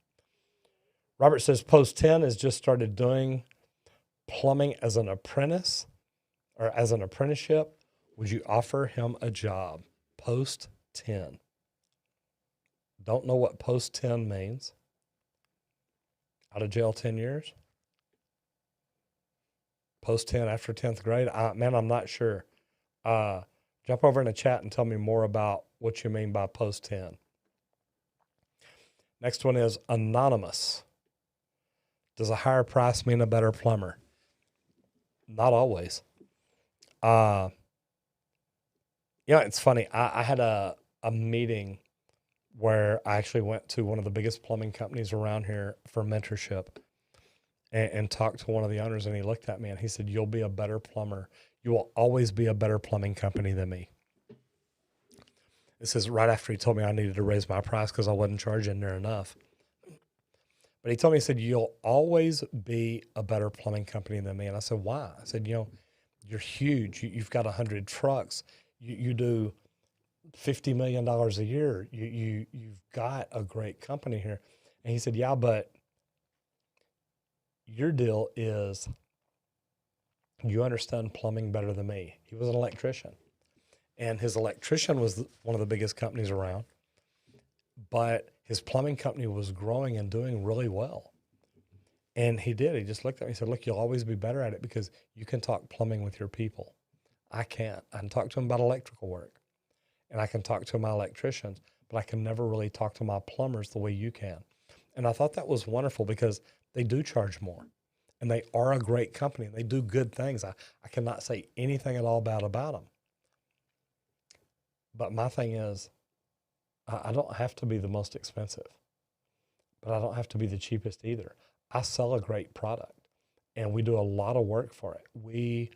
Robert says, Post 10 has just started doing plumbing as an apprentice or as an apprenticeship. Would you offer him a job? Post 10. Don't know what post 10 means. Out of jail 10 years? Post 10 after 10th grade? Man, I'm not sure. Jump over in the chat and tell me more about what you mean by post 10. Next one is anonymous. Does a higher price mean a better plumber? Not always. It's funny. I had a meeting where I actually went to one of the biggest plumbing companies around here for mentorship and talked to one of the owners, and he looked at me and he said, you'll be a better plumber. You will always be a better plumbing company than me. This is right after he told me I needed to raise my price because I wasn't charging near enough. But he told me, he said, you'll always be a better plumbing company than me. And I said, why? I said, you're huge. You've got 100 trucks. You do $50 million a year. You've got a great company here. And he said, yeah, but your deal is you understand plumbing better than me. He was an electrician. And his electrician was one of the biggest companies around. But his plumbing company was growing and doing really well. And he did. He just looked at me and said, look, you'll always be better at it because you can talk plumbing with your people. I can't. I can talk to them about electrical work. And I can talk to my electricians, but I can never really talk to my plumbers the way you can. And I thought that was wonderful because they do charge more. And they are a great company. And they do good things. I cannot say anything at all bad about them. But my thing is, I don't have to be the most expensive, but I don't have to be the cheapest either. I sell a great product, and we do a lot of work for it. We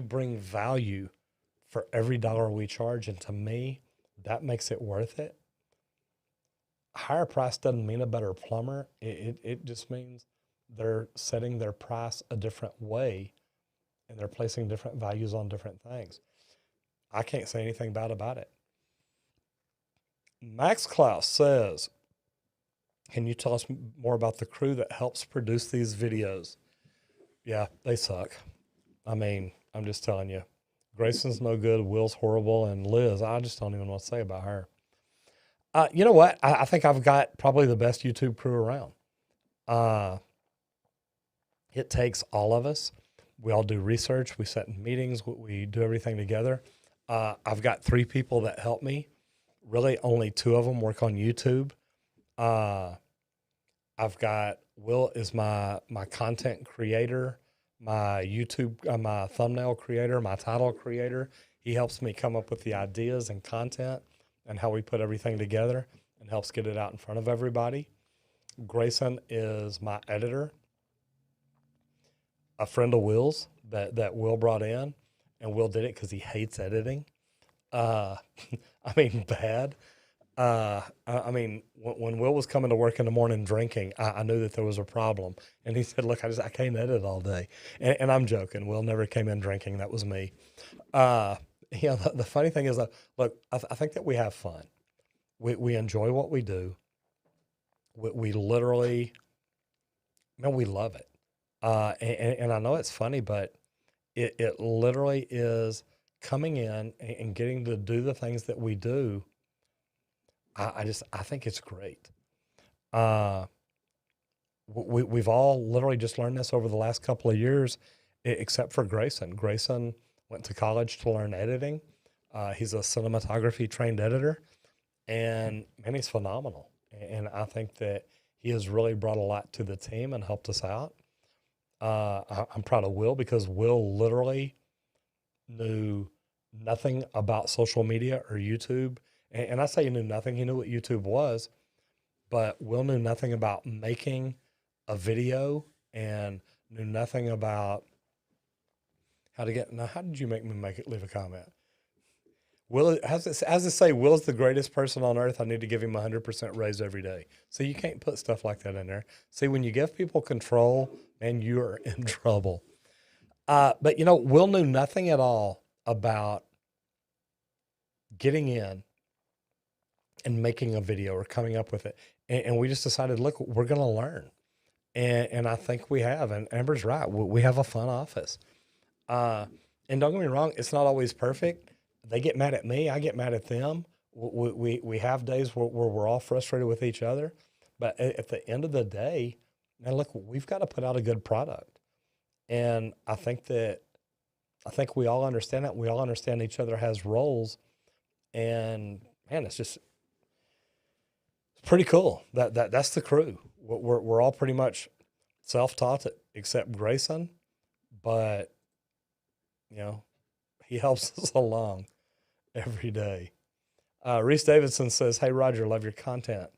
bring value for every dollar we charge, and to me, that makes it worth it. A higher price doesn't mean a better plumber. It just means they're setting their price a different way, and they're placing different values on different things. I can't say anything bad about it. Max Klaus says, can you tell us more about the crew that helps produce these videos? Yeah, they suck. I mean, I'm just telling you. Grayson's no good, Will's horrible, and Liz, I just don't even know what to say about her. You know what? I think I've got probably the best YouTube crew around. it takes all of us. We all do research. We sit in meetings. We do everything together. I've got 3 people that help me. Really, only 2 of them work on YouTube. I've got Will is my content creator, my YouTube, my thumbnail creator, my title creator. He helps me come up with the ideas and content and how we put everything together and helps get it out in front of everybody. Grayson is my editor, a friend of Will's that Will brought in, and Will did it because he hates editing. I mean, bad. I mean, when Will was coming to work in the morning drinking, I knew that there was a problem. And he said, look, I can't edit all day. And I'm joking. Will never came in drinking. That was me. The funny thing is, look, I think that we have fun. We enjoy what we do. We literally, man, we love it. And I know it's funny, but it literally is coming in and getting to do the things that we do. I think it's great. We've all literally just learned this over the last couple of years, except for Grayson. Grayson went to college to learn editing. He's a cinematography trained editor, and man, he's phenomenal. And I think that he has really brought a lot to the team and helped us out. I'm proud of Will because Will literally knew nothing about social media or YouTube. And I say he knew nothing. He knew what YouTube was, but Will knew nothing about making a video and knew nothing about how to get. Now, how did you make me leave a comment? Will, how's it say? Will's the greatest person on earth. I need to give him 100% raise every day. So you can't put stuff like that in there. See, when you give people control, man, you are in trouble. But Will knew nothing at all about getting in and making a video or coming up with it. And we just decided, look, we're going to learn. And I think we have. And Amber's right. We have a fun office. And don't get me wrong, it's not always perfect. They get mad at me. I get mad at them. We have days where we're all frustrated with each other. But at the end of the day, man, look, we've got to put out a good product. And I think we all understand that. We all understand each other has roles. And man, it's pretty cool. That's the crew. We're all pretty much self-taught except Grayson, but he helps us along every day. Reese Davidson says, "Hey Roger, love your content.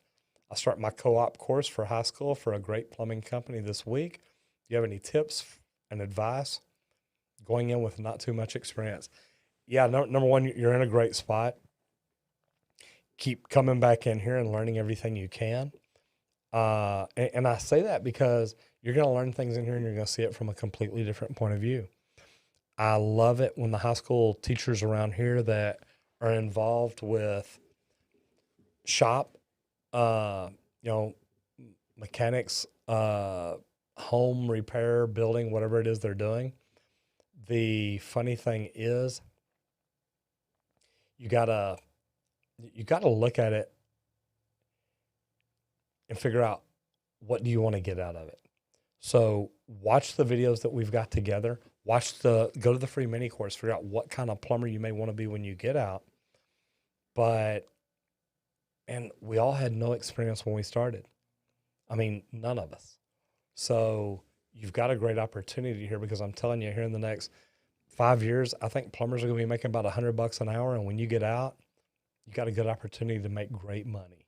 I start my co-op course for high school for a great plumbing company this week. Do you have any tips and advice going in with not too much experience?" Yeah, number one, you're in a great spot. Keep coming back in here and learning everything you can. And I say that because you're going to learn things in here and you're going to see it from a completely different point of view. I love it when the high school teachers around here that are involved with shop, mechanics, home repair, building, whatever it is they're doing. The funny thing is you gotta look at it and figure out what do you want to get out of it. So watch the videos that we've got together. Go to the free mini course, figure out what kind of plumber you may want to be when you get out. And we all had no experience when we started. I mean, none of us. So you've got a great opportunity here because I'm telling you, here in the next 5 years, I think plumbers are going to be making about $100 an hour. And when you get out, you got a good opportunity to make great money.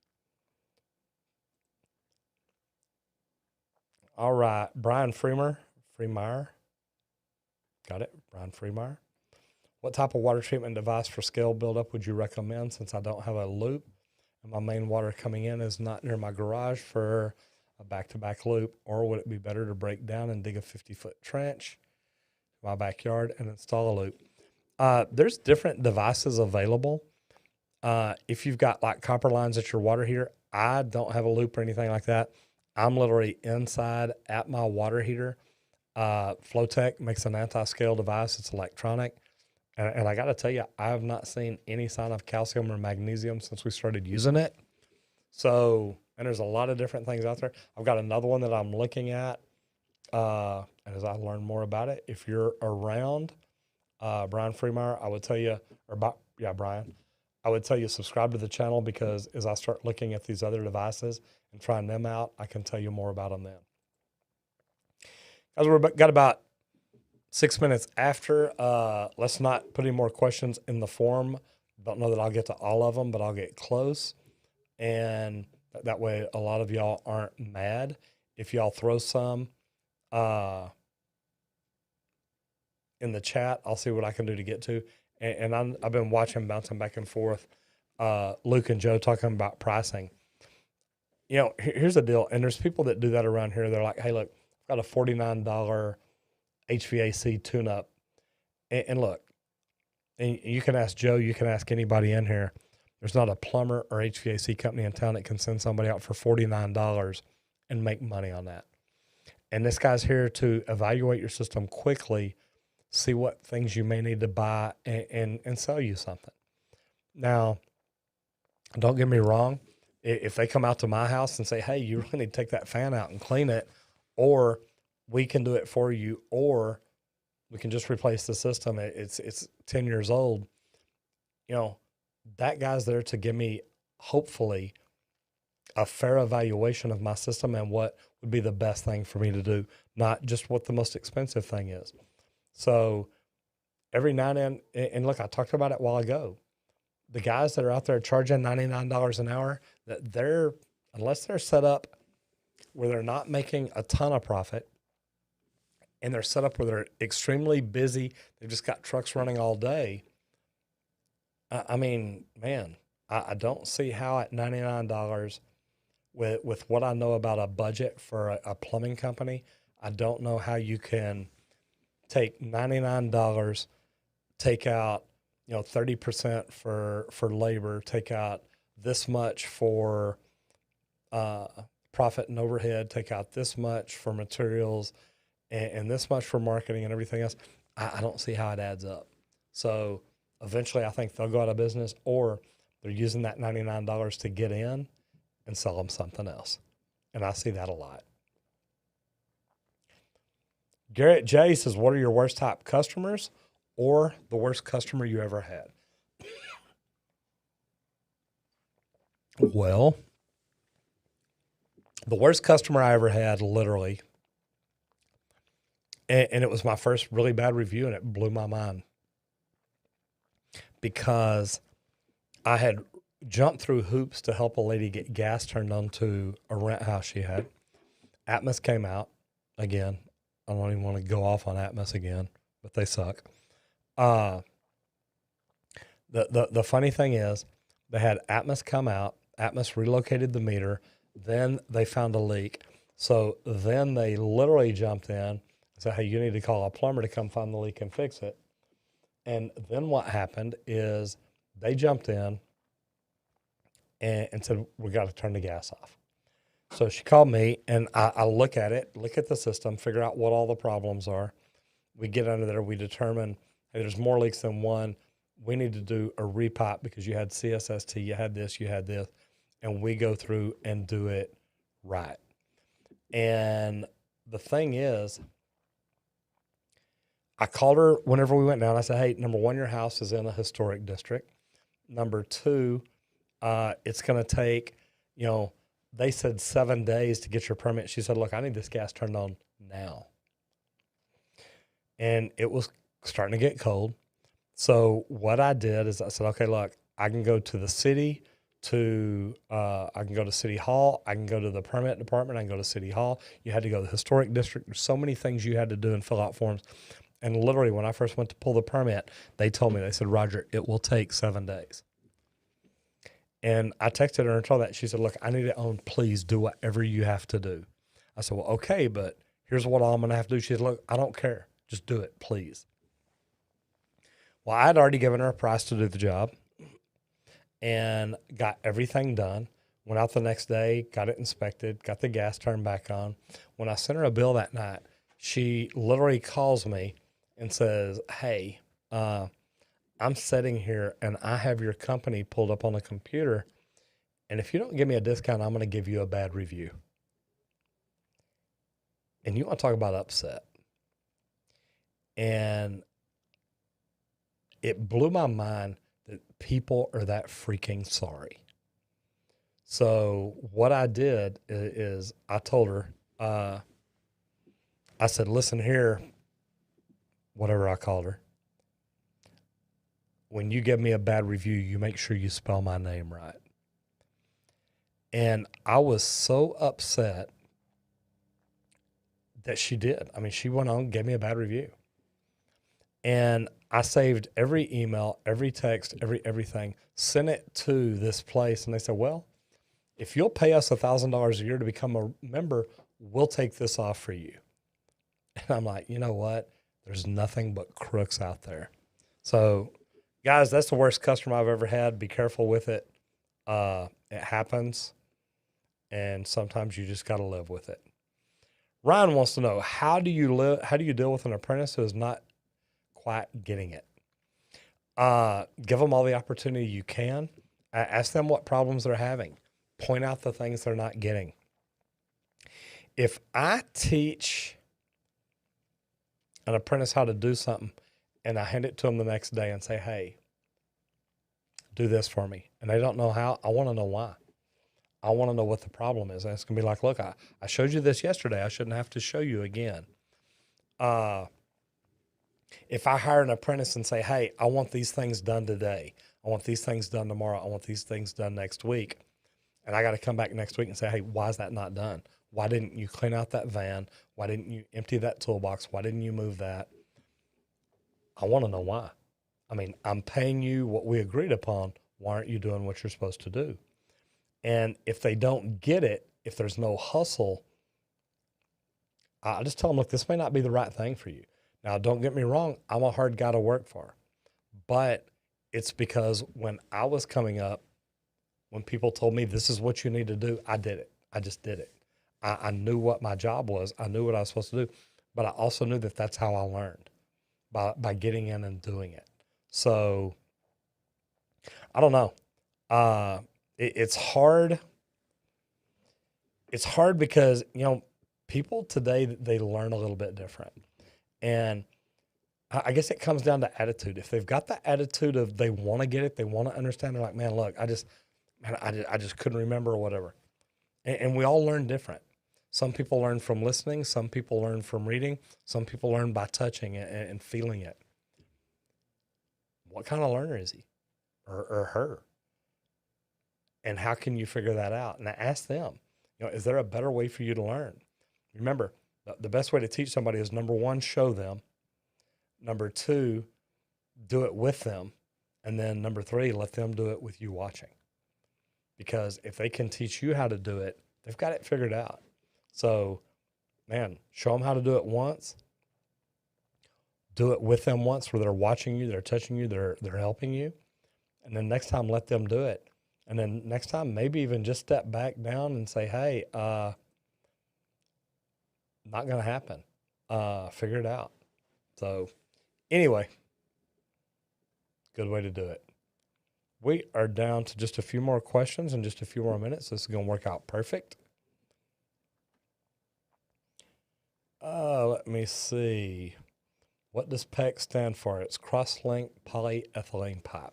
All right. Brian Freemeyer. Got it. Brian Freemeyer. What type of water treatment device for scale buildup would you recommend since I don't have a loop and my main water coming in is not near my garage for a back-to-back loop? Or would it be better to break down and dig a 50-foot trench in my backyard and install a loop? There's different devices available. If you've got like copper lines at your water heater, I don't have a loop or anything like that. I'm literally inside at my water heater. Flowtech makes an anti-scale device. It's electronic. And I got to tell you, I have not seen any sign of calcium or magnesium since we started using it. So, and there's a lot of different things out there. I've got another one that I'm looking at. And as I learn more about it, if you're around Brian Freemeyer, I would tell you, Brian, I would tell you subscribe to the channel, because as I start looking at these other devices and trying them out, I can tell you more about them then. Guys, we've got about 6 minutes after. Let's not put any more questions in the forum. Don't know that I'll get to all of them, but I'll get close. And that way a lot of y'all aren't mad. If y'all throw some in the chat, I'll see what I can do to get to. And I've been watching, bouncing back and forth, Luke and Joe talking about pricing. You know, here's the deal. And there's people that do that around here. They're like, hey, look, I've got a $49 HVAC tune-up. And look, and you can ask Joe, you can ask anybody in here. There's not a plumber or HVAC company in town that can send somebody out for $49 and make money on that. And this guy's here to evaluate your system quickly, see what things you may need to buy, and sell you something. Now, don't get me wrong. If they come out to my house and say, hey, you really need to take that fan out and clean it, or we can do it for you, or we can just replace the system. It's 10 years old. You know, that guy's there to give me, hopefully, a fair evaluation of my system and what would be the best thing for me to do, not just what the most expensive thing is. So every now and then, and look, I talked about it a while ago, the guys that are out there charging $99 an hour, that they're, unless they're set up where they're not making a ton of profit, and they're set up where they're extremely busy, they've just got trucks running all day. I mean, man, I don't see how at $99 with what I know about a budget for a plumbing company, I don't know how you can take $99, take out, 30% for labor, take out this much for profit and overhead, take out this much for materials, and this much for marketing and everything else. I don't see how it adds up. So eventually I think they'll go out of business, or they're using that $99 to get in and sell them something else. And I see that a lot. Garrett J says, what are your worst type customers or the worst customer you ever had? Well, the worst customer I ever had, literally, and it was my first really bad review, and it blew my mind, because I had jumped through hoops to help a lady get gas turned on to a rent house she had. Atmos came out again. I don't even want to go off on Atmos again, but they suck. The funny thing is, they had Atmos come out. Atmos relocated the meter. Then they found a leak. So then they literally jumped in and said, hey, you need to call a plumber to come find the leak and fix it. And then what happened is they jumped in and said, we got to turn the gas off. So she called me, and I look at it, look at the system, figure out what all the problems are. We get under there. We determine, hey, there's more leaks than one. We need to do a repipe because you had CSST, you had this, and we go through and do it right. And the thing is, I called her whenever we went down. I said, hey, number one, your house is in a historic district. Number two, it's going to take, they said 7 days to get your permit. She said, look, I need this gas turned on now. And it was starting to get cold. So what I did is I said, okay, look, I can go to the city, I can go to City Hall, I can go to the permit department, I can go to City Hall. You had to go to the historic district. There's so many things you had to do and fill out forms. And literally, when I first went to pull the permit, they told me, they said, Roger, it will take 7 days. And I texted her and told that. She said, look, I need it on. Please do whatever you have to do. I said, well, okay, but here's what all I'm going to have to do. She said, look, I don't care. Just do it, please. Well, I had already given her a price to do the job and got everything done. Went out the next day, got it inspected, got the gas turned back on. When I sent her a bill that night, she literally calls me and says, hey, I'm sitting here and I have your company pulled up on the computer, and if you don't give me a discount, I'm going to give you a bad review. And you want to talk about upset. And it blew my mind that people are that freaking sorry. So what I did is I told her, I said, listen here, whatever I called her. When you give me a bad review, you make sure you spell my name right. And I was so upset that she did. I mean, she went on, gave me a bad review. And I saved every email, every text, everything, sent it to this place. And they said, well, if you'll pay us $1,000 a year to become a member, we'll take this off for you. And I'm like, you know what? There's nothing but crooks out there. So, guys, that's the worst customer I've ever had. Be careful with it. It happens. And sometimes you just got to live with it. Ryan wants to know, how do you deal with an apprentice who is not quite getting it? Give them all the opportunity you can. Ask them what problems they're having. Point out the things they're not getting. If I teach an apprentice how to do something and I hand it to them the next day and say, hey, do this for me, and they don't know how, I want to know why. I want to know what the problem is. And it's going to be like, look, I showed you this yesterday. I shouldn't have to show you again. If I hire an apprentice and say, hey, I want these things done today, I want these things done tomorrow, I want these things done next week, and I got to come back next week and say, hey, why is that not done? Why didn't you clean out that van? Why didn't you empty that toolbox? Why didn't you move that? I want to know why. I mean, I'm paying you what we agreed upon. Why aren't you doing what you're supposed to do? And if they don't get it, if there's no hustle, I just tell them, look, this may not be the right thing for you. Now, don't get me wrong. I'm a hard guy to work for. But it's because when I was coming up, when people told me this is what you need to do, I did it. I just did it. I knew what my job was. I knew what I was supposed to do. But I also knew that that's how I learned, by getting in and doing it. So, I don't know. It's hard. It's hard because, people today, they learn a little bit different. And I guess it comes down to attitude. If they've got the attitude of they want to get it, they want to understand, they're like, man, look, I just couldn't remember or whatever. And we all learn different. Some people learn from listening. Some people learn from reading. Some people learn by touching it and feeling it. What kind of learner is he or her? And how can you figure that out? And I ask them, is there a better way for you to learn? Remember, the best way to teach somebody is, number one, show them. Number two, do it with them. And then number three, let them do it with you watching. Because if they can teach you how to do it, they've got it figured out. So, man, show them how to do it once. Do it with them once where they're watching you, they're touching you, they're helping you. And then next time, let them do it. And then next time, maybe even just step back down and say, hey, not going to happen. Figure it out. So anyway, good way to do it. We are down to just a few more questions and just a few more minutes. This is going to work out perfect. Let me see. What does PEC stand for? It's cross-linked polyethylene pipe.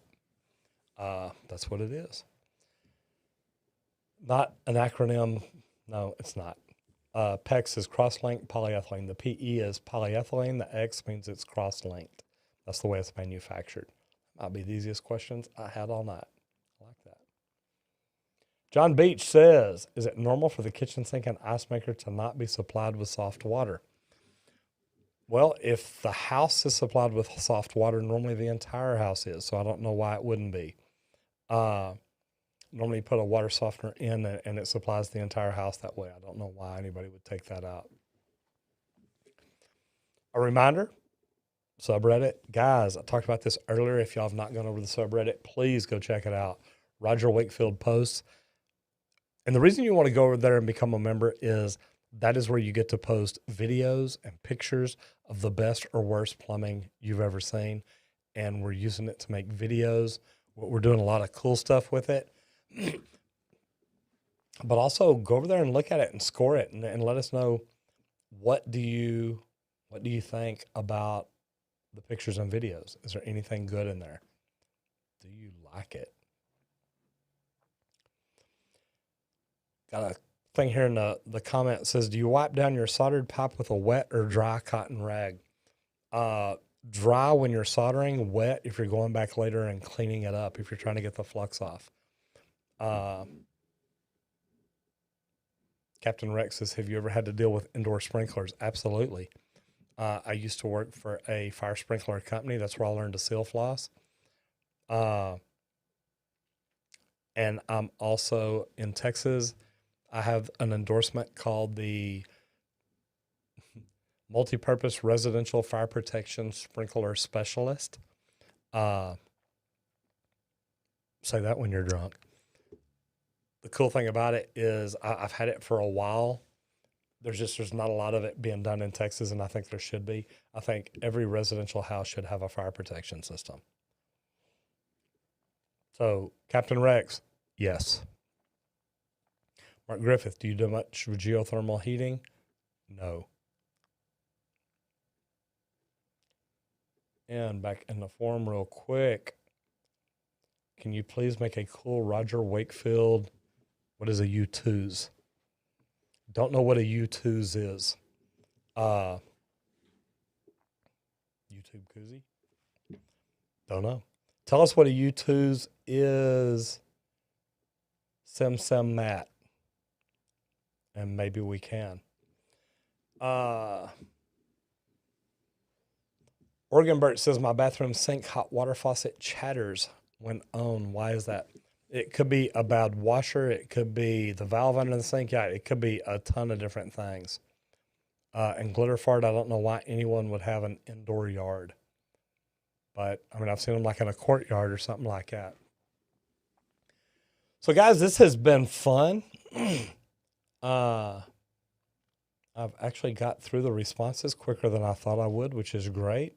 That's what it is. Not an acronym. No, it's not. PEX is cross-linked polyethylene. The PE is polyethylene. The X means it's cross-linked. That's the way it's manufactured. Might be the easiest questions I had all night. I like that. John Beach says, is it normal for the kitchen sink and ice maker to not be supplied with soft water? Well, if the house is supplied with soft water, normally the entire house is, so I don't know why it wouldn't be. Normally you put a water softener in and it supplies the entire house that way. I don't know why anybody would take that out. A reminder, subreddit. Guys, I talked about this earlier. If y'all have not gone over the subreddit, please go check it out. Roger Wakefield posts. And the reason you want to go over there and become a member is that is where you get to post videos and pictures of the best or worst plumbing you've ever seen. And we're using it to make videos. We're doing a lot of cool stuff with it. But also go over there and look at it and score it and let us know what do you think about the pictures and videos? Is there anything good in there? Do you like it? Got a thing here in the comment that says, do you wipe down your soldered pipe with a wet or dry cotton rag? Dry when you're soldering, wet if you're going back later and cleaning it up, if you're trying to get the flux off. Captain Rex says, have you ever had to deal with indoor sprinklers? Absolutely. I used to work for a fire sprinkler company. That's where I learned to seal floss. And I'm also in Texas. I have an endorsement called the Multi-Purpose Residential Fire Protection Sprinkler Specialist. Say that when you're drunk. The cool thing about it is I've had it for a while. There's not a lot of it being done in Texas, and I think there should be. I think every residential house should have a fire protection system. So, Captain Rex, yes. Mark Griffith, do you do much with geothermal heating? No. And back in the forum real quick, can you please make a cool Roger Wakefield? What is a U2s? Don't know what a U2s is. YouTube koozie? Don't know. Tell us what a U2s is, Sim Matt. And maybe we can. Oregon Bert says, my bathroom sink hot water faucet chatters when on. Why is that? It could be a bad washer. It could be the valve under the sink. Yeah, it could be a ton of different things. And glitter fart, I don't know why anyone would have an indoor yard. But, I mean, I've seen them like in a courtyard or something like that. So, guys, this has been fun. I've actually got through the responses quicker than I thought I would, which is great.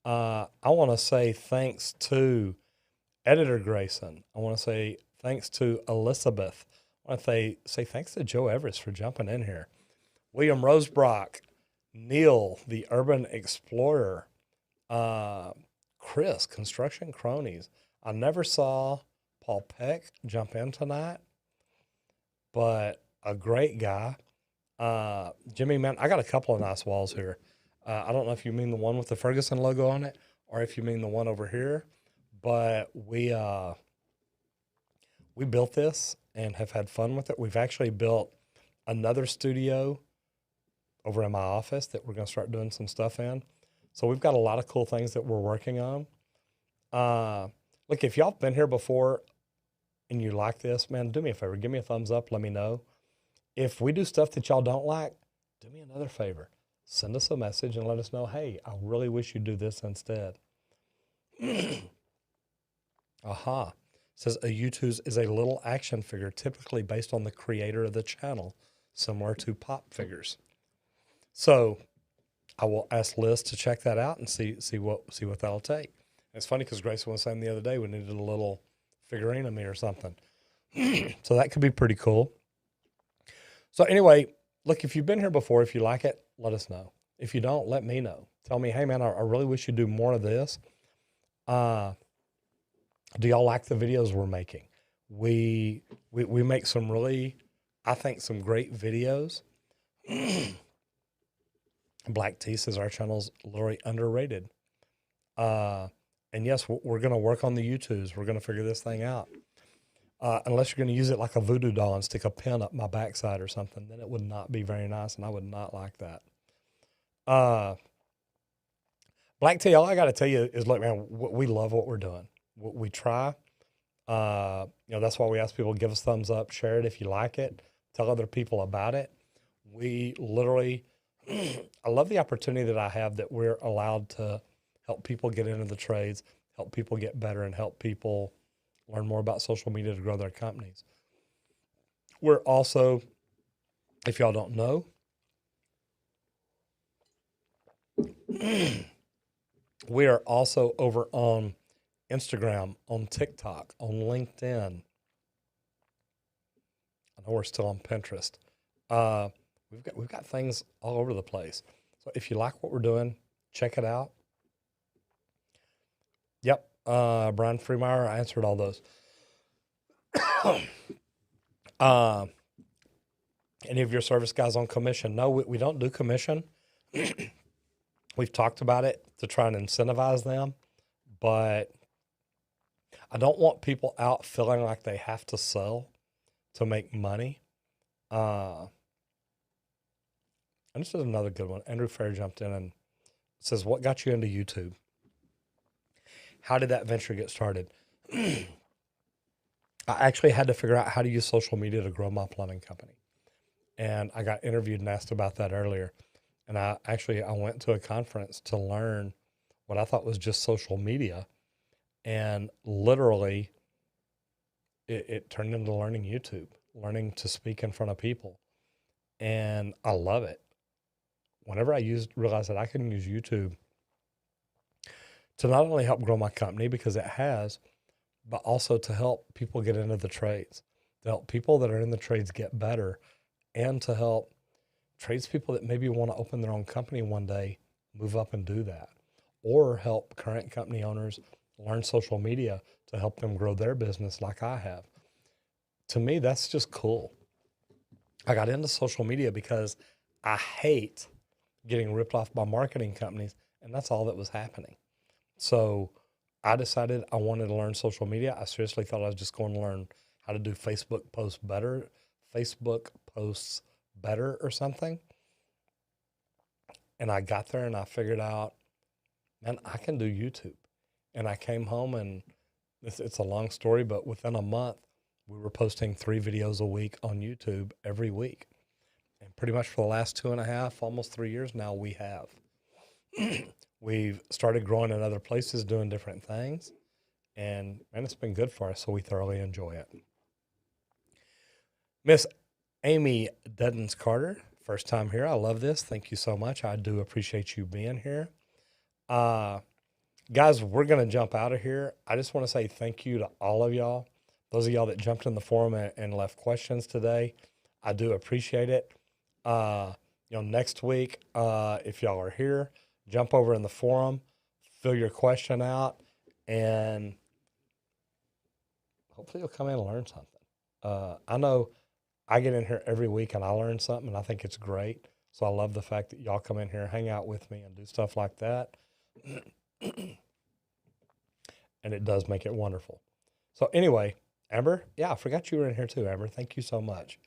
I want to say thanks to Editor Grayson. I want to say thanks to Elizabeth. I want to say thanks to Joe Everest for jumping in here. William Rosebrock, Neil, the Urban Explorer, Chris, Construction Cronies. I never saw Paul Peck jump in tonight, but a great guy. Jimmy, man, I got a couple of nice walls here. I don't know if you mean the one with the Ferguson logo on it or if you mean the one over here, but we built this and have had fun with it. We've actually built another studio over in my office that we're going to start doing some stuff in. So we've got a lot of cool things that we're working on. Look, if y'all have been here before and you like this, man, do me a favor. Give me a thumbs up. Let me know. If we do stuff that y'all don't like, do me another favor. Send us a message and let us know, hey, I really wish you'd do this instead. Aha. Says a U2s is a little action figure, typically based on the creator of the channel, similar to pop figures. So I will ask Liz to check that out and see what that'll take. It's funny because Grayson was saying the other day we needed a little figurine of me or something. So that could be pretty cool. So anyway, look, if you've been here before, if you like it, let us know. If you don't, let me know. Tell me, hey, man, I really wish you'd do more of this. Do y'all like the videos we're making? We make some really, I think, some great videos. Black T says our channel's literally underrated. And yes, we're going to work on the YouTubes. We're going to figure this thing out. Unless you're going to use it like a voodoo doll and stick a pin up my backside or something, then it would not be very nice, and I would not like that. Black Tea, all I got to tell you is, look, man, we love what we're doing. We try. That's why we ask people to give us thumbs up, share it if you like it, tell other people about it. We literally, I love the opportunity that I have that we're allowed to help people get into the trades, help people get better, and help people learn more about social media to grow their companies. We're also, if y'all don't know, we are also over on Instagram, on TikTok, on LinkedIn. I know we're still on Pinterest. We've got things all over the place. So if you like what we're doing, check it out. Yep. Brian Freemeyer, I answered all those. Any of your service guys on commission? No, we don't do commission. We've talked about it to try and incentivize them, but I don't want people out feeling like they have to sell to make money. And this is another good one. Andrew Fair jumped in and says, what got you into YouTube? How did that venture get started? I actually had to figure out how to use social media to grow my plumbing company. And I got interviewed and asked about that earlier. And I went to a conference to learn what I thought was just social media. And literally, it turned into learning YouTube, learning to speak in front of people. And I love it. Whenever I realized that I can use YouTube to not only help grow my company, because it has, but also to help people get into the trades, to help people that are in the trades get better, and to help tradespeople that maybe want to open their own company one day move up and do that, or help current company owners learn social media to help them grow their business like I have. To me, that's just cool. I got into social media because I hate getting ripped off by marketing companies, and that's all that was happening. So I decided I wanted to learn social media. I seriously thought I was just going to learn how to do Facebook posts better or something. And I got there and I figured out, man, I can do YouTube. And I came home, and it's a long story, but within a month, we were posting 3 videos a week on YouTube every week. And pretty much for the last 2.5, almost 3 years now, we have. We've started growing in other places, doing different things. And man, it's been good for us, so we thoroughly enjoy it. Miss Amy Duddens Carter, first time here. I love this. Thank you so much. I do appreciate you being here. Guys, we're going to jump out of here. I just want to say thank you to all of y'all. Those of y'all that jumped in the forum and left questions today, I do appreciate it. Next week, if y'all are here, jump over in the forum, fill your question out, and hopefully you'll come in and learn something. I know I get in here every week and I learn something, and I think it's great. So I love the fact that y'all come in here, hang out with me, and do stuff like that. And it does make it wonderful. So anyway, Amber, yeah, I forgot you were in here too, Amber. Thank you so much.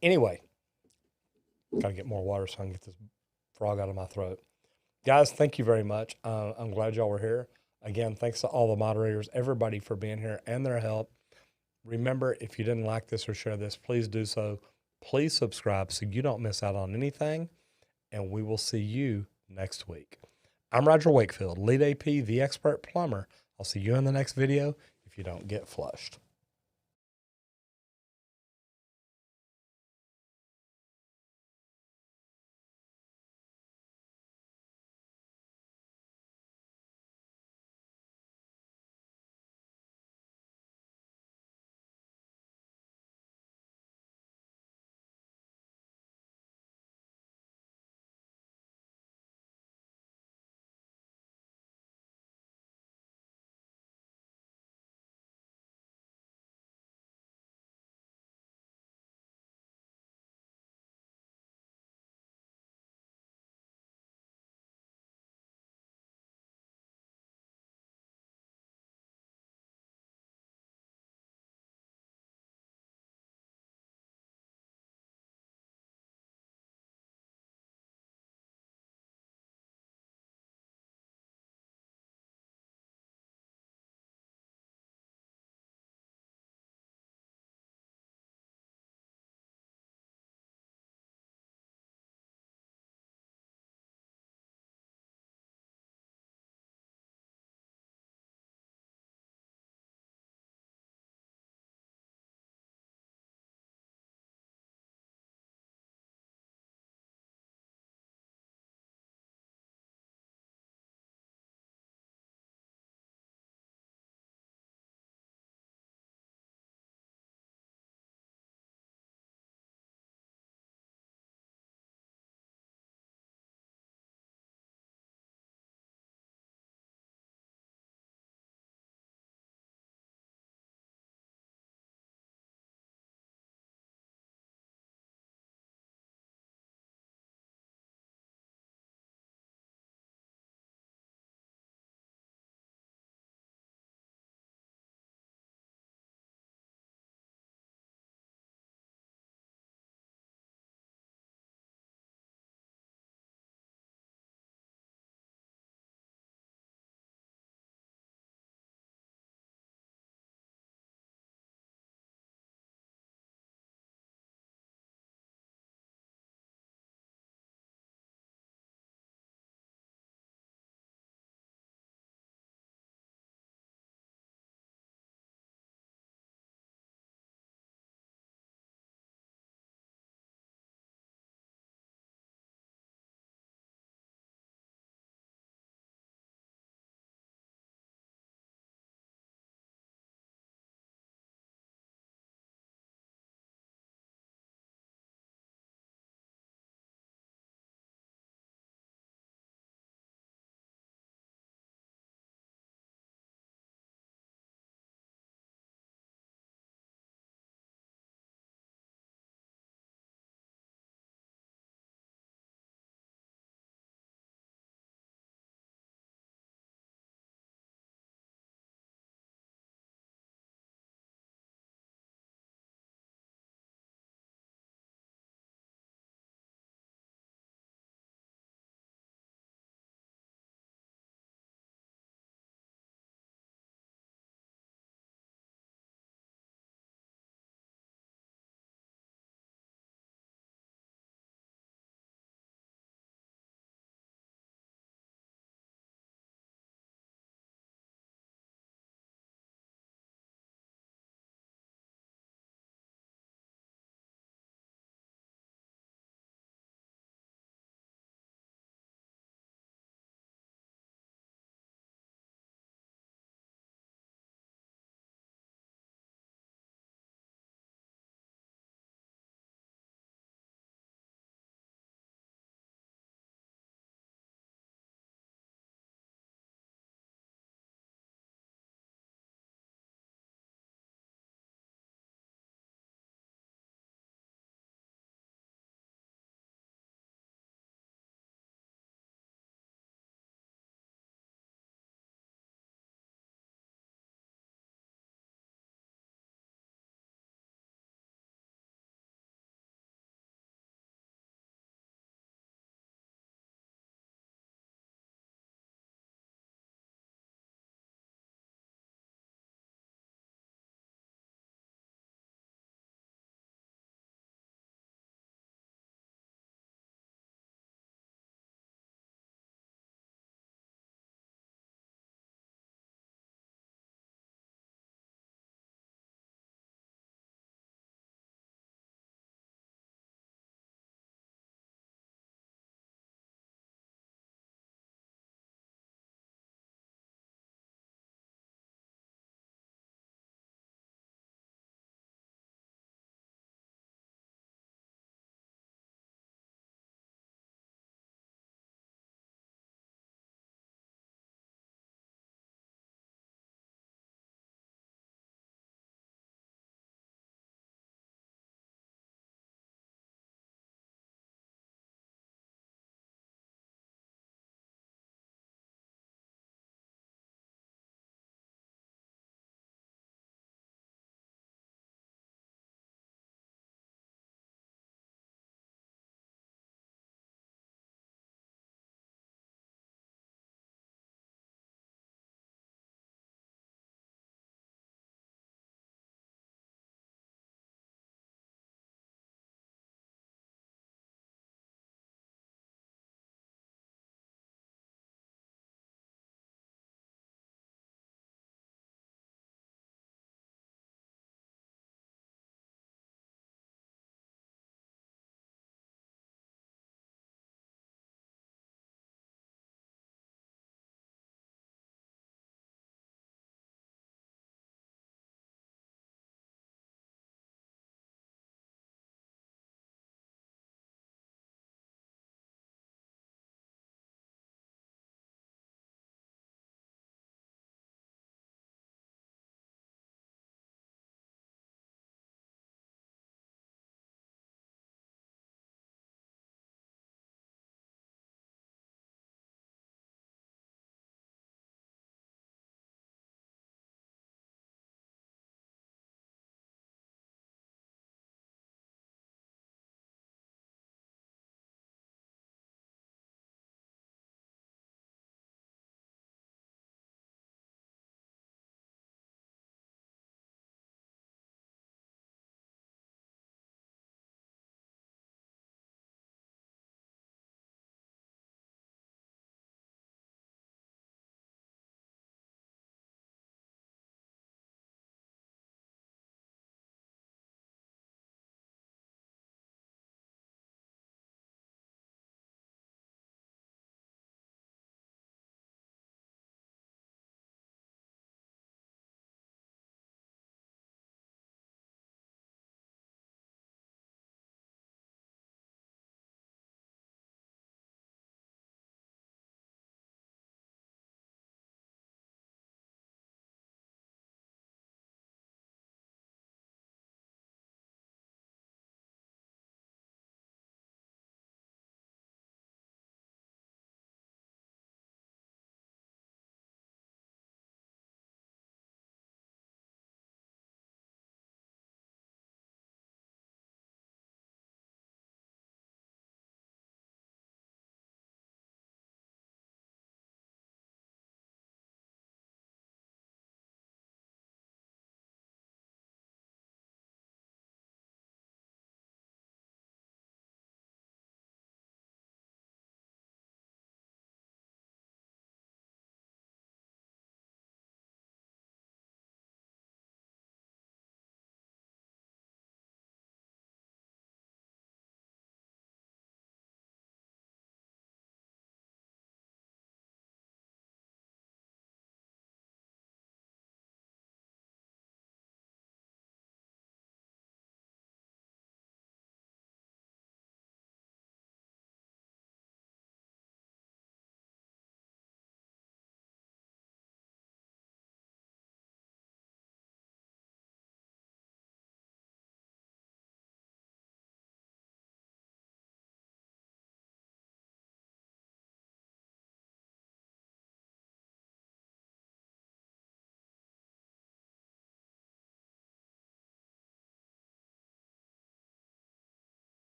Anyway, got to get more water so I can get this frog out of my throat. Guys, thank you very much. I'm glad y'all were here. Again, thanks to all the moderators, everybody for being here and their help. Remember, if you didn't like this or share this, please do so. Please subscribe so you don't miss out on anything. And we will see you next week. I'm Roger Wakefield, Lead AP, the Expert Plumber. I'll see you in the next video if you don't get flushed.